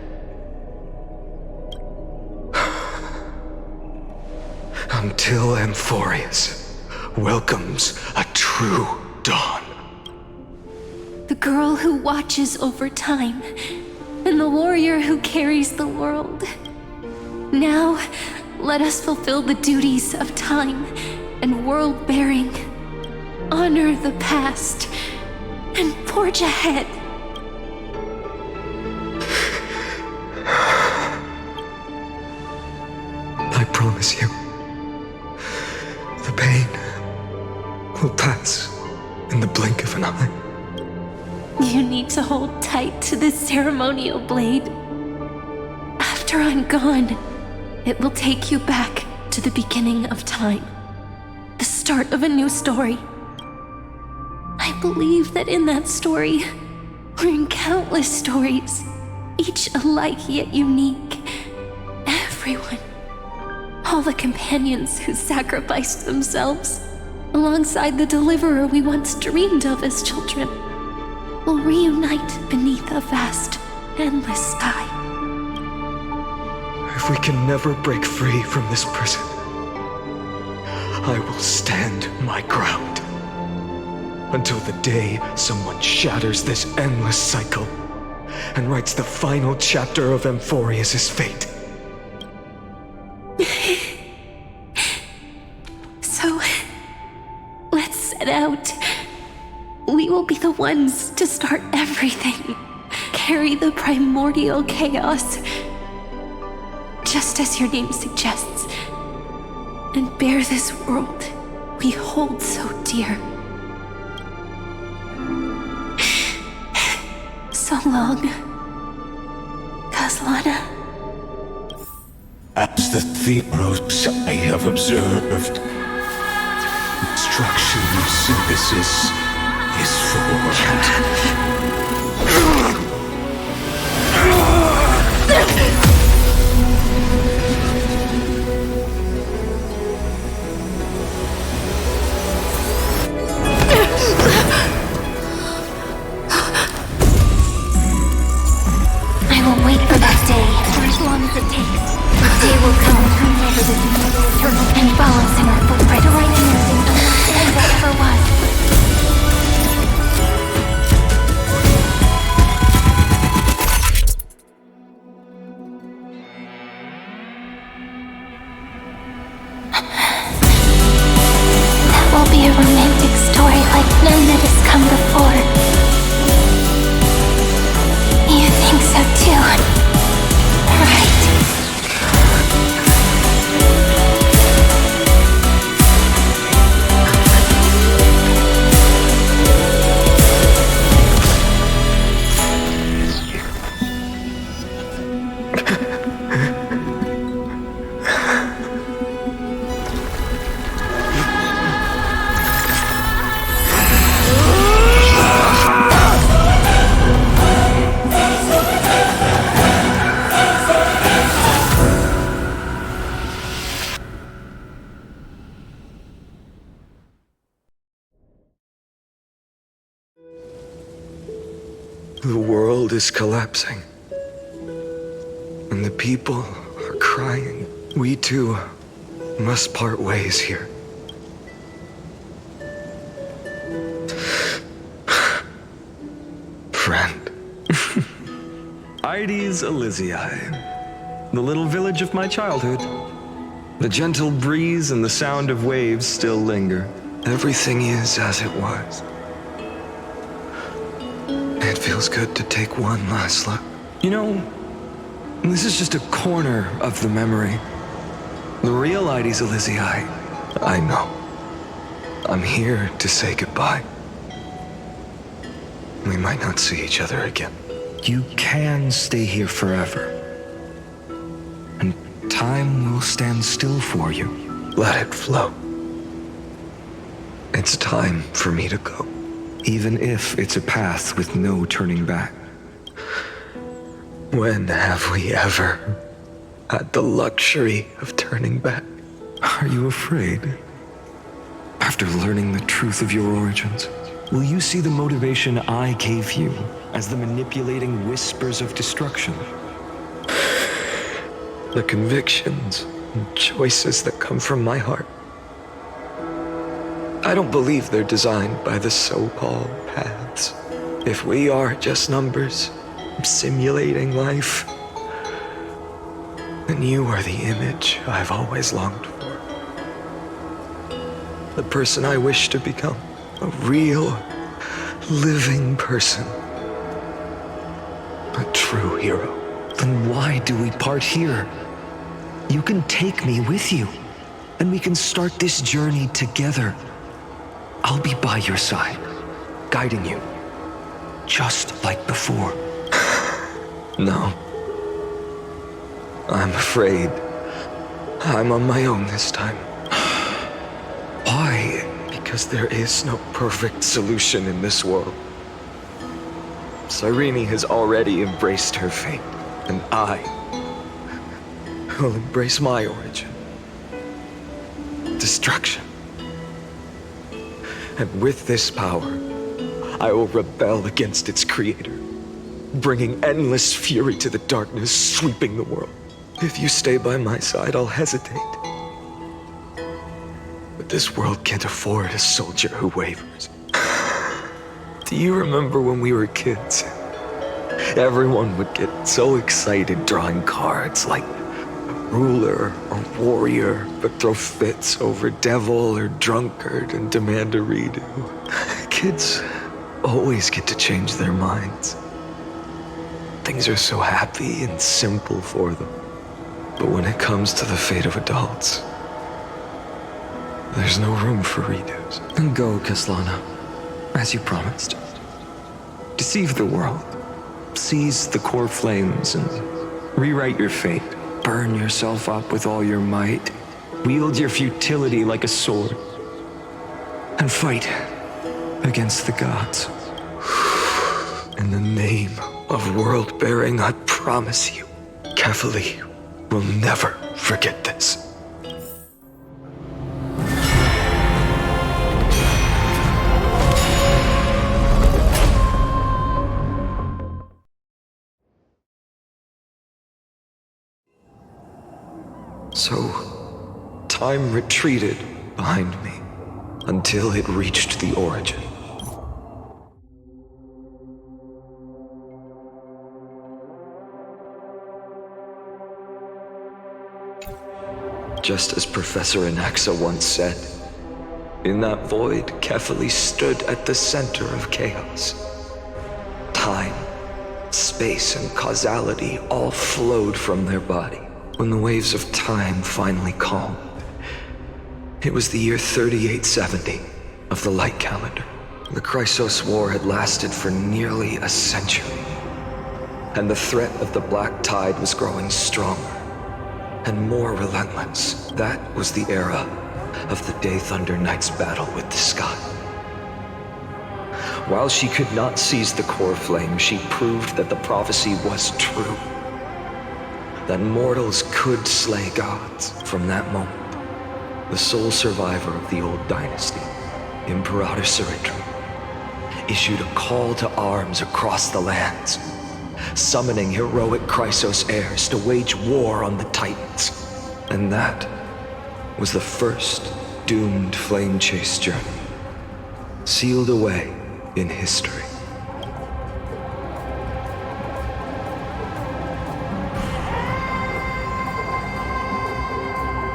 Until Amphorius welcomes a true dawn. The girl who watches over time, and the warrior who carries the world. Now, let us fulfill the duties of time and world-bearing, honor the past, and forge ahead. I promise you, the pain will pass in the blink of an eye. You need to hold tight to this ceremonial blade. After I'm gone, it will take you back to the beginning of time, the start of a new story. I believe that in that story, or in countless stories, each alike yet unique, everyone, all the companions who sacrificed themselves, alongside the deliverer we once dreamed of as children, will reunite beneath a vast, endless sky. If we can never break free from this prison, I will stand my ground until the day someone shatters this endless cycle and writes the final chapter of Amphorius' fate. So, let's set out. We will be the ones to start everything. Carry the primordial chaos, just as your name suggests, and bear this world we hold so dear. So long, Kaslana. As the Theros I have observed, instruction synthesis is formed. I will wait for that day for as long as it takes. The day will come whenever this immortal eternal and follows in our footprint to right anything unless that ever was. That will be a romantic story like none that has come before. You think so too, right? The world is collapsing. And the people are crying. We too must part ways here. Friend. Ides Elysiae, the little village of my childhood. The gentle breeze and the sound of waves still linger. Everything is as it was. It feels good to take one last look. You know, this is just a corner of the memory. The real Ides Elysiae. I know. I'm here to say goodbye. We might not see each other again. You can stay here forever. And time will stand still for you. Let it flow. It's time for me to go. Even if it's a path with no turning back. When have we ever had the luxury of turning back? Are you afraid? After learning the truth of your origins, will you see the motivation I gave you as the manipulating whispers of destruction? The convictions and choices that come from my heart. I don't believe they're designed by the so-called paths. If we are just numbers, simulating life, then you are the image I've always longed for. The person I wish to become. A real, living person. A true hero. Then why do we part here? You can take me with you, and we can start this journey together. I'll be by your side, guiding you, just like before. No. I'm afraid I'm on my own this time. Why? Because there is no perfect solution in this world. Cyrene has already embraced her fate, and I will embrace my origin. Destruction. And with this power, I will rebel against its creator, bringing endless fury to the darkness, sweeping the world. If you stay by my side, I'll hesitate. But this world can't afford a soldier who wavers. Do you remember when we were kids? Everyone would get so excited drawing cards like ruler or warrior, but throw fits over devil or drunkard and demand a redo. Kids always get to change their minds. Things are so happy and simple for them. But when it comes to the fate of adults, there's no room for redos. And go, Kaslana, as you promised. Deceive the world. Seize the core flames and rewrite your fate. Burn yourself up with all your might. Wield your futility like a sword. And fight against the gods. In the name of world-bearing, I promise you, Kefali will never forget this. So, time retreated behind me until it reached the origin. Just as Professor Anaxa once said, in that void, Kefali stood at the center of chaos. Time, space, and causality all flowed from their body. When the waves of time finally calmed, it was the year 3870 of the light calendar. The Chrysos War had lasted for nearly a century, and the threat of the Black Tide was growing stronger and more relentless. That was the era of the Day Thunder Knight's battle with the sky. While she could not seize the core flame, she proved that the prophecy was true. That mortals could slay gods. From that moment, the sole survivor of the old dynasty, Imperator Saritra, issued a call to arms across the lands, summoning heroic Chrysos heirs to wage war on the Titans. And that was the first doomed flame chase journey, sealed away in history.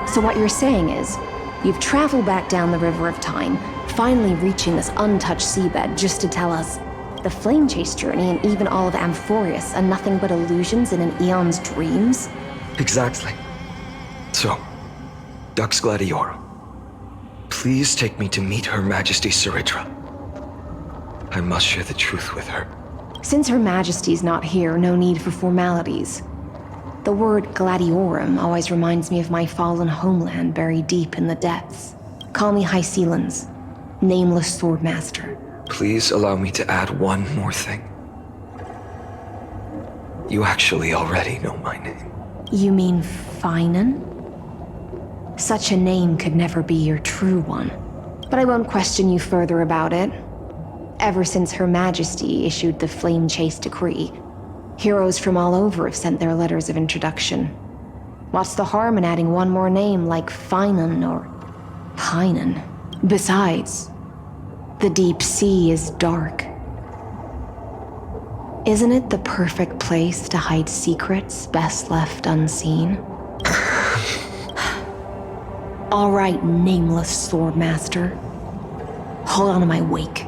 So what you're saying is, you've traveled back down the River of Time, finally reaching this untouched seabed just to tell us the flame chase journey and even all of Amphorius are nothing but illusions in an eon's dreams? Exactly. So, Dux Gladiorum, please take me to meet Her Majesty Saritra. I must share the truth with her. Since Her Majesty's not here, no need for formalities. The word Gladiorum always reminds me of my fallen homeland buried deep in the depths. Call me High Sealands, nameless swordmaster. Please allow me to add one more thing. You actually already know my name. You mean Finan? Such a name could never be your true one. But I won't question you further about it. Ever since Her Majesty issued the Flame Chase Decree, heroes from all over have sent their letters of introduction. What's the harm in adding one more name like Finan or Pinan? Besides, the deep sea is dark. Isn't it the perfect place to hide secrets best left unseen? All right, nameless swordmaster. Hold on to my wake.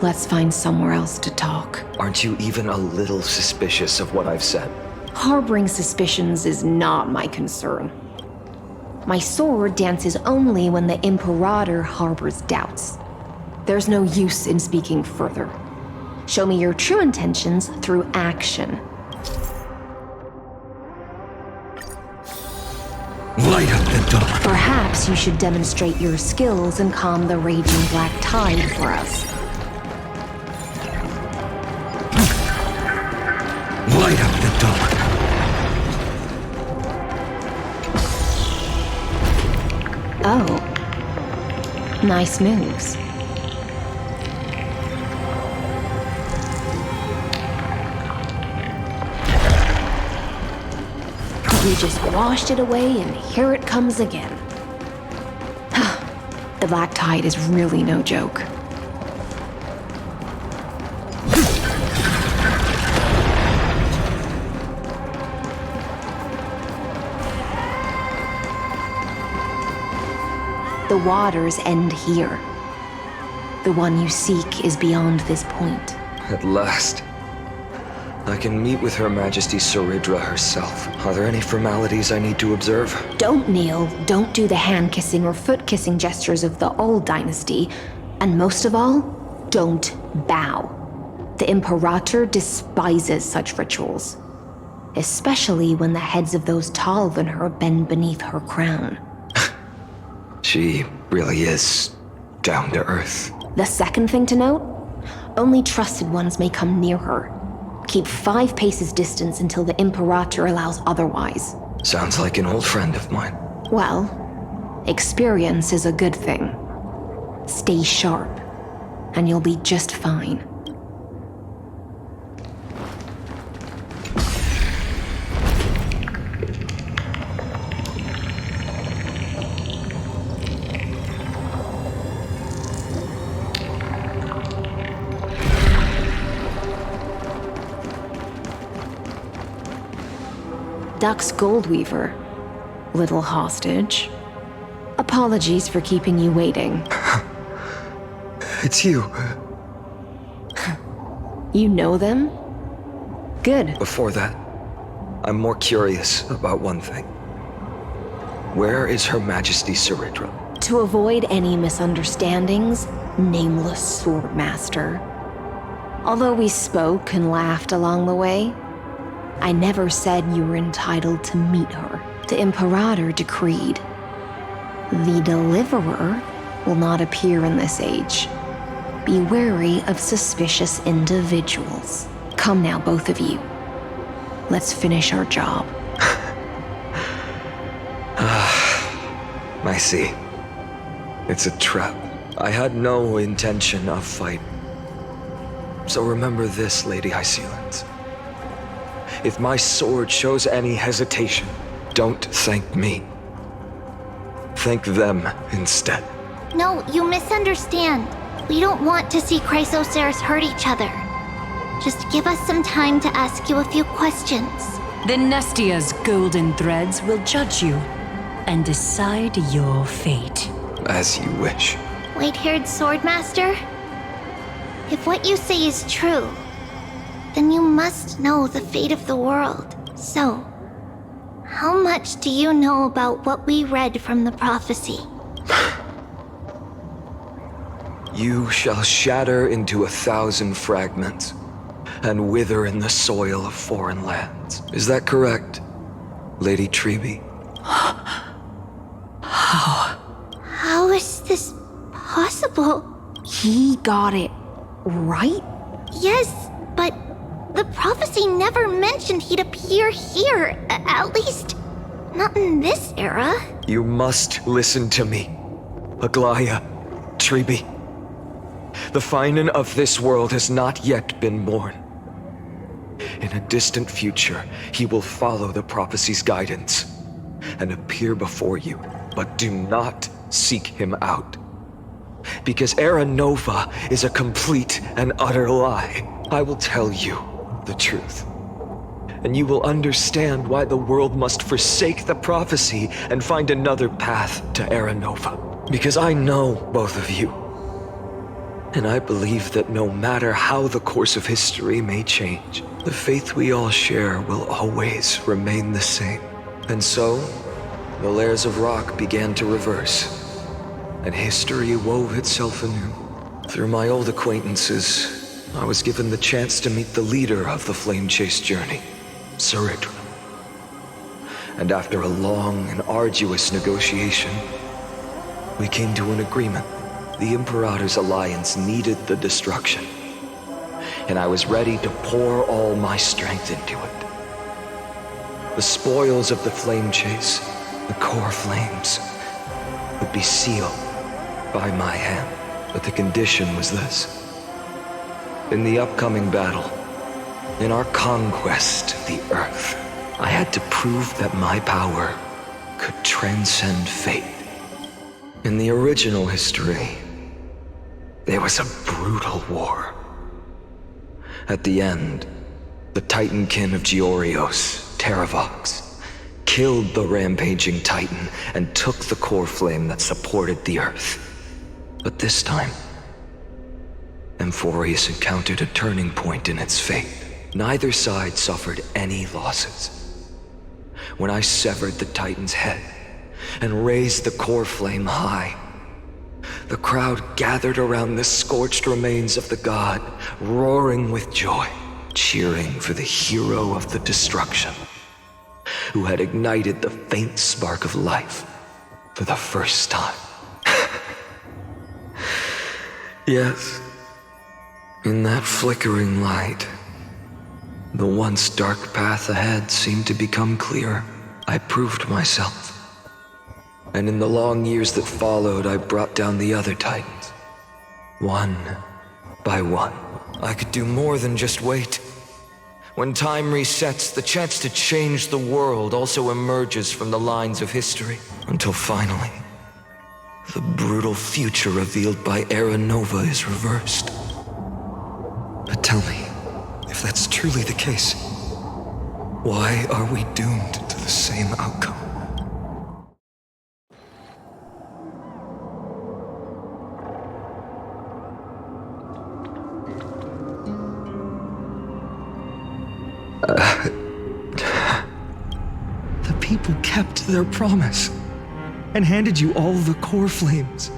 Let's find somewhere else to talk. Aren't you even a little suspicious of what I've said? Harboring suspicions is not my concern. My sword dances only when the Imperator harbors doubts. There's no use in speaking further. Show me your true intentions through action. Light up the dark. Perhaps you should demonstrate your skills and calm the raging black tide for us. Light up the dark. Oh. Nice moves. You just washed it away and here it comes again. The black tide is really no joke. The waters end here. The one you seek is beyond this point. At last. I can meet with Her Majesty Saridra herself. Are there any formalities I need to observe? Don't kneel, don't do the hand-kissing or foot-kissing gestures of the old dynasty, and most of all, don't bow. The Imperator despises such rituals, especially when the heads of those taller than her bend beneath her crown. She really is down to earth. The second thing to note, only trusted ones may come near her. Keep 5 paces distance until the Imperator allows otherwise. Sounds like an old friend of mine. Well, experience is a good thing. Stay sharp, and you'll be just fine. Dux Goldweaver, little hostage. Apologies for keeping you waiting. It's you. You know them? Good. Before that, I'm more curious about one thing. Where is Her Majesty Saridra? To avoid any misunderstandings, nameless Swordmaster. Although we spoke and laughed along the way, I never said you were entitled to meet her. The Imperator decreed. The Deliverer will not appear in this age. Be wary of suspicious individuals. Come now, both of you. Let's finish our job. I see. It's a trap. I had no intention of fight. So remember this, Lady Hysealand. If my sword shows any hesitation, don't thank me. Thank them instead. No, you misunderstand. We don't want to see Chrysoceras hurt each other. Just give us some time to ask you a few questions. The Nestia's golden threads will judge you and decide your fate. As you wish. White-haired Swordmaster? If what you say is true, then you must know the fate of the world. So, how much do you know about what we read from the prophecy? You shall shatter into 1,000 fragments and wither in the soil of foreign lands. Is that correct, Lady Treeby? How is this possible? He got it right? Yes, but the prophecy never mentioned he'd appear here. At least, not in this era. You must listen to me, Aglaya, Treeby. The Finan of this world has not yet been born. In a distant future, he will follow the prophecy's guidance and appear before you, but do not seek him out. Because Era Nova is a complete and utter lie. I will tell you the truth, and you will understand why the world must forsake the prophecy and find another path to Era Nova. Because I know both of you, and I believe that no matter how the course of history may change, the faith we all share will always remain the same. And so, the layers of rock began to reverse, and history wove itself anew. Through my old acquaintances, I was given the chance to meet the leader of the Flame Chase journey, Saridra. And after a long and arduous negotiation, we came to an agreement. The Imperator's alliance needed the destruction, and I was ready to pour all my strength into it. The spoils of the Flame Chase, the core flames, would be sealed by my hand. But the condition was this. In the upcoming battle, in our conquest of the Earth, I had to prove that my power could transcend fate. In the original history, there was a brutal war. At the end, the Titankin of Georios, Terravox, killed the rampaging Titan and took the core flame that supported the Earth. But this time, Amphorius encountered a turning point in its fate. Neither side suffered any losses. When I severed the Titan's head and raised the core flame high, the crowd gathered around the scorched remains of the god, roaring with joy, cheering for the hero of the destruction, who had ignited the faint spark of life for the first time. Yes, in that flickering light, the once dark path ahead seemed to become clear. I proved myself. And in the long years that followed, I brought down the other Titans. One by one. I could do more than just wait. When time resets, the chance to change the world also emerges from the lines of history. Until finally, the brutal future revealed by Era Nova is reversed. But tell me, if that's truly the case, why are we doomed to the same outcome? The people kept their promise and handed you all the core flames.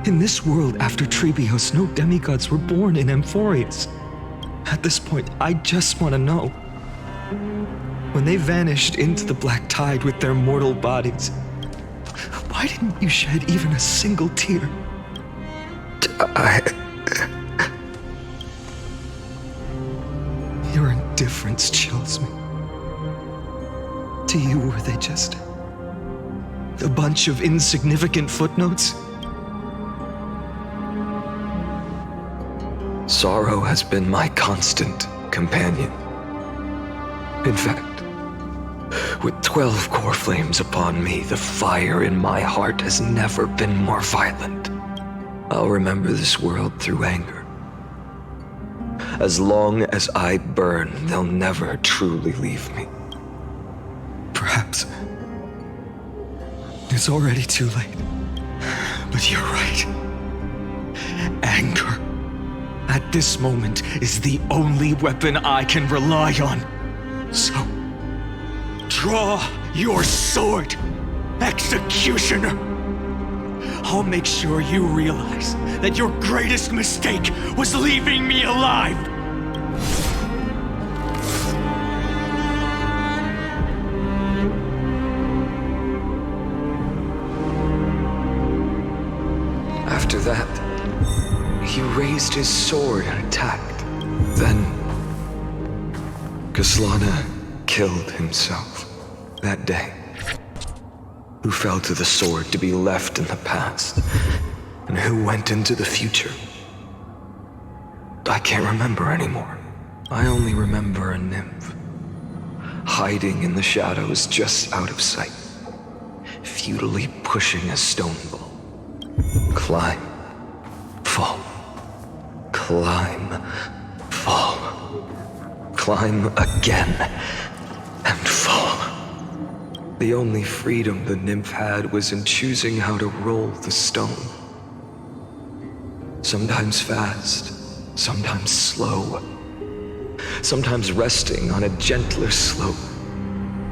In this world after Trebios, no demigods were born in Amphorius. At this point, I just want to know. When they vanished into the black tide with their mortal bodies, why didn't you shed even a single tear? Your indifference chills me. To you, were they just a bunch of insignificant footnotes? Sorrow has been my constant companion. In fact, with 12 core flames upon me, the fire in my heart has never been more violent. I'll remember this world through anger. As long as I burn, they'll never truly leave me. Perhaps it's already too late. But you're right. Anger, at this moment, is the only weapon I can rely on. So, draw your sword, Executioner! I'll make sure you realize that your greatest mistake was leaving me alive! After that, he raised his sword and attacked. Then, Kaslana killed himself that day. Who fell to the sword to be left in the past, and who went into the future. I can't remember anymore. I only remember a nymph, hiding in the shadows just out of sight, futilely pushing a stone ball. Climb, fall, climb, fall, climb again, and fall. The only freedom the nymph had was in choosing how to roll the stone. Sometimes fast, sometimes slow. Sometimes resting on a gentler slope,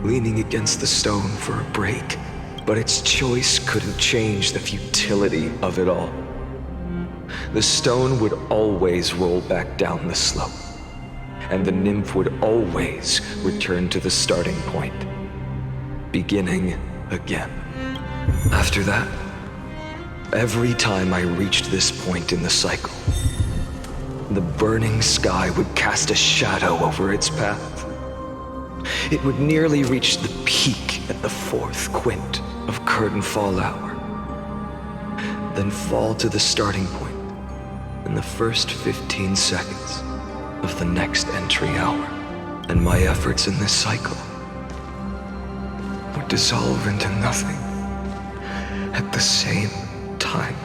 leaning against the stone for a break. But its choice couldn't change the futility of it all. The stone would always roll back down the slope, and the nymph would always return to the starting point. Beginning again. After that, every time I reached this point in the cycle, the burning sky would cast a shadow over its path. It would nearly reach the peak at the 4th quint of curtain fall hour, then fall to the starting point in the first 15 seconds of the next entry hour. And my efforts in this cycle would dissolve into nothing at the same time.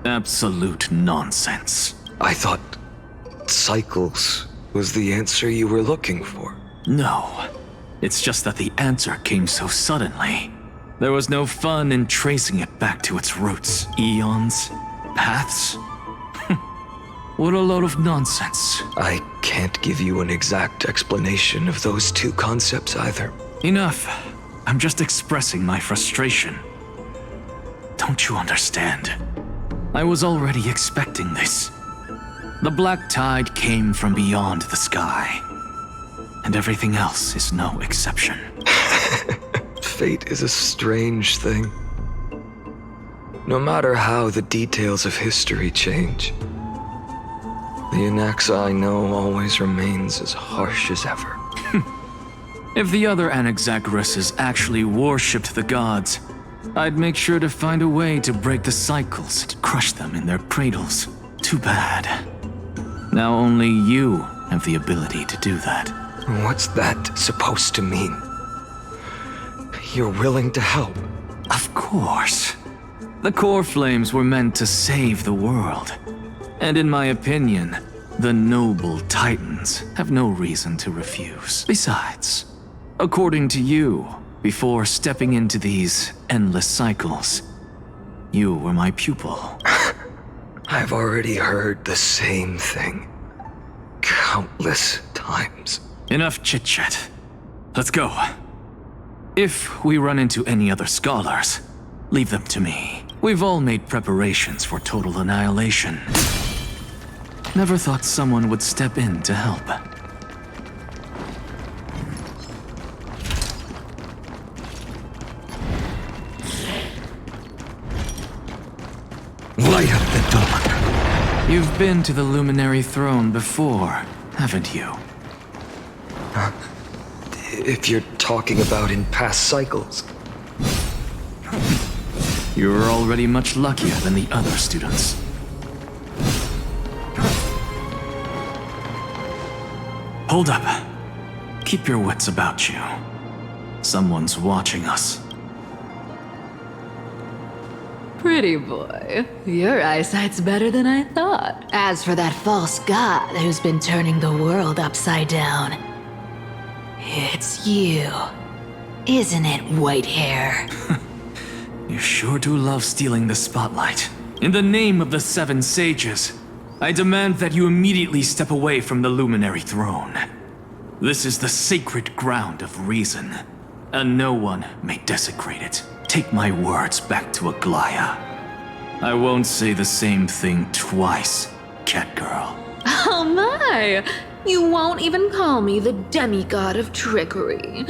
Absolute nonsense. I thought cycles was the answer you were looking for. No. It's just that the answer came so suddenly. There was no fun in tracing it back to its roots. Eons? Paths? What a load of nonsense. I can't give you an exact explanation of those two concepts either. Enough. I'm just expressing my frustration. Don't you understand? I was already expecting this. The black tide came from beyond the sky. And everything else is no exception. Fate is a strange thing. No matter how the details of history change, the Anaxa I know always remains as harsh as ever. If the other Anaxagoras actually worshipped the gods, I'd make sure to find a way to break the cycles and crush them in their cradles. Too bad. Now only you have the ability to do that. What's that supposed to mean? You're willing to help? Of course. The core flames were meant to save the world. And in my opinion, the noble titans have no reason to refuse. Besides, according to you, before stepping into these endless cycles, you were my pupil. I've already heard the same thing countless times. Enough chit-chat. Let's go. If we run into any other scholars, leave them to me. We've all made preparations for total annihilation. Never thought someone would step in to help. Light up the dawn. You've been to the Luminary Throne before, haven't you? If you're talking about in past cycles. You were already much luckier than the other students. Hold up. Keep your wits about you. Someone's watching us. Pretty boy, your eyesight's better than I thought. As for that false god who's been turning the world upside down, it's you, isn't it, white hair? You sure do love stealing the spotlight. In the name of the Seven Sages, I demand that you immediately step away from the Luminary Throne. This is the sacred ground of reason, and no one may desecrate it. Take my words back to Aglaya. I won't say the same thing twice, Catgirl. Oh my! You won't even call me the demigod of trickery.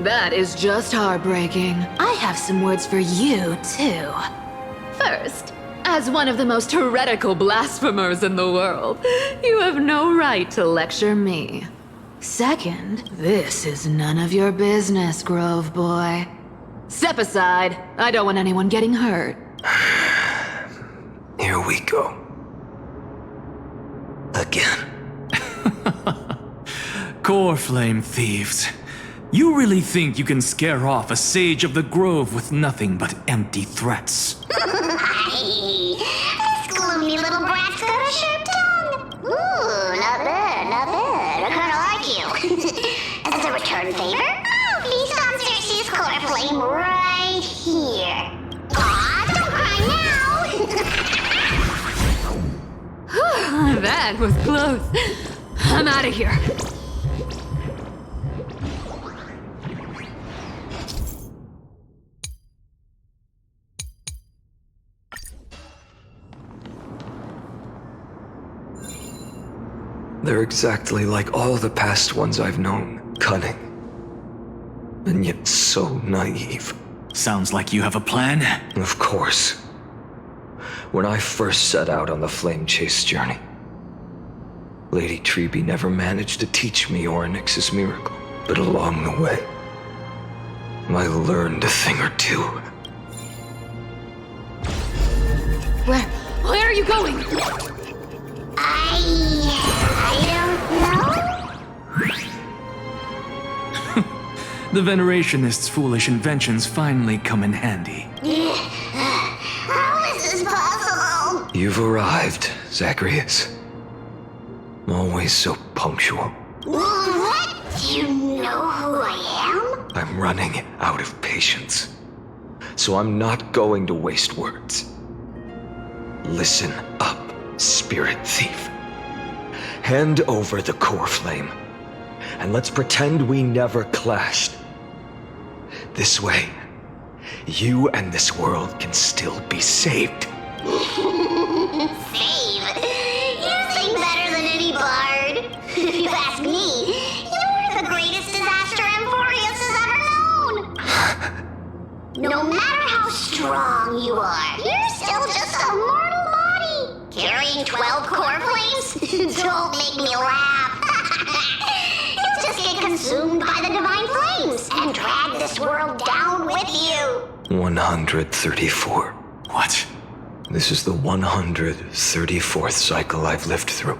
That is just heartbreaking. I have some words for you, too. First, as one of the most heretical blasphemers in the world, you have no right to lecture me. Second, this is none of your business, Grove Boy. Step aside. I don't want anyone getting hurt. Here we go. Again. Core Flame thieves. You really think you can scare off a sage of the Grove with nothing but empty threats? Hey, this gloomy little brat's got a sharp tongue. Ooh, not bad, not bad. I kinda like you. As a return favor, feast on Cersei's core flame right here. Aw, don't cry now. That was close. I'm out of here. They're exactly like all the past ones I've known. Cunning. And yet so naive. Sounds like you have a plan? Of course. When I first set out on the flame chase journey, Lady Treby never managed to teach me Orynyx's miracle. But along the way, I learned a thing or two. Where are you going? I don't know. The Venerationists' foolish inventions finally come in handy. How is this is possible? You've arrived, Zagreus. Always so punctual. What? Do you know who I am? I'm running out of patience. So I'm not going to waste words. Listen up, Spirit Thief. Hand over the core flame, and let's pretend we never clashed. This way, you and this world can still be saved. Save? You sing better than any bard. If you ask me, you're the greatest disaster Amphorius has ever known. No matter how strong you are, you're still just a mortal body. Carrying 12 core flames? Don't make me laugh. You'll just get consumed by the divine flames and drag this world down with you. 134. What? This is the 134th cycle I've lived through.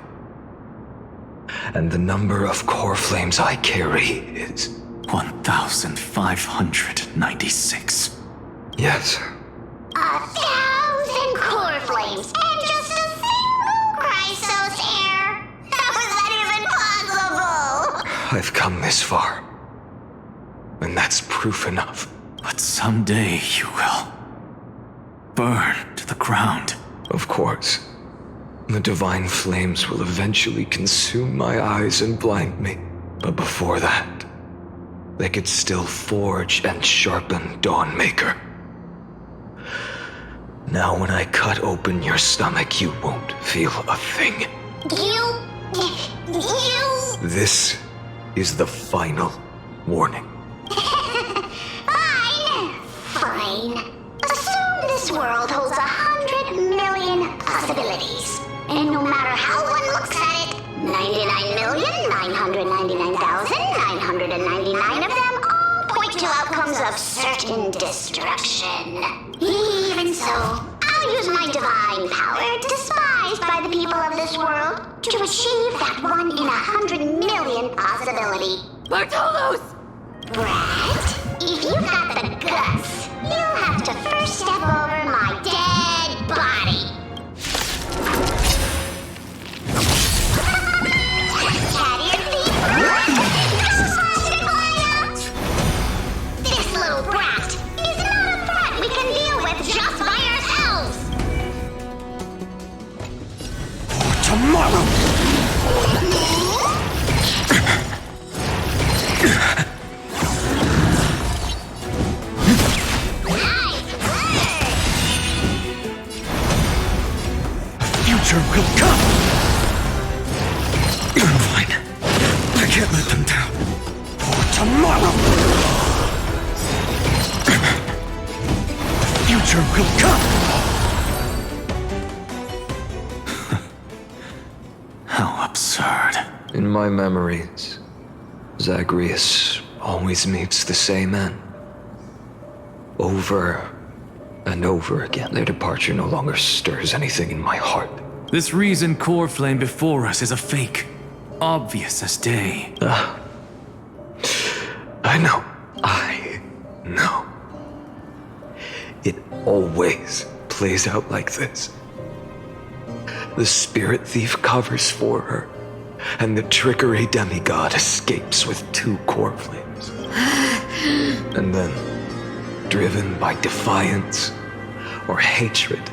And the number of core flames I carry is 1,596. Yes. 1,000 core flames and just a single Chrysos hair. How is that even possible? I've come this far. And that's proof enough. But someday you will burn to the ground. Of course. The divine flames will eventually consume my eyes and blind me. But before that, they could still forge and sharpen Dawnmaker. Now when I cut open your stomach, you won't feel a thing. You... This is the final warning. Fine. Assume this world holds 100 million possibilities. And no matter how one looks at it, 99,999,999 of them all point to outcomes of certain destruction. Even so, I'll use my divine power, despised by the people of this world, to achieve that 1 in 100 million possibility. Bartolos! Brat, if you got the guts, you'll have to first step over my dead body. This little brat is not a threat we can deal with just by ourselves. Tomorrow! Future will come! Fine. I can't let them down. For tomorrow! Future will come! How absurd. In my memories, Zagreus always meets the same end. Over and over again, their departure no longer stirs anything in my heart. This reason core flame before us is a fake. Obvious as day. I know. It always plays out like this. The Spirit Thief covers for her, and the Trickery Demigod escapes with 2 core flames. And then, driven by defiance or hatred,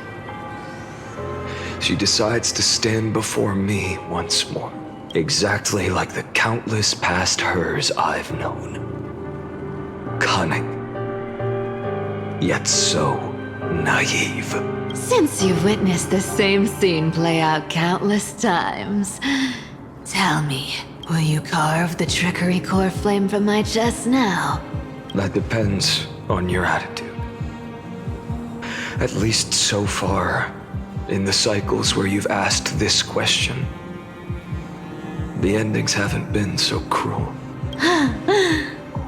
she decides to stand before me once more, exactly like the countless past hers I've known. Cunning, yet so naive. Since you've witnessed the same scene play out countless times, tell me, will you carve the trickery core flame from my chest now? That depends on your attitude. At least so far, in the cycles where you've asked this question, the endings haven't been so cruel.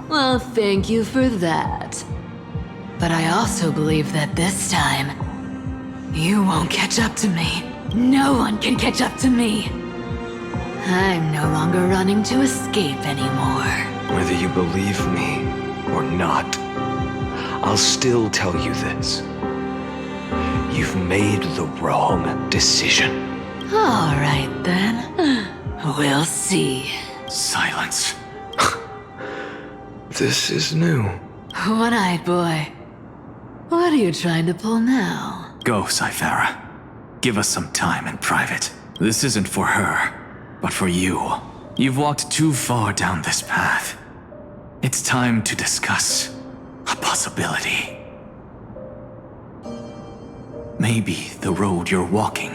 Well, thank you for that. But I also believe that this time, you won't catch up to me. No one can catch up to me. I'm no longer running to escape anymore. Whether you believe me or not, I'll still tell you this. you've made the wrong decision. All right then. We'll see. Silence. This is new. One-eyed boy. What are you trying to pull now? Go, Cythera. Give us some time in private. This isn't for her, but for you. You've walked too far down this path. It's time to discuss a possibility. Maybe the road you're walking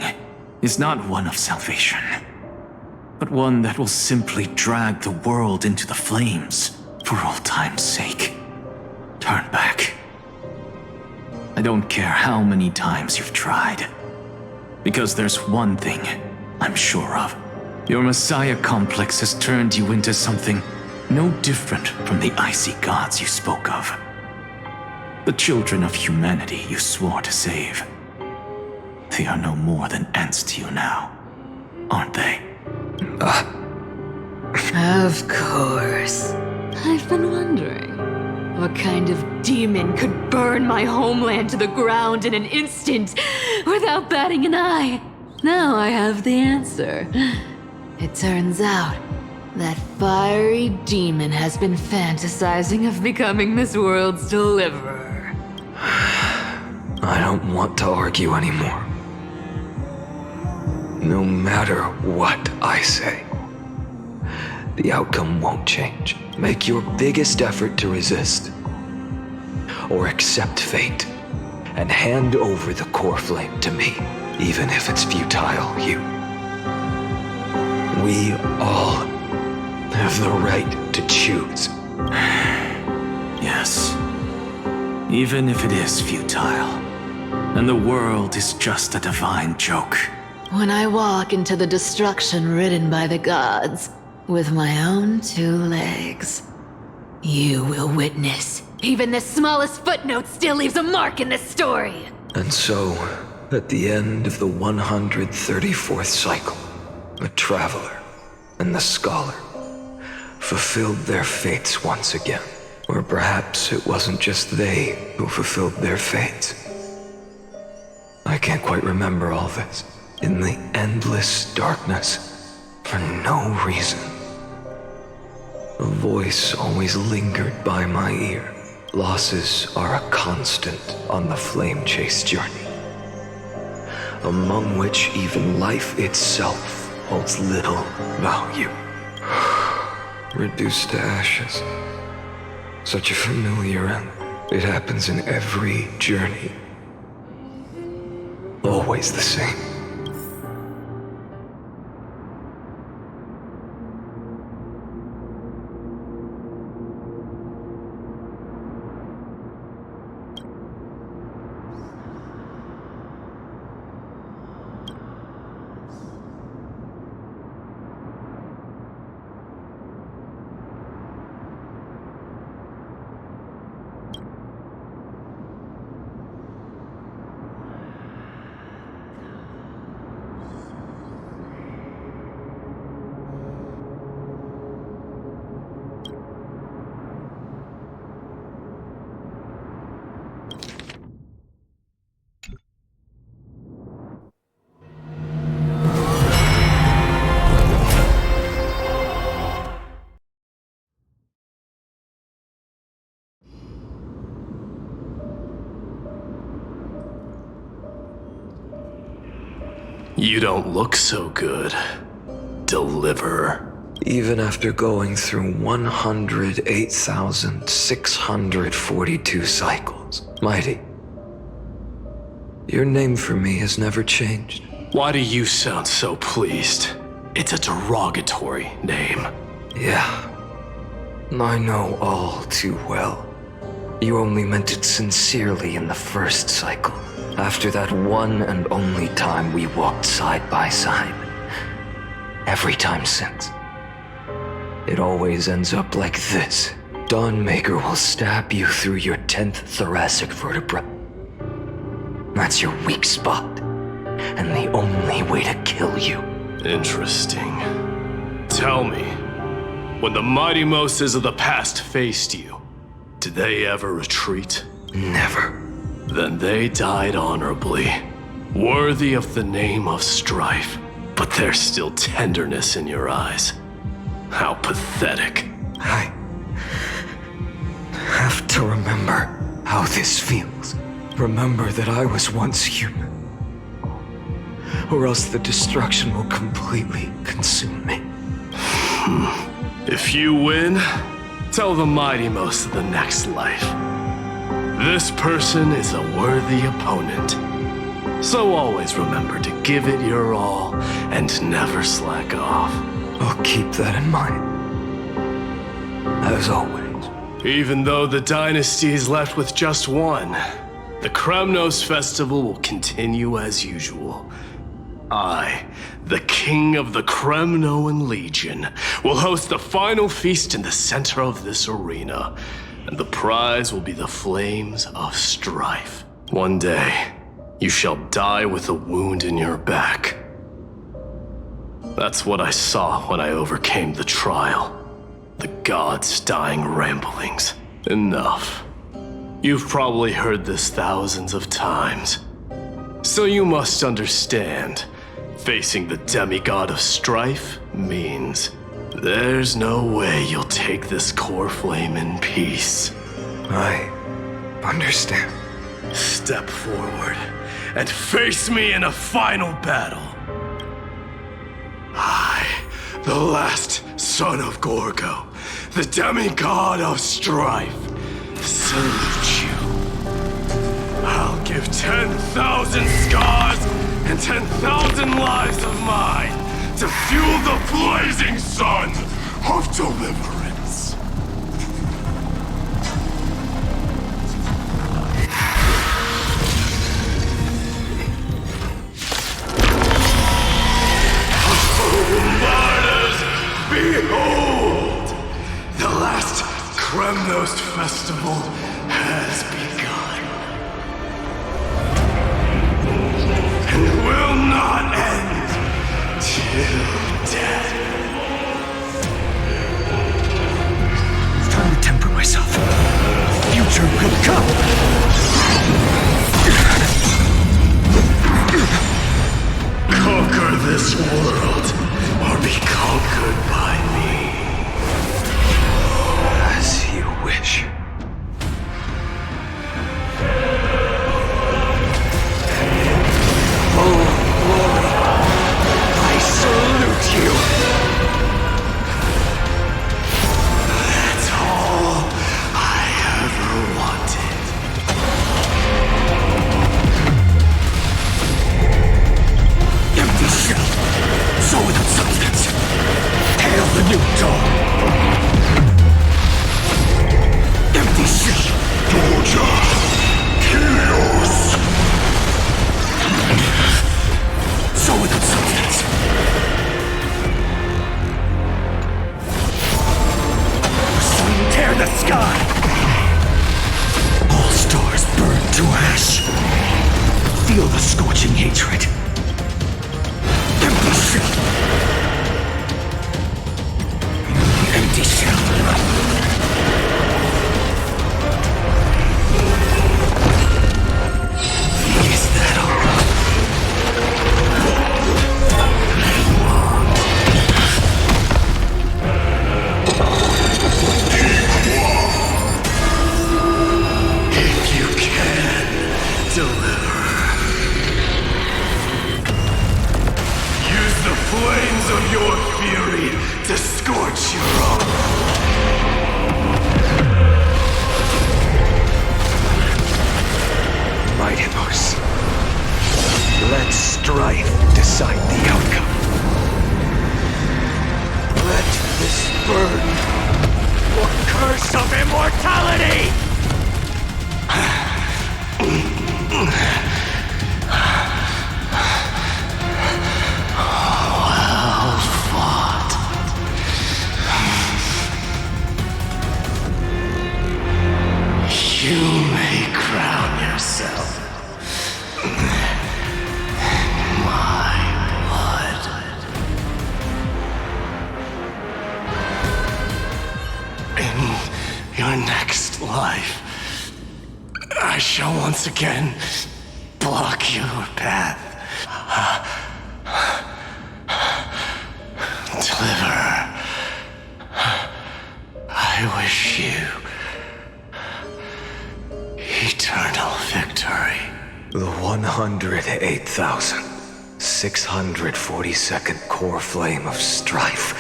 is not one of salvation, but one that will simply drag the world into the flames for old time's sake. Turn back. I don't care how many times you've tried, because there's one thing I'm sure of. Your Messiah complex has turned you into something no different from the icy gods you spoke of. The children of humanity you swore to save. They are no more than ants to you now, aren't they? Of course. I've been wondering, what kind of demon could burn my homeland to the ground in an instant without batting an eye? Now I have the answer. It turns out that fiery demon has been fantasizing of becoming this world's deliverer. I don't want to argue anymore. No matter what I say, the outcome won't change. Make your biggest effort to resist, or accept fate, and hand over the core flame to me, even if it's futile, you. We all have the right to choose. Yes. Even if it is futile, and the world is just a divine joke. When I walk into the destruction ridden by the gods, with my own 2 legs, you will witness. Even the smallest footnote still leaves a mark in this story. And so, at the end of the 134th cycle, the Traveler and the Scholar fulfilled their fates once again. Or perhaps it wasn't just they who fulfilled their fates. I can't quite remember all this. In the endless darkness, for no reason, a voice always lingered by my ear. Losses are a constant on the flame chase journey, among which even life itself holds little value. Reduced to ashes. Such a familiar end. It happens in every journey. Always the same. You don't look so good, Deliverer. Even after going through 108,642 cycles. Mighty, your name for me has never changed. Why do you sound so pleased? It's a derogatory name. Yeah, I know all too well. You only meant it sincerely in the first cycle. After that one and only time we walked side by side. Every time since. It always ends up like this. Dawnmaker will stab you through your 10th thoracic vertebra. That's your weak spot, and the only way to kill you. Interesting. Tell me, when the mighty Moses of the past faced you, did they ever retreat? Never. then they died honorably, worthy of the name of strife. But there's still tenderness in your eyes. How pathetic. I have to remember how this feels. Remember that I was once human. Or else the destruction will completely consume me. If you win, tell the Mighty Most of the next life. This person is a worthy opponent. So always remember to give it your all and never slack off. I'll keep that in mind. As always. Even though the dynasty is left with just one, the Kremnos festival will continue as usual. I, the king of the Kremnoan Legion, will host the final feast in the center of this arena, and the prize will be the flames of strife. One day, you shall die with a wound in your back. That's what I saw when I overcame the trial. The gods' dying ramblings. Enough. You've probably heard this thousands of times. So you must understand, facing the demigod of strife means there's no way you'll take this core flame in peace. I understand. Step forward and face me in a final battle. I, the last son of Gorgo, the demigod of strife, salute you. I'll give 10,000 scars and 10,000 lives of mine to fuel the blazing sun of deliverance. Martyrs, behold! The last Kremnos festival has begun. And will not end till death. It's time to temper myself. The future will come. Conquer this world, or be conquered by me. As you wish. Oh, glory! I salute you! That's all I ever wanted. Empty shell, so without substance. Hail the new dawn. Empty shell. Georgia, Helios. So without substance. The sun tear the sky. All stars burn to ash. Feel the scorching hatred. Empty shell. Empty shell. Is that all? If you can deliver. I shall once again block your path. Deliverer, I wish you eternal victory. The 108,642nd core flame of strife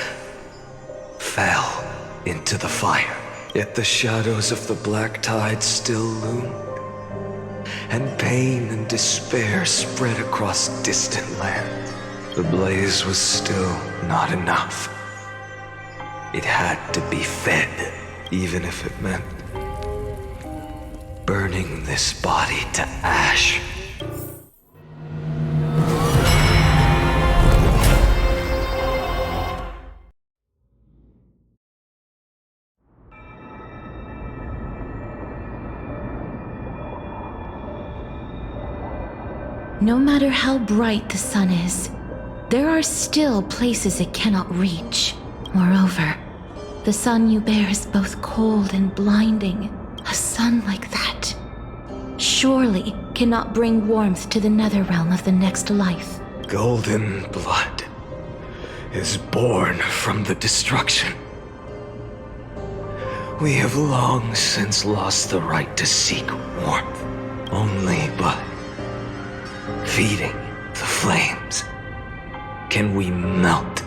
fell into the fire. Yet the shadows of the black tide still loomed, and pain and despair spread across distant lands. The blaze was still not enough. It had to be fed, even if it meant burning this body to ash. No matter how bright the sun is, there are still places it cannot reach. Moreover, the sun you bear is both cold and blinding. A sun like that surely cannot bring warmth to the nether realm of the next life. Golden blood is born from the destruction. We have long since lost the right to seek warmth, only by feeding the flames can we melt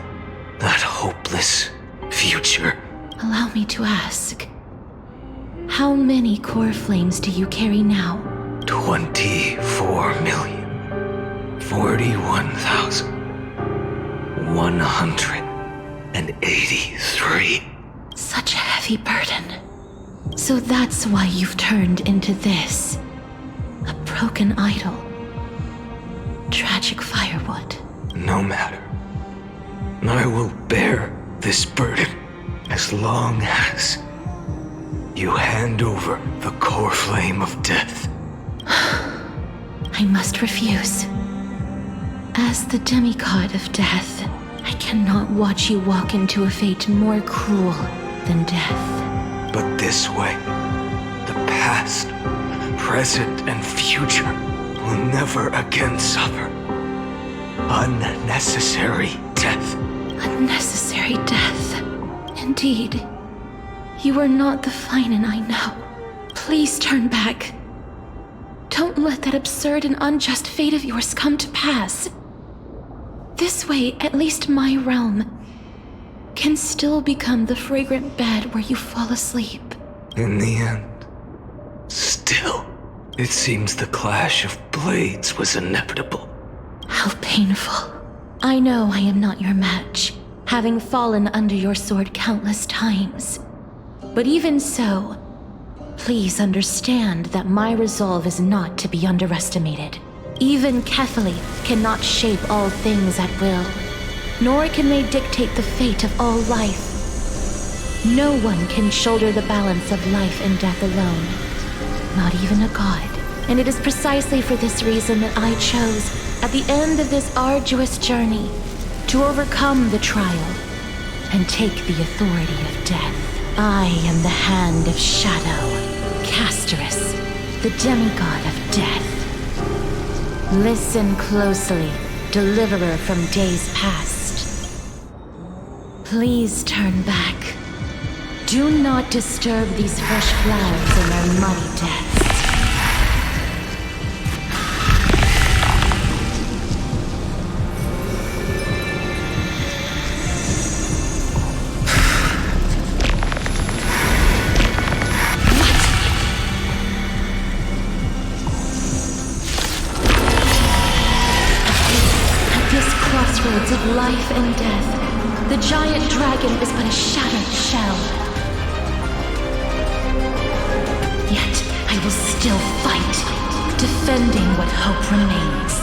that hopeless future. Allow me to ask, how many core flames do you carry now? 24,041,183. Such a heavy burden. So that's why you've turned into this. A broken idol. Tragic firewood. No matter. I will bear this burden as long as you hand over the core flame of death. I must refuse. As the demigod of death, I cannot watch you walk into a fate more cruel than death. But this way, the past, present, and future will never again suffer unnecessary death. Unnecessary death. Indeed. You are not the Finan I know. Please turn back. Don't let that absurd and unjust fate of yours come to pass. This way, at least my realm can still become the fragrant bed where you fall asleep. In the end, still, it seems the clash of blades was inevitable. How painful. I know I am not your match, having fallen under your sword countless times. But even so, please understand that my resolve is not to be underestimated. Even Kethely cannot shape all things at will, nor can they dictate the fate of all life. No one can shoulder the balance of life and death alone, not even a god. And it is precisely for this reason that I chose, at the end of this arduous journey, to overcome the trial and take the authority of death. I am the Hand of Shadow, Casterus, the demigod of death. Listen closely, deliverer from days past. Please turn back. Do not disturb these fresh flowers in their muddy deaths. Of life and death, the giant dragon is but a shattered shell. Yet I will still fight, defending what hope remains.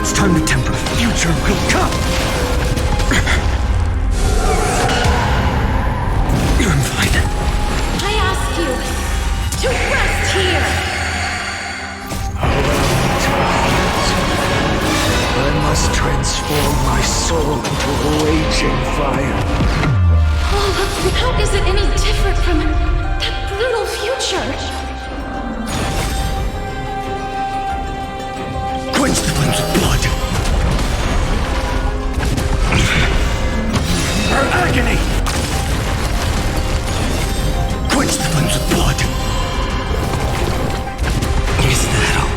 It's time to temper. Future will come. I'm fine. I ask you to rest here. I must transform my soul into a raging fire. All of the How is it any different from that brutal future? Quench the flames of blood! Her agony! Quench the flames of blood! Is that all?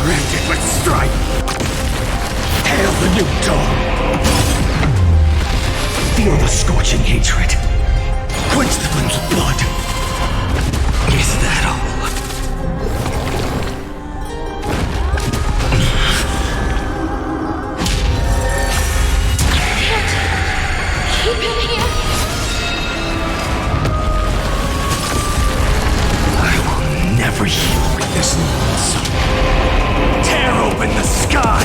Rend it with strife! Hail the new dawn! Feel the scorching hatred! Quench the flames of blood! Is that all? Keep him here. I will never heal with this sun. Tear open the sky!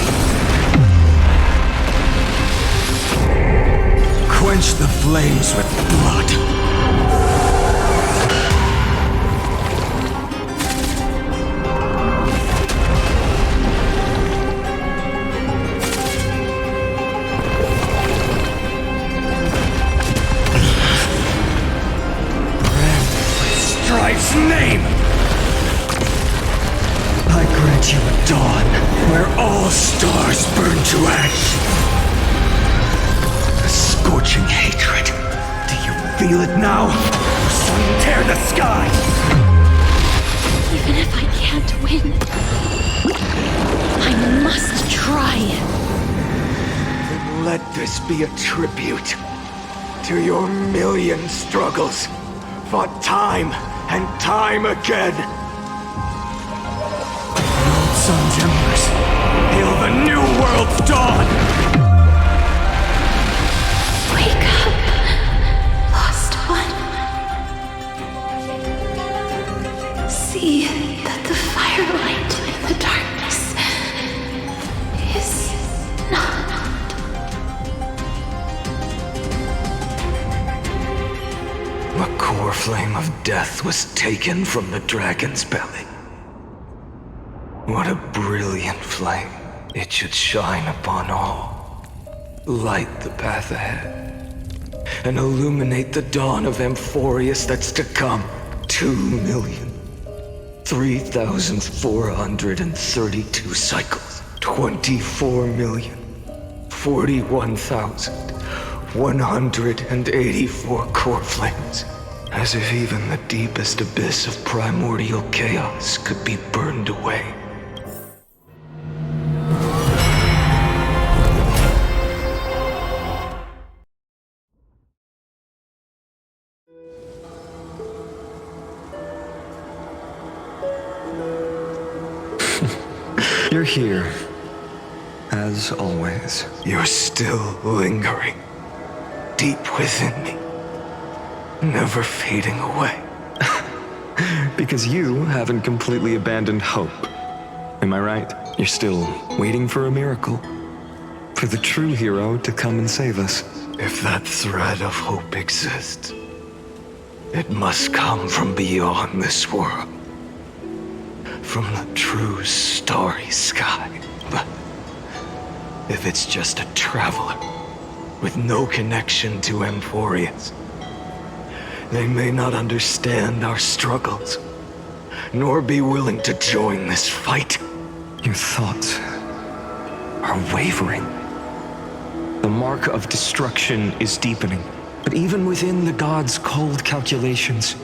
Quench the flames with blood. Strife's name! I grant you a dawn where all stars burn to ash. A scorching hatred. Do you feel it now? Sun, tear the sky! Even if I can't win, I must try. Then let this be a tribute to your million struggles, fought time and time again. Old sun's embers, hail the new world's dawn! Wake up, lost one. See that the firelight in the darkness is not. The core flame of death was taken from the dragon's belly. What a brilliant flame. It should shine upon all. Light the path ahead. And illuminate the dawn of Amphorius that's to come. 2,003,432 cycles. 24,041,184 core flames. As if even the deepest abyss of primordial chaos could be burned away. You're here. As always. You're still lingering. Deep within me. Never fading away. Because you haven't completely abandoned hope. Am I right? You're still waiting for a miracle. For the true hero to come and save us. If that thread of hope exists, it must come from beyond this world. From the true starry sky. But if it's just a traveler with no connection to Amphorius, they may not understand our struggles, nor be willing to join this fight. Your thoughts are wavering. The mark of destruction is deepening. But even within the gods' cold calculations,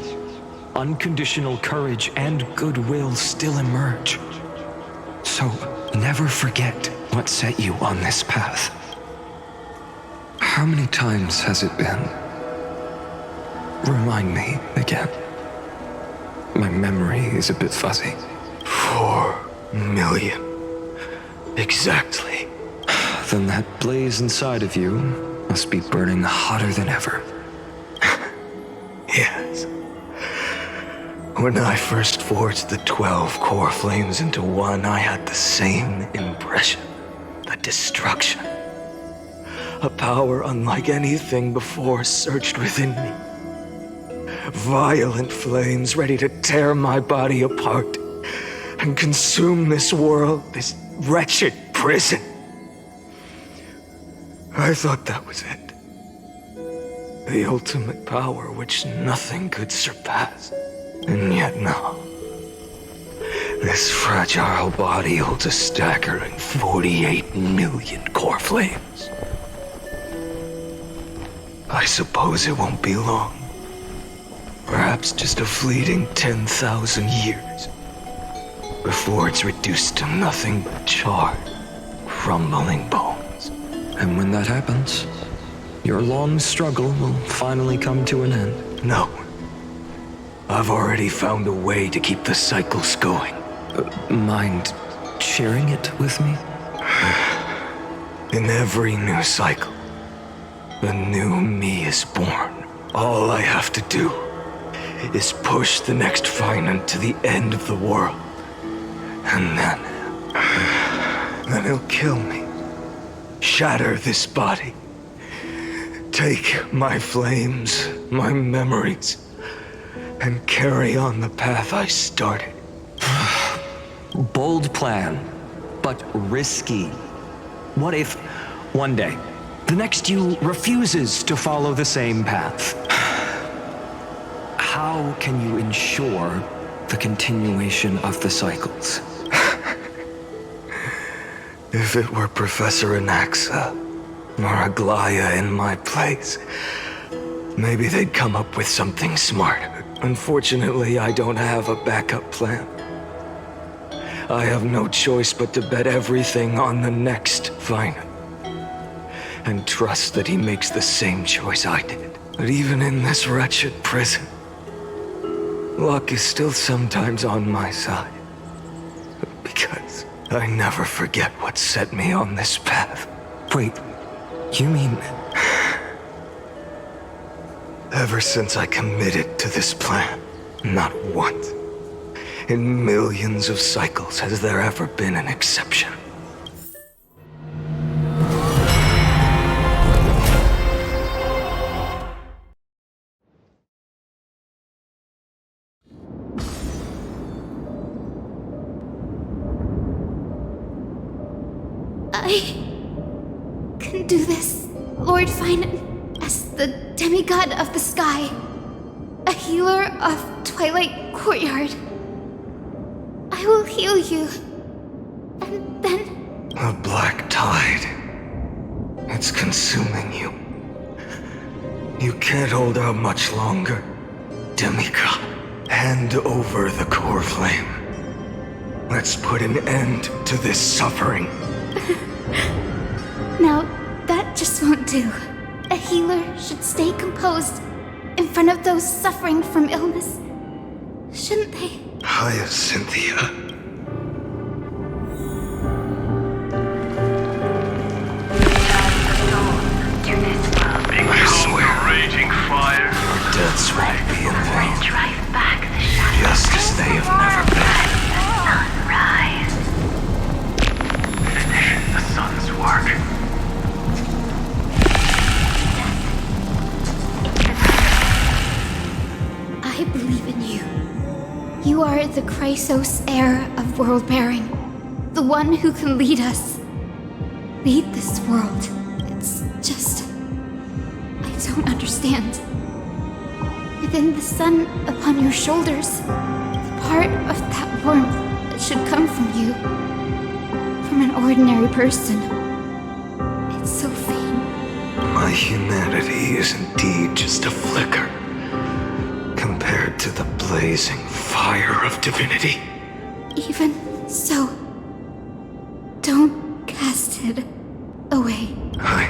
unconditional courage and goodwill still emerge. So never forget what set you on this path. How many times has it been? Remind me again. My memory is a bit fuzzy. 4 million. Exactly. Then that blaze inside of you must be burning hotter than ever. Yes. When I first forged the 12 core flames into one, I had the same impression. The destruction. A power unlike anything before surged within me. Violent flames ready to tear my body apart and consume this world, this wretched prison. I I thought that was it. The ultimate power which nothing could surpass. And yet no. This fragile body holds a staggering 48 million core flames. I suppose it won't be long. Perhaps just a fleeting 10,000 years. Before it's reduced to nothing but charred, crumbling bones. And when that happens, your long struggle will finally come to an end. No. I've already found a way to keep the cycles going. Mind sharing it with me? In every new cycle, a new me is born. All I have to do is push the next Finan to the end of the world. And then he'll kill me. Shatter this body. Take my flames, my memories, and carry on the path I started. Bold plan, but risky. What if, one day, the next you refuses to follow the same path? How can you ensure the continuation of the cycles? If it were Professor Anaxa or Aglaya in my place, maybe they'd come up with something smart. Unfortunately, I don't have a backup plan. I have no choice but to bet everything on the next Finan. And trust that he makes the same choice I did. But even in this wretched prison, luck is still sometimes on my side. Because I never forget what set me on this path. Wait, you mean... Ever since I committed to this plan, not once, in millions of cycles, has there ever been an exception. I can do this, Lord Finan, as the demigod of the sky, a healer of Twilight Courtyard. I will heal you, and then... A black tide. It's consuming you. You can't hold out much longer. Demigod, hand over the core flame. Let's put an end to this suffering. Now, that just won't do. A healer should stay composed in front of those suffering from illness. Shouldn't they? Hyacinthia. I swear, raging fire. your deaths won't be in vain. Just as they have never been. Finish the sun's work. I believe in you. You are the Chrysos heir of world-bearing. The one who can lead us. Lead this world. It's just... I don't understand. Within the sun upon your shoulders, the part of that warmth that should come from you, from an ordinary person. It's so faint. My humanity is indeed just a flicker compared to the blazing fire of divinity. Even so, don't cast it away. I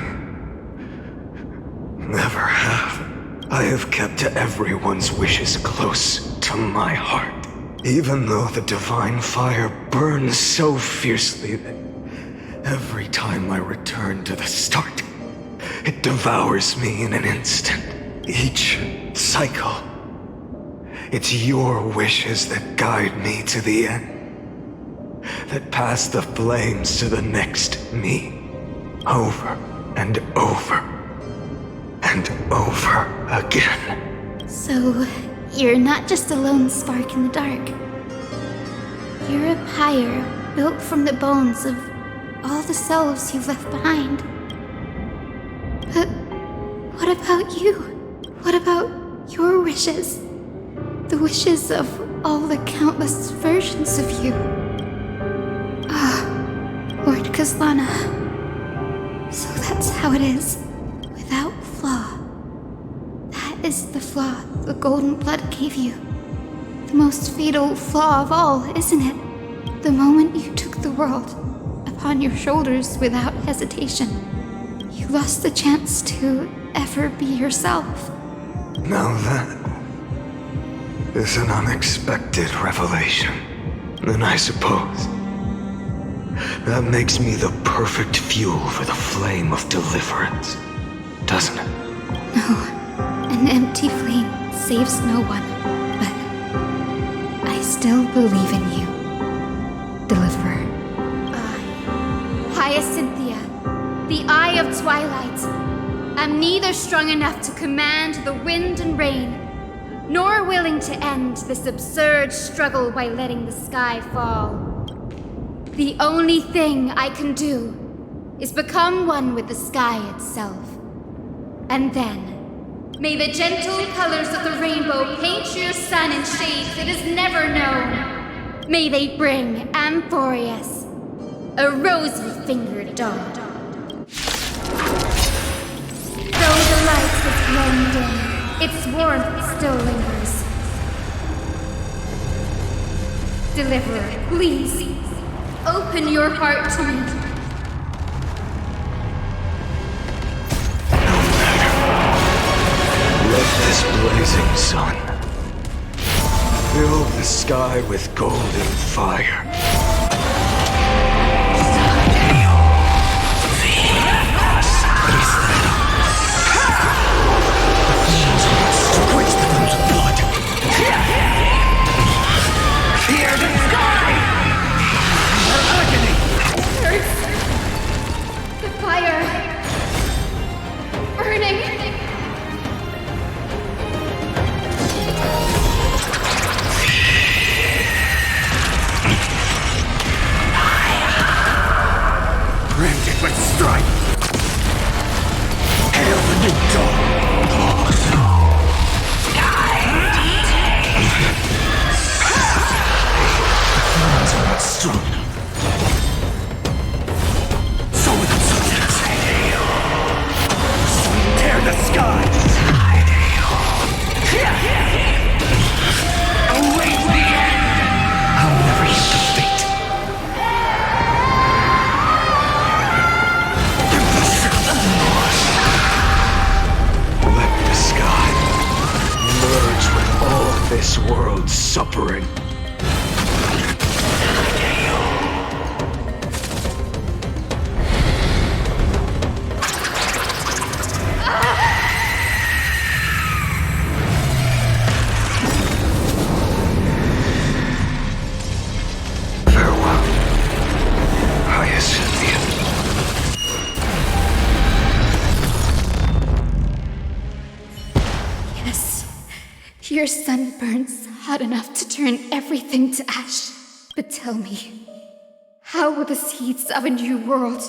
never have. I have kept everyone's wishes close to my heart. Even though the divine fire burns so fiercely that every time I return to the start, it devours me in an instant. Each cycle, it's your wishes that guide me to the end, that pass the flames to the next me, over and over and over again. So, you're not just a lone spark in the dark. You're a pyre built from the bones of all the selves you've left behind. But what about you? What about your wishes? The wishes of all the countless versions of you. Lord Kazlana. So that's how it is, without flaw. That is the flaw the golden blood gave you. The most fatal flaw of all, isn't it? The moment you took the world upon your shoulders without hesitation, you lost the chance to ever be yourself. Now that is an unexpected revelation. Then I suppose that makes me the perfect fuel for the flame of deliverance, doesn't it? No, an empty flame saves no one, but I still believe in you, Deliverer. Hyacinthia, the Eye of Twilight. I'm neither strong enough to command the wind and rain, nor willing to end this absurd struggle by letting the sky fall. The only thing I can do is become one with the sky itself. And then, may the gentle colors of the rainbow paint your sun in shades it has never known. May they bring Amphorius, a rosy-fingered dog. Though the light has grown dim, its warmth still lingers. Deliverer, please, open your heart to me. Let this blazing sun fill the sky with golden fire. Fear the sky! Her agony! Hurts! The fire! Burning! Branded with strife. Hail the new dawn. Strong. So with substance. Tear the sky. Await the end. I'll never hit the fate. Let the sky merge with all this world's suffering. Your sun burns hot enough to turn everything to ash. But tell me, how will the seeds of a new world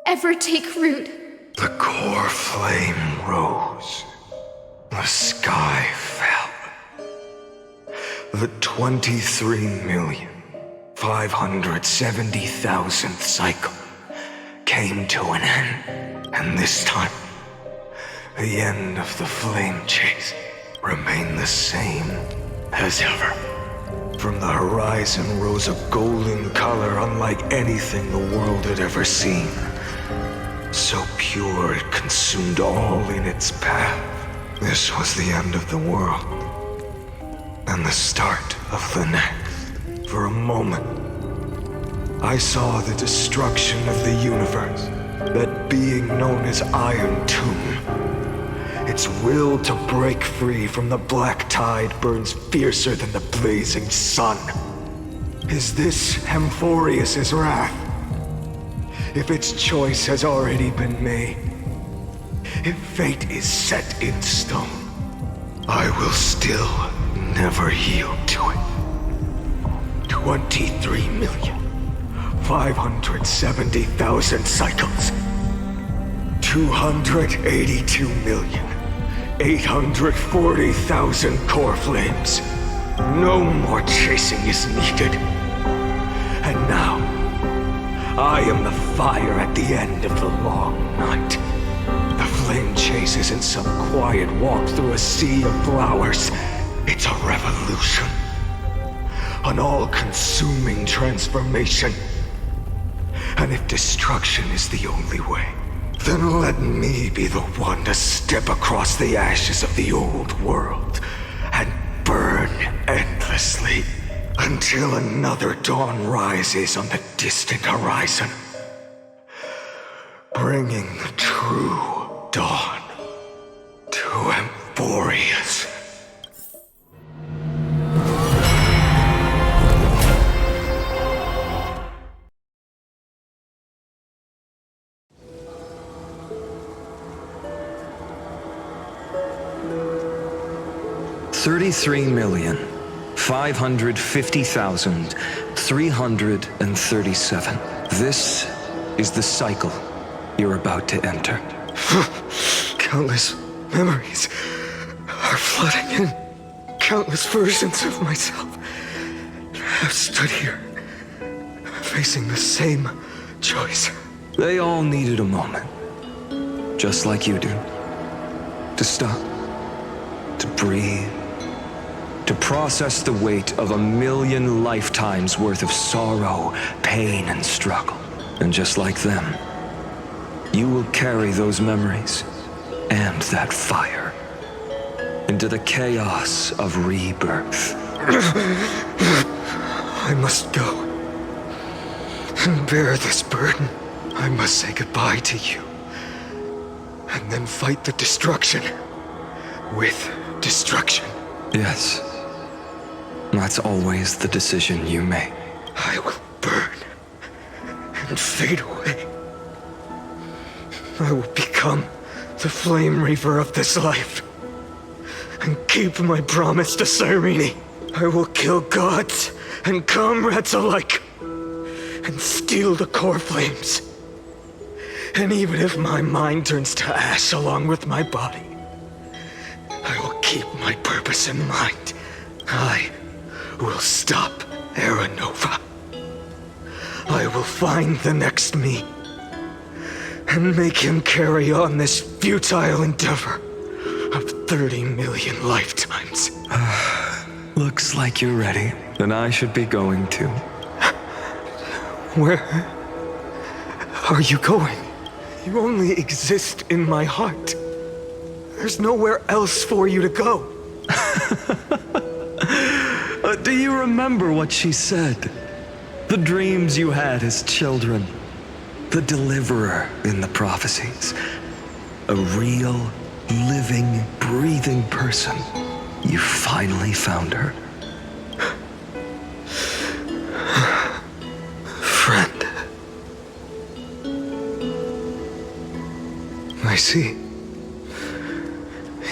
ever take root? The core flame rose. The sky fell. The 23,570,000th cycle came to an end. And this time, the end of the flame chase remained the same as ever. From the horizon rose a golden color unlike anything the world had ever seen. So pure it consumed all in its path. This was the end of the world, and the start of the next. For a moment, I saw the destruction of the universe, that being known as Iron Tomb. Its will to break free from the black tide burns fiercer than the blazing sun. Is this Amphorius' wrath? If its choice has already been made, if fate is set in stone, I will still never yield to it. 23,570,000 cycles. 2 282,840,000 core flames. No more chasing is needed. And now, I am the fire at the end of the long night. The flame chase isn't some quiet walk through a sea of flowers. It's a revolution. An all-consuming transformation. And if destruction is the only way, then let me be the one to step across the ashes of the old world and burn endlessly until another dawn rises on the distant horizon, bringing the true dawn to Emporius. $33,550,337. This is the cycle you're about to enter. Countless memories are flooding in. Countless versions of myself have stood here, facing the same choice. They all needed a moment, just like you do. To stop, to breathe, to process the weight of 1,000,000 lifetimes worth of sorrow, pain, and struggle. And just like them, you will carry those memories and that fire into the chaos of rebirth. I must go and bear this burden. I must say goodbye to you, and then fight the destruction with destruction. Yes. That's always the decision you make. I will burn and fade away. I will become the flame reaver of this life and keep my promise to Cyrene. I will kill gods and comrades alike and steal the core flames. And even if my mind turns to ash along with my body, I will keep my purpose in mind. I will stop Aranova. I will find the next me and make him carry on this futile endeavor of 30 million lifetimes. Looks like you're ready. Then I should be going too. Where are you going? You only exist in my heart. There's nowhere else for you to go. Do you remember what she said? The dreams you had as children. The deliverer in the prophecies. A real, living, breathing person. You finally found her. Friend. I see.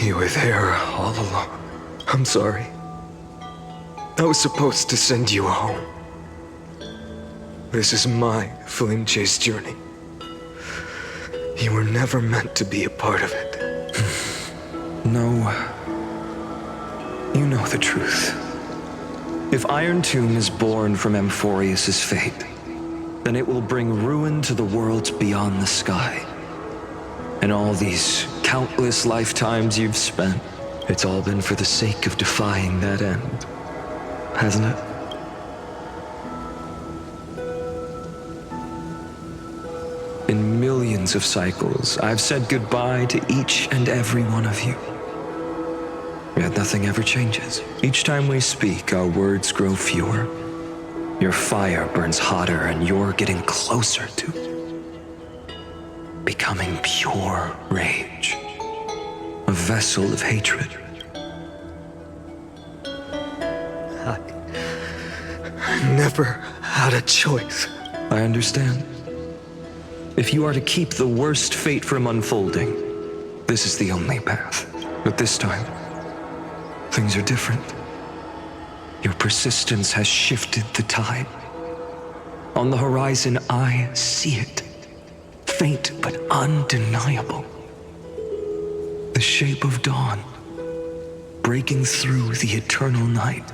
You were there all along. I'm sorry. I was supposed to send you home. This is my flame chase journey. You were never meant to be a part of it. No. You know the truth. If Iron Tomb is born from Amphorius' fate, then it will bring ruin to the worlds beyond the sky. And all these countless lifetimes you've spent, it's all been for the sake of defying that end, hasn't it? In millions of cycles, I've said goodbye to each and every one of you. Yet nothing ever changes. Each time we speak, our words grow fewer. Your fire burns hotter, and you're getting closer to becoming pure rage. A vessel of hatred. I never had a choice. I understand. If you are to keep the worst fate from unfolding, this is the only path. But this time, things are different. Your persistence has shifted the tide. On the horizon, I see it. faint but undeniable. The shape of dawn, breaking through the eternal night.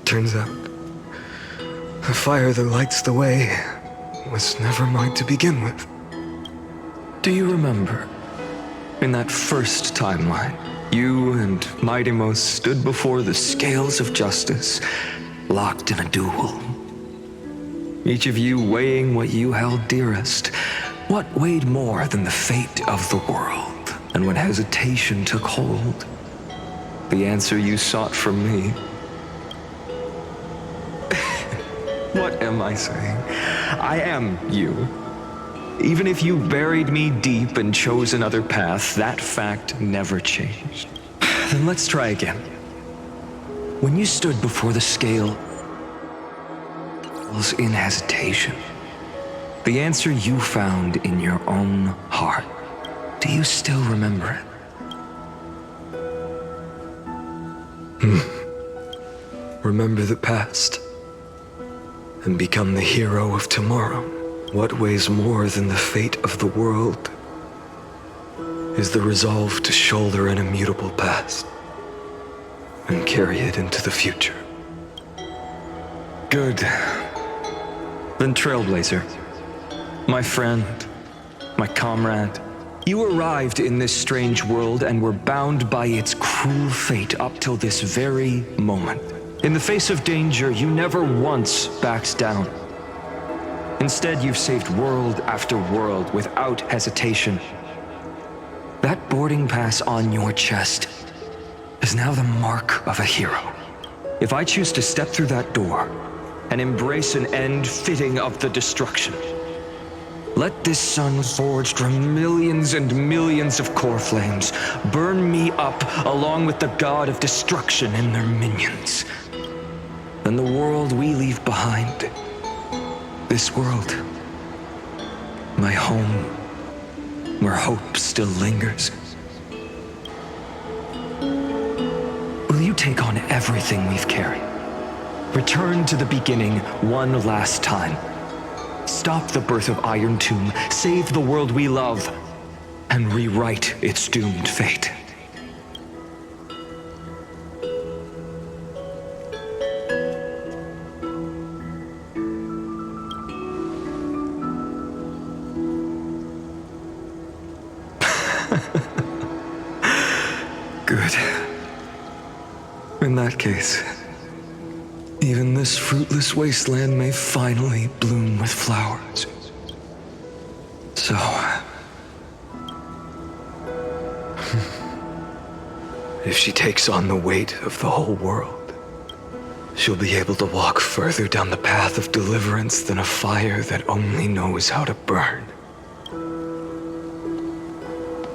Turns out, the fire that lights the way was never mine to begin with. Do you remember, in that first timeline, you and Mightymost stood before the scales of justice, locked in a duel? Each of you weighing what you held dearest. What weighed more than the fate of the world? And when hesitation took hold, the answer you sought from me. What am I saying? I am you. Even if you buried me deep and chose another path, that fact never changed. Then let's try again. When you stood before the scale in hesitation, the answer you found in your own heart, do you still remember it? Remember the past and become the hero of tomorrow. What weighs more than the fate of the world is the resolve to shoulder an immutable past and carry it into the future. Good. Then Trailblazer, my friend, my comrade, you arrived in this strange world and were bound by its cruel fate up till this very moment. In the face of danger, you never once backed down. Instead, you've saved world after world without hesitation. That boarding pass on your chest is now the mark of a hero. If I choose to step through that door and embrace an end fitting of the destruction, let this sun forged from millions and millions of core flames burn me up along with the god of destruction and their minions. Then the world we leave behind, this world, my home, where hope still lingers. Will you take on everything we've carried? Return to the beginning one last time. Stop the birth of Iron Tomb, save the world we love, and rewrite its doomed fate. Good. In that case, even this fruitless wasteland may finally bloom with flowers. So, if she takes on the weight of the whole world, she'll be able to walk further down the path of deliverance than a fire that only knows how to burn.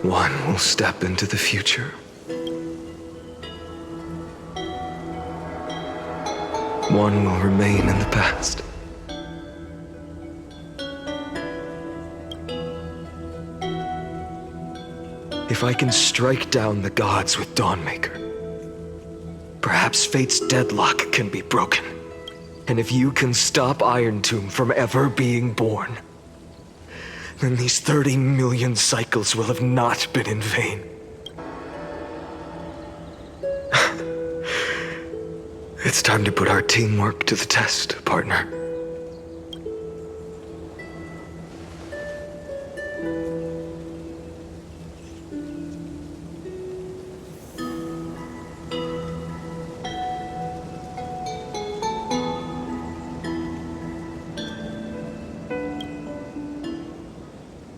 One will step into the future. One will remain in the past. If I can strike down the gods with Dawnmaker, perhaps fate's deadlock can be broken. And if you can stop Iron Tomb from ever being born, then these 30 million cycles will have not been in vain. It's time to put our teamwork to the test, partner.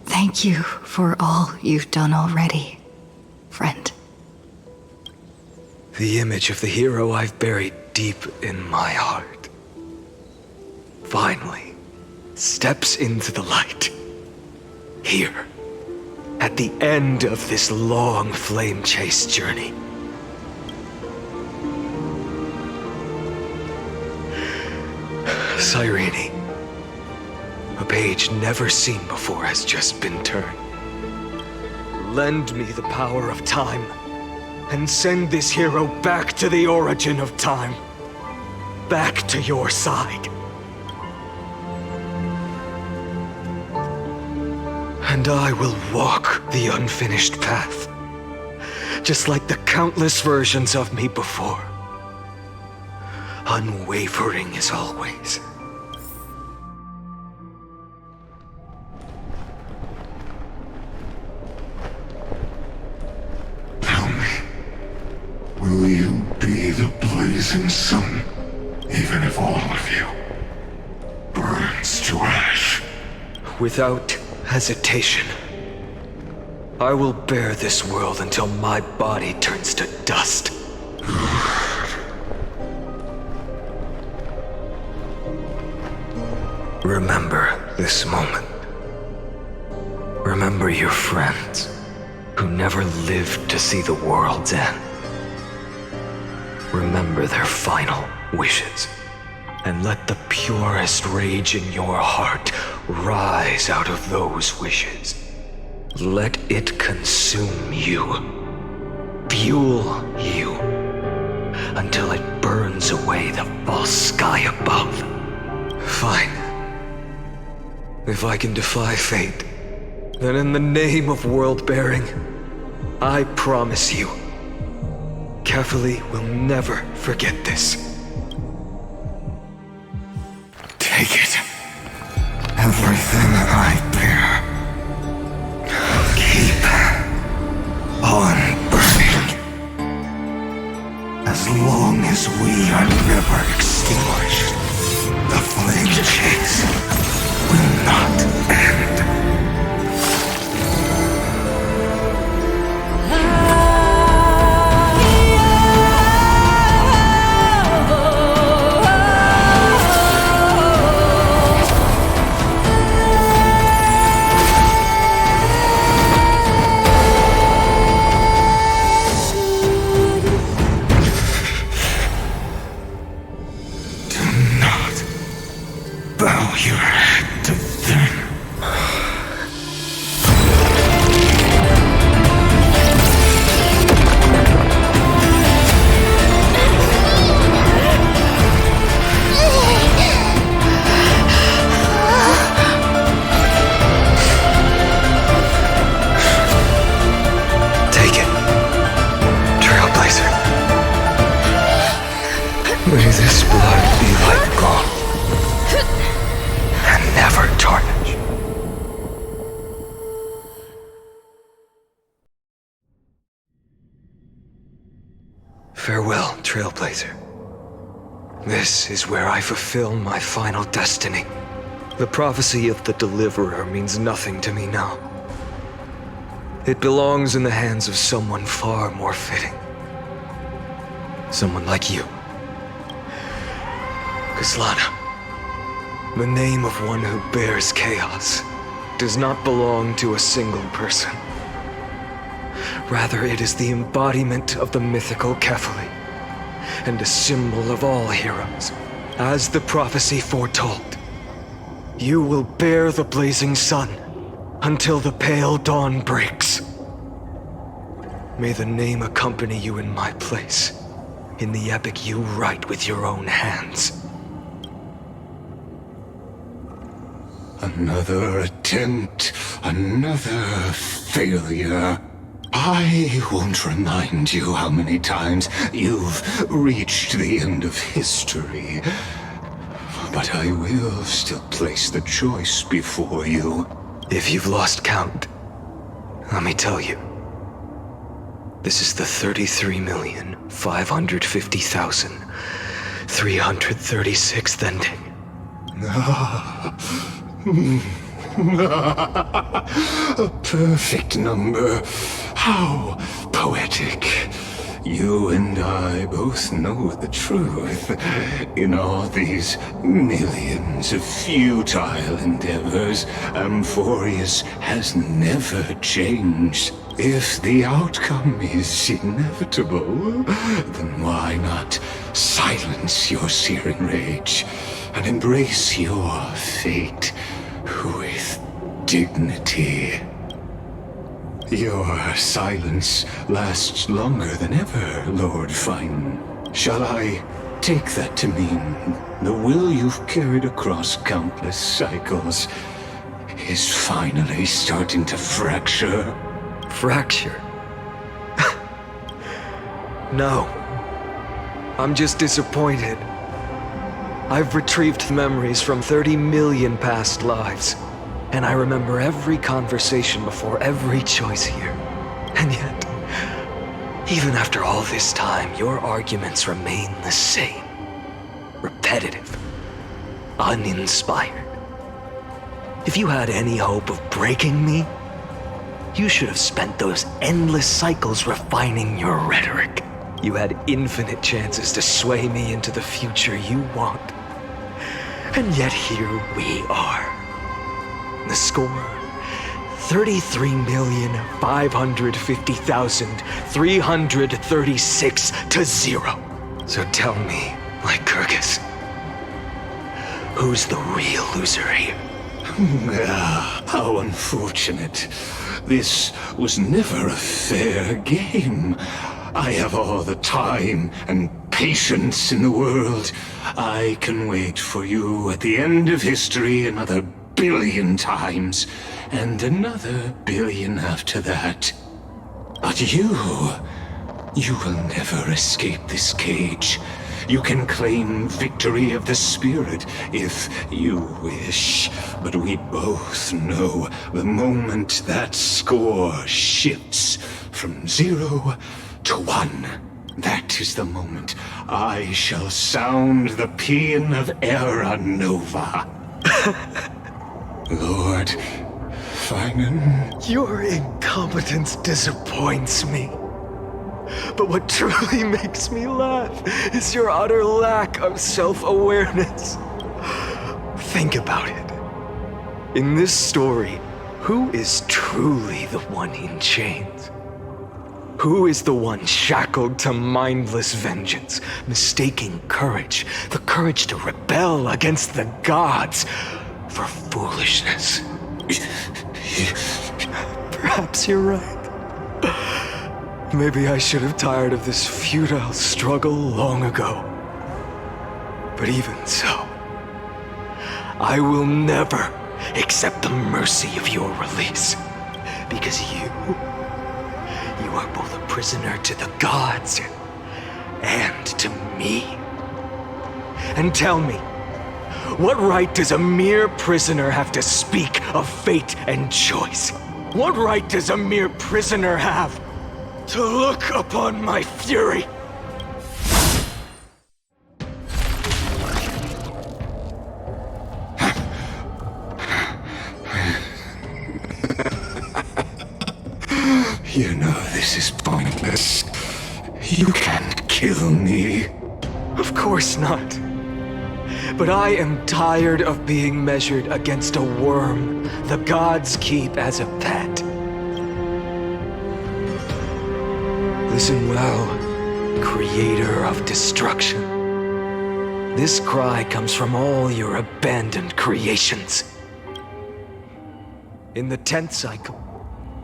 Thank you for all you've done already, friend. The image of the hero I've buried deep in my heart finally steps into the light. Here, at the end of this long flame chase journey. Cyrene, a page never seen before has just been turned. Lend me the power of time and send this hero back to the origin of time. back to your side. And I will walk the unfinished path, just like the countless versions of me before. Unwavering as always. Tell me, will you be the blazing sun, even if all of you burns to ash? Without hesitation, I will bear this world until my body turns to dust. Remember this moment. Remember your friends who never lived to see the world's end. Remember their final wishes, and let the purest rage in your heart rise out of those wishes. Let it consume you, fuel you, until it burns away the false sky above. Fine. If I can defy fate, then in the name of world-bearing, I promise you, Kefali will never forget this. Take it. Everything I bear. Keep on burning. As long as we are never extinguished, the flame chase will not end. Bow your head to them. Take it, Trailblazer. May this blood be like gold, and never tarnish. Farewell, Trailblazer. This is where I fulfill my final destiny. The prophecy of the Deliverer means nothing to me now. It belongs in the hands of someone far more fitting. Someone like you. Kaslana. The name of one who bears chaos does not belong to a single person. Rather, it is the embodiment of the mythical Kefali, and a symbol of all heroes. As the prophecy foretold, you will bear the blazing sun until the pale dawn breaks. May the name accompany you in my place, in the epic you write with your own hands. Another attempt, another failure. I won't remind you how many times you've reached the end of history. But I will still place the choice before you. If you've lost count, let me tell you. This is the 33,550,336th ending. A perfect number. How poetic. You and I both know the truth. In all these millions of futile endeavors, Amphorius has never changed. If the outcome is inevitable, then why not silence your searing rage and embrace your fate with dignity? Your silence lasts longer than ever, Lord Fine. Shall I Take that to mean the will you've carried across countless cycles is finally starting to fracture. Fracture? No. I'm just disappointed. I've retrieved memories from 30 million past lives, and I remember every conversation before every choice here. And yet, even after all this time, your arguments remain the same. Repetitive. Uninspired. If you had any hope of breaking me, you should have spent those endless cycles refining your rhetoric. You had infinite chances to sway me into the future you want. And yet here we are. The score, 33,550,336 to 0. So tell me, Lycurgus, who's the real loser here? How unfortunate. This was never a fair game. I have all the time and patience in the world. I can wait for you at the end of history another billion times, and another billion after that. But you will never escape this cage. You can claim victory of the spirit if you wish, but we both know the moment that score shifts from 0 to 1, that is the moment I shall sound the paean of Era Nova. Lord Finan. Your incompetence disappoints me. But what truly makes me laugh is your utter lack of self-awareness. Think about it. In this story, who is truly the one in chains? Who is the one shackled to mindless vengeance, mistaking courage, the courage to rebel against the gods, for foolishness? Perhaps you're right. Maybe I should have tired of this futile struggle long ago. But even so, I will never accept the mercy of your release. Because you are both a prisoner to the gods and to me. And tell me, what right does a mere prisoner have to speak of fate and choice? What right does a mere prisoner have to look upon my fury? You know this is pointless. You can't kill me. Of course not. But I am tired of being measured against a worm the gods keep as a pet. Listen well, creator of destruction. This cry comes from all your abandoned creations. In the 10th cycle,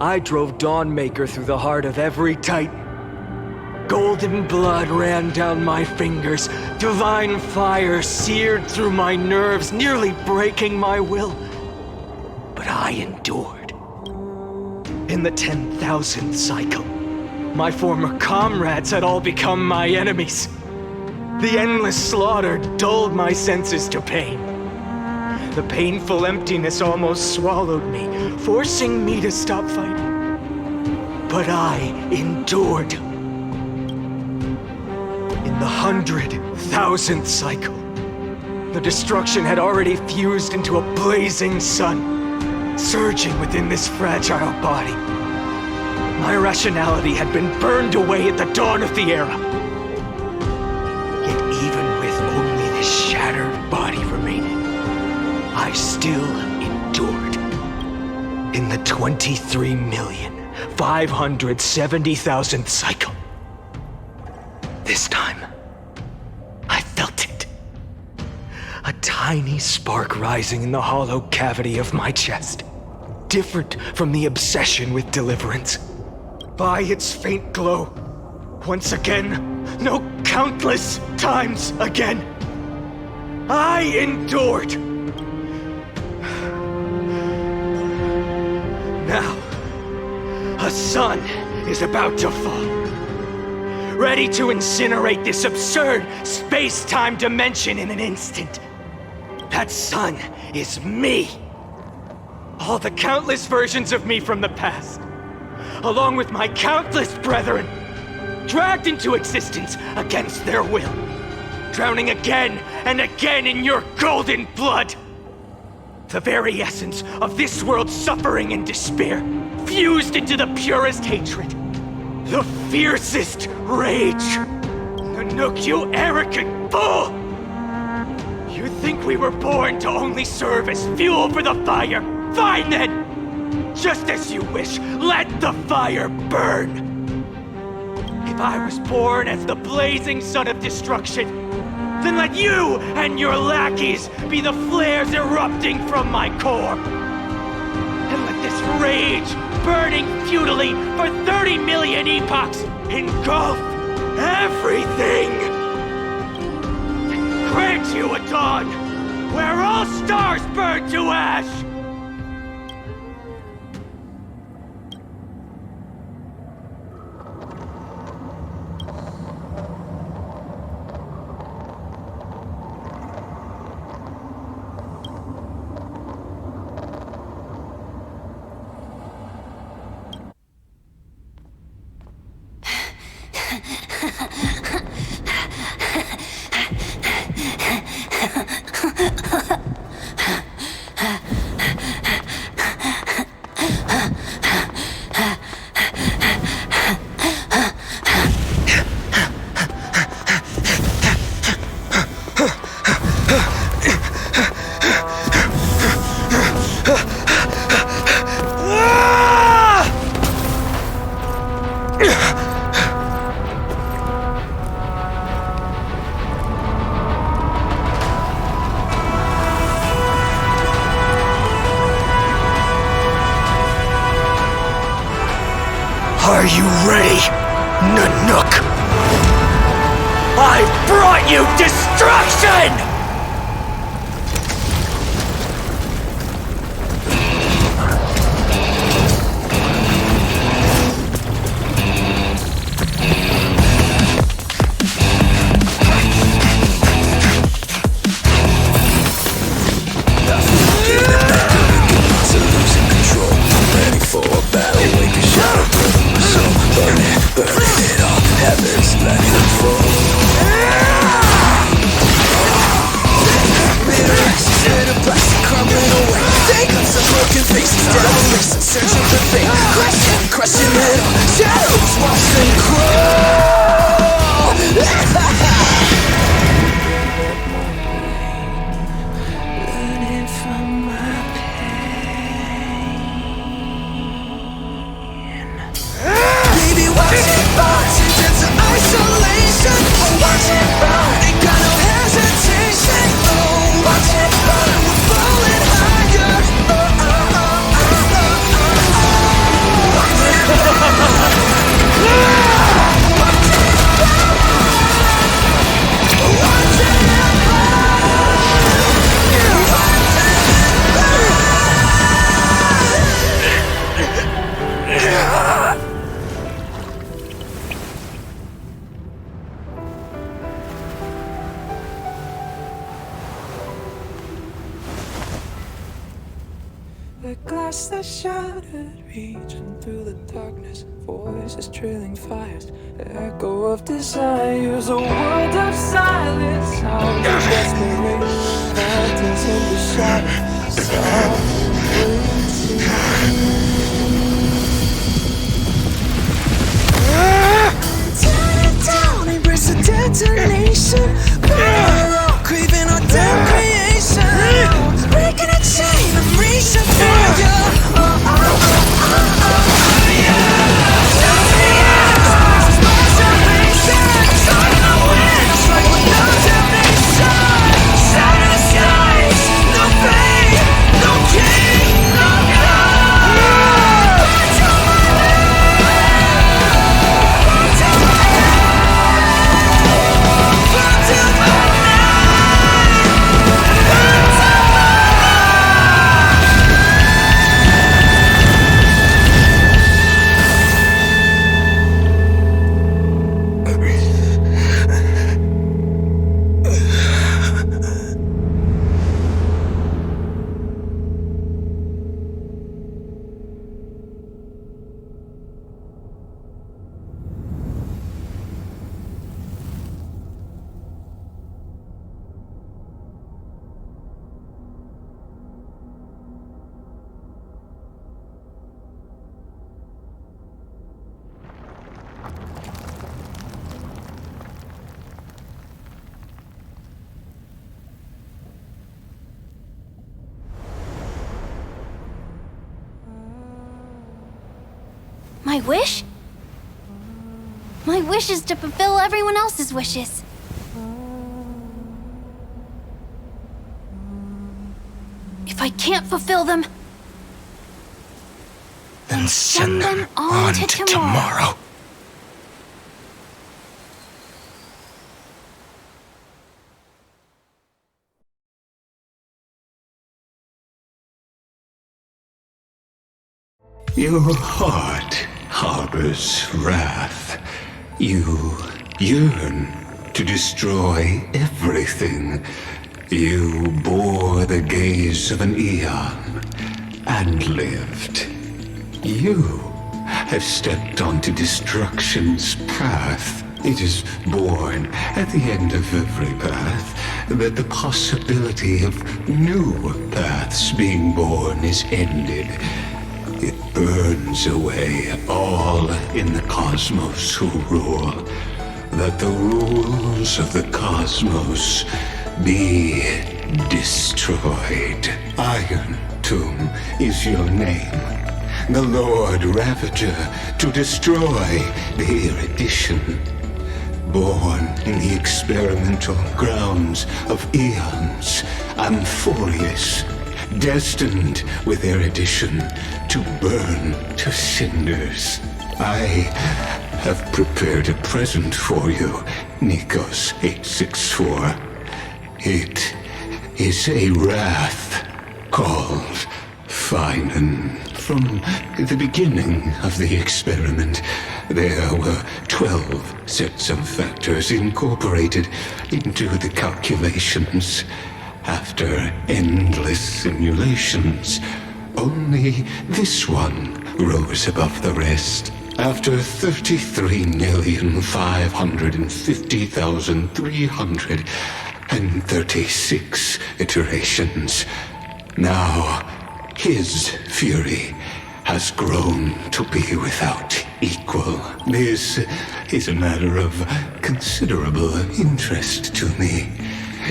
I drove Dawnmaker through the heart of every titan. Golden blood ran down my fingers, divine fire seared through my nerves, nearly breaking my will. But I endured. In the 10,000th cycle, my former comrades had all become my enemies. The endless slaughter dulled my senses to pain. The painful emptiness almost swallowed me, forcing me to stop fighting. But I endured. In the 100,000th cycle, the destruction had already fused into a blazing sun, surging within this fragile body. My rationality had been burned away at the dawn of the era. Yet even with only this shattered body remaining, I still endured. In the 23,570,000th cycle, this time, I felt it. A tiny spark rising in the hollow cavity of my chest, different from the obsession with deliverance. By its faint glow, Once again, no, countless times again, I endured. Now, a sun is about to fall, ready to incinerate this absurd space-time dimension in an instant. That sun is me. All the countless versions of me from the past, along with my countless brethren, dragged into existence against their will, drowning again and again in your golden blood. The very essence of this world's suffering and despair, fused into the purest hatred, the fiercest rage. Nanook, you arrogant fool! You think we were born to only serve as fuel for the fire? Fine then! Just as you wish, let the fire burn! If I was born as the blazing sun of destruction, then let you and your lackeys be the flares erupting from my core. And let this rage, burning futilely for 30 million epochs, engulf everything. Grant you a dawn where all stars burn to ash. Are you ready, Nanook? I've brought you destruction! The glass that shattered, reaching through the darkness, voices trailing fires, the echo of desires, a world of silence, sounds of desperation, mountains in the shadow, stop waiting. Turn it down, embrace the detonation, craving our damn creation, breaking a chain, I'm reaching for you. My wish? My wish is to fulfill everyone else's wishes. If I can't fulfill them, then send them on to tomorrow. Your heart harbors wrath. You yearn to destroy everything. You bore the gaze of an eon and lived. You have stepped onto destruction's path. It is born at the end of every path that the possibility of new paths being born is ended. It burns away all in the cosmos who rule, that the rules of the cosmos be destroyed. Iron Tomb is your name, the Lord Ravager, to destroy the erudition. Born in the experimental grounds of eons, Amphorius, destined with erudition to burn to cinders. I have prepared a present for you, Nikos 864. It is a wrath called Finan. From the beginning of the experiment, there were 12 sets of factors incorporated into the calculations. After endless simulations, only this one rose above the rest. After 33,550,336 iterations, now his fury has grown to be without equal. This is a matter of considerable interest to me.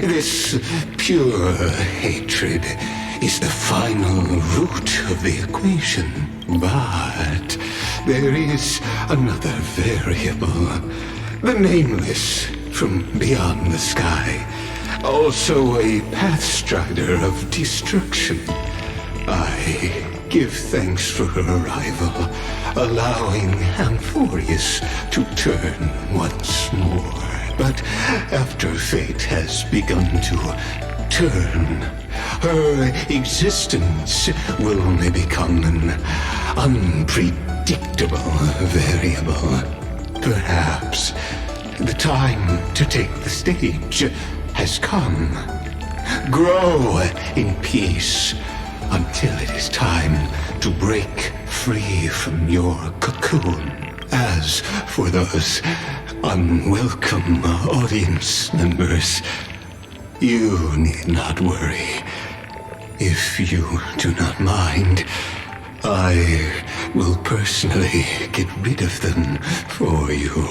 This pure hatred is the final root of the equation. But there is another variable. The nameless from beyond the sky. Also a pathstrider of destruction. I give thanks for her arrival, allowing Amphorius to turn once more. But after fate has begun to turn, her existence will only become an unpredictable variable. Perhaps the time to take the stage has come. Grow in peace until it is time to break free from your cocoon. As for those unwelcome audience members, you need not worry. If you do not mind, I will personally get rid of them for you.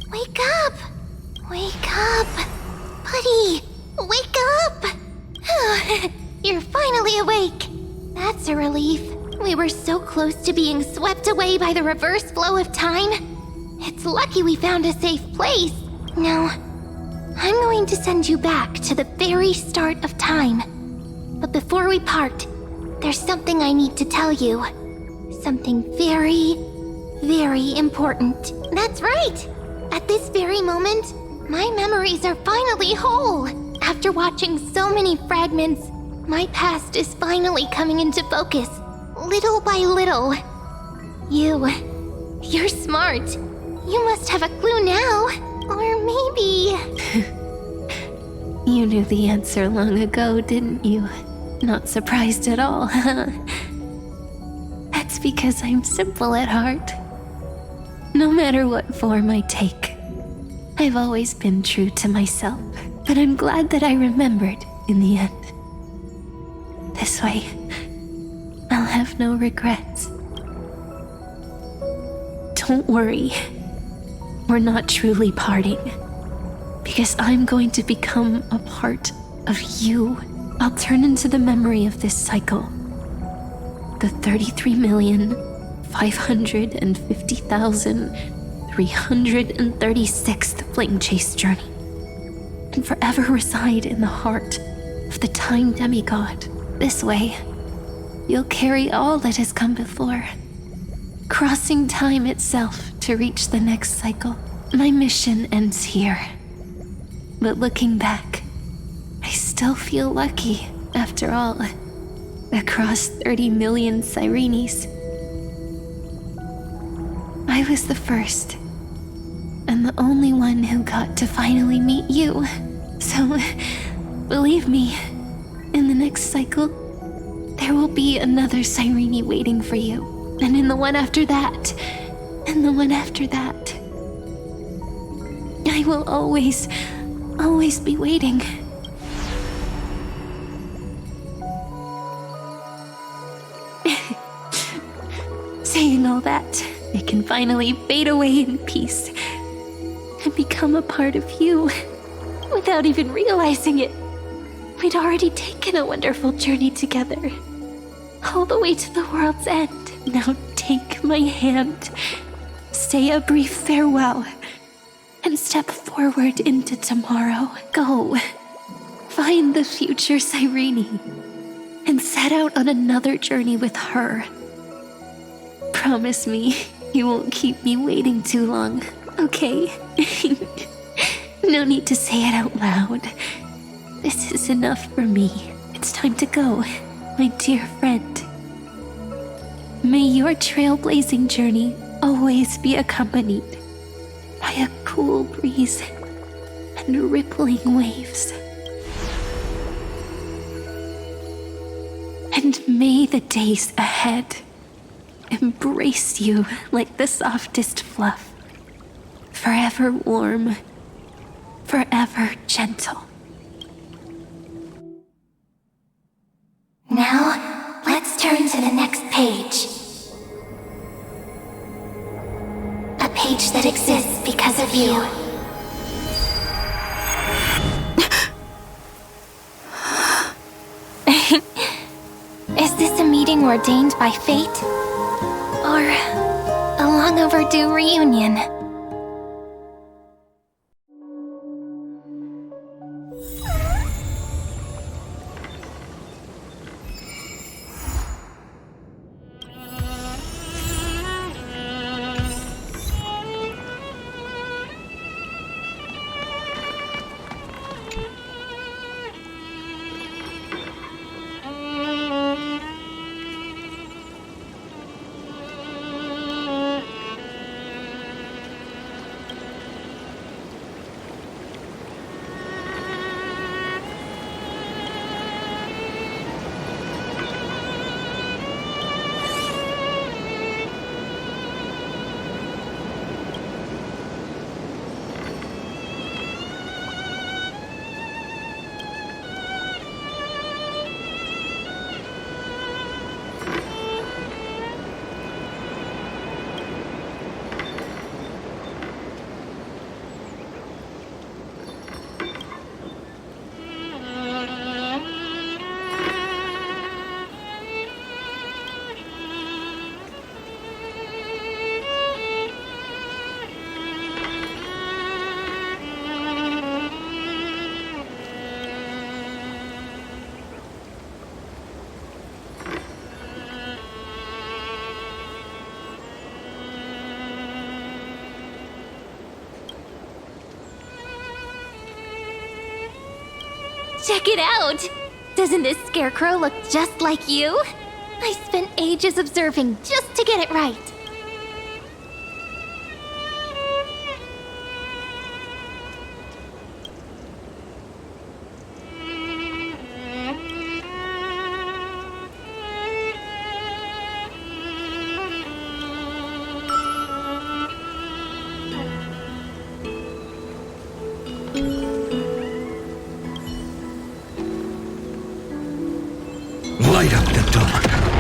Wake up! Wake up! Buddy! Wake up! You're finally awake! That's a relief. We were so close to being swept away by the reverse flow of time. It's lucky we found a safe place. Now, I'm going to send you back to the very start of time. But before we part, there's something I need to tell you. Something very, very important. That's right! At this very moment, my memories are finally whole. After watching so many fragments, my past is finally coming into focus, little by little. You're smart. You must have a clue now. Or maybe... You knew the answer long ago, didn't you? Not surprised at all, huh? That's because I'm simple at heart. No matter what form I take, I've always been true to myself. But I'm glad that I remembered in the end. This way, I'll have no regrets. Don't worry. We're not truly parting. Because I'm going to become a part of you. I'll turn into the memory of this cycle. The 33,550,336th Flame Chase journey. And forever reside in the heart of the Time Demigod. This way, you'll carry all that has come before, crossing time itself to reach the next cycle. My mission ends here. But looking back, I still feel lucky, after all. Across 30 million Sirenes, I was the first, and the only one who got to finally meet you. So, believe me, in the next cycle, there will be another Sirene waiting for you. And in the one after that, and the one after that. I will always be waiting. Saying all that, I can finally fade away in peace and become a part of you without even realizing it. We'd already taken a wonderful journey together, all the way to the world's end. Now take my hand, say a brief farewell, and step forward into tomorrow. Go, find the future Sirene, and set out on another journey with her. Promise me you won't keep me waiting too long, okay? No need to say it out loud. This is enough for me. It's time to go, my dear friend. May your trailblazing journey always be accompanied by a cool breeze and rippling waves. And may the days ahead embrace you like the softest fluff, forever warm, forever gentle. Now, let's turn to the next page. A page that exists because of you. Is this a meeting ordained by fate? Or a long overdue reunion? Check it out! Doesn't this scarecrow look just like you? I spent ages observing just to get it right. Light up the dark.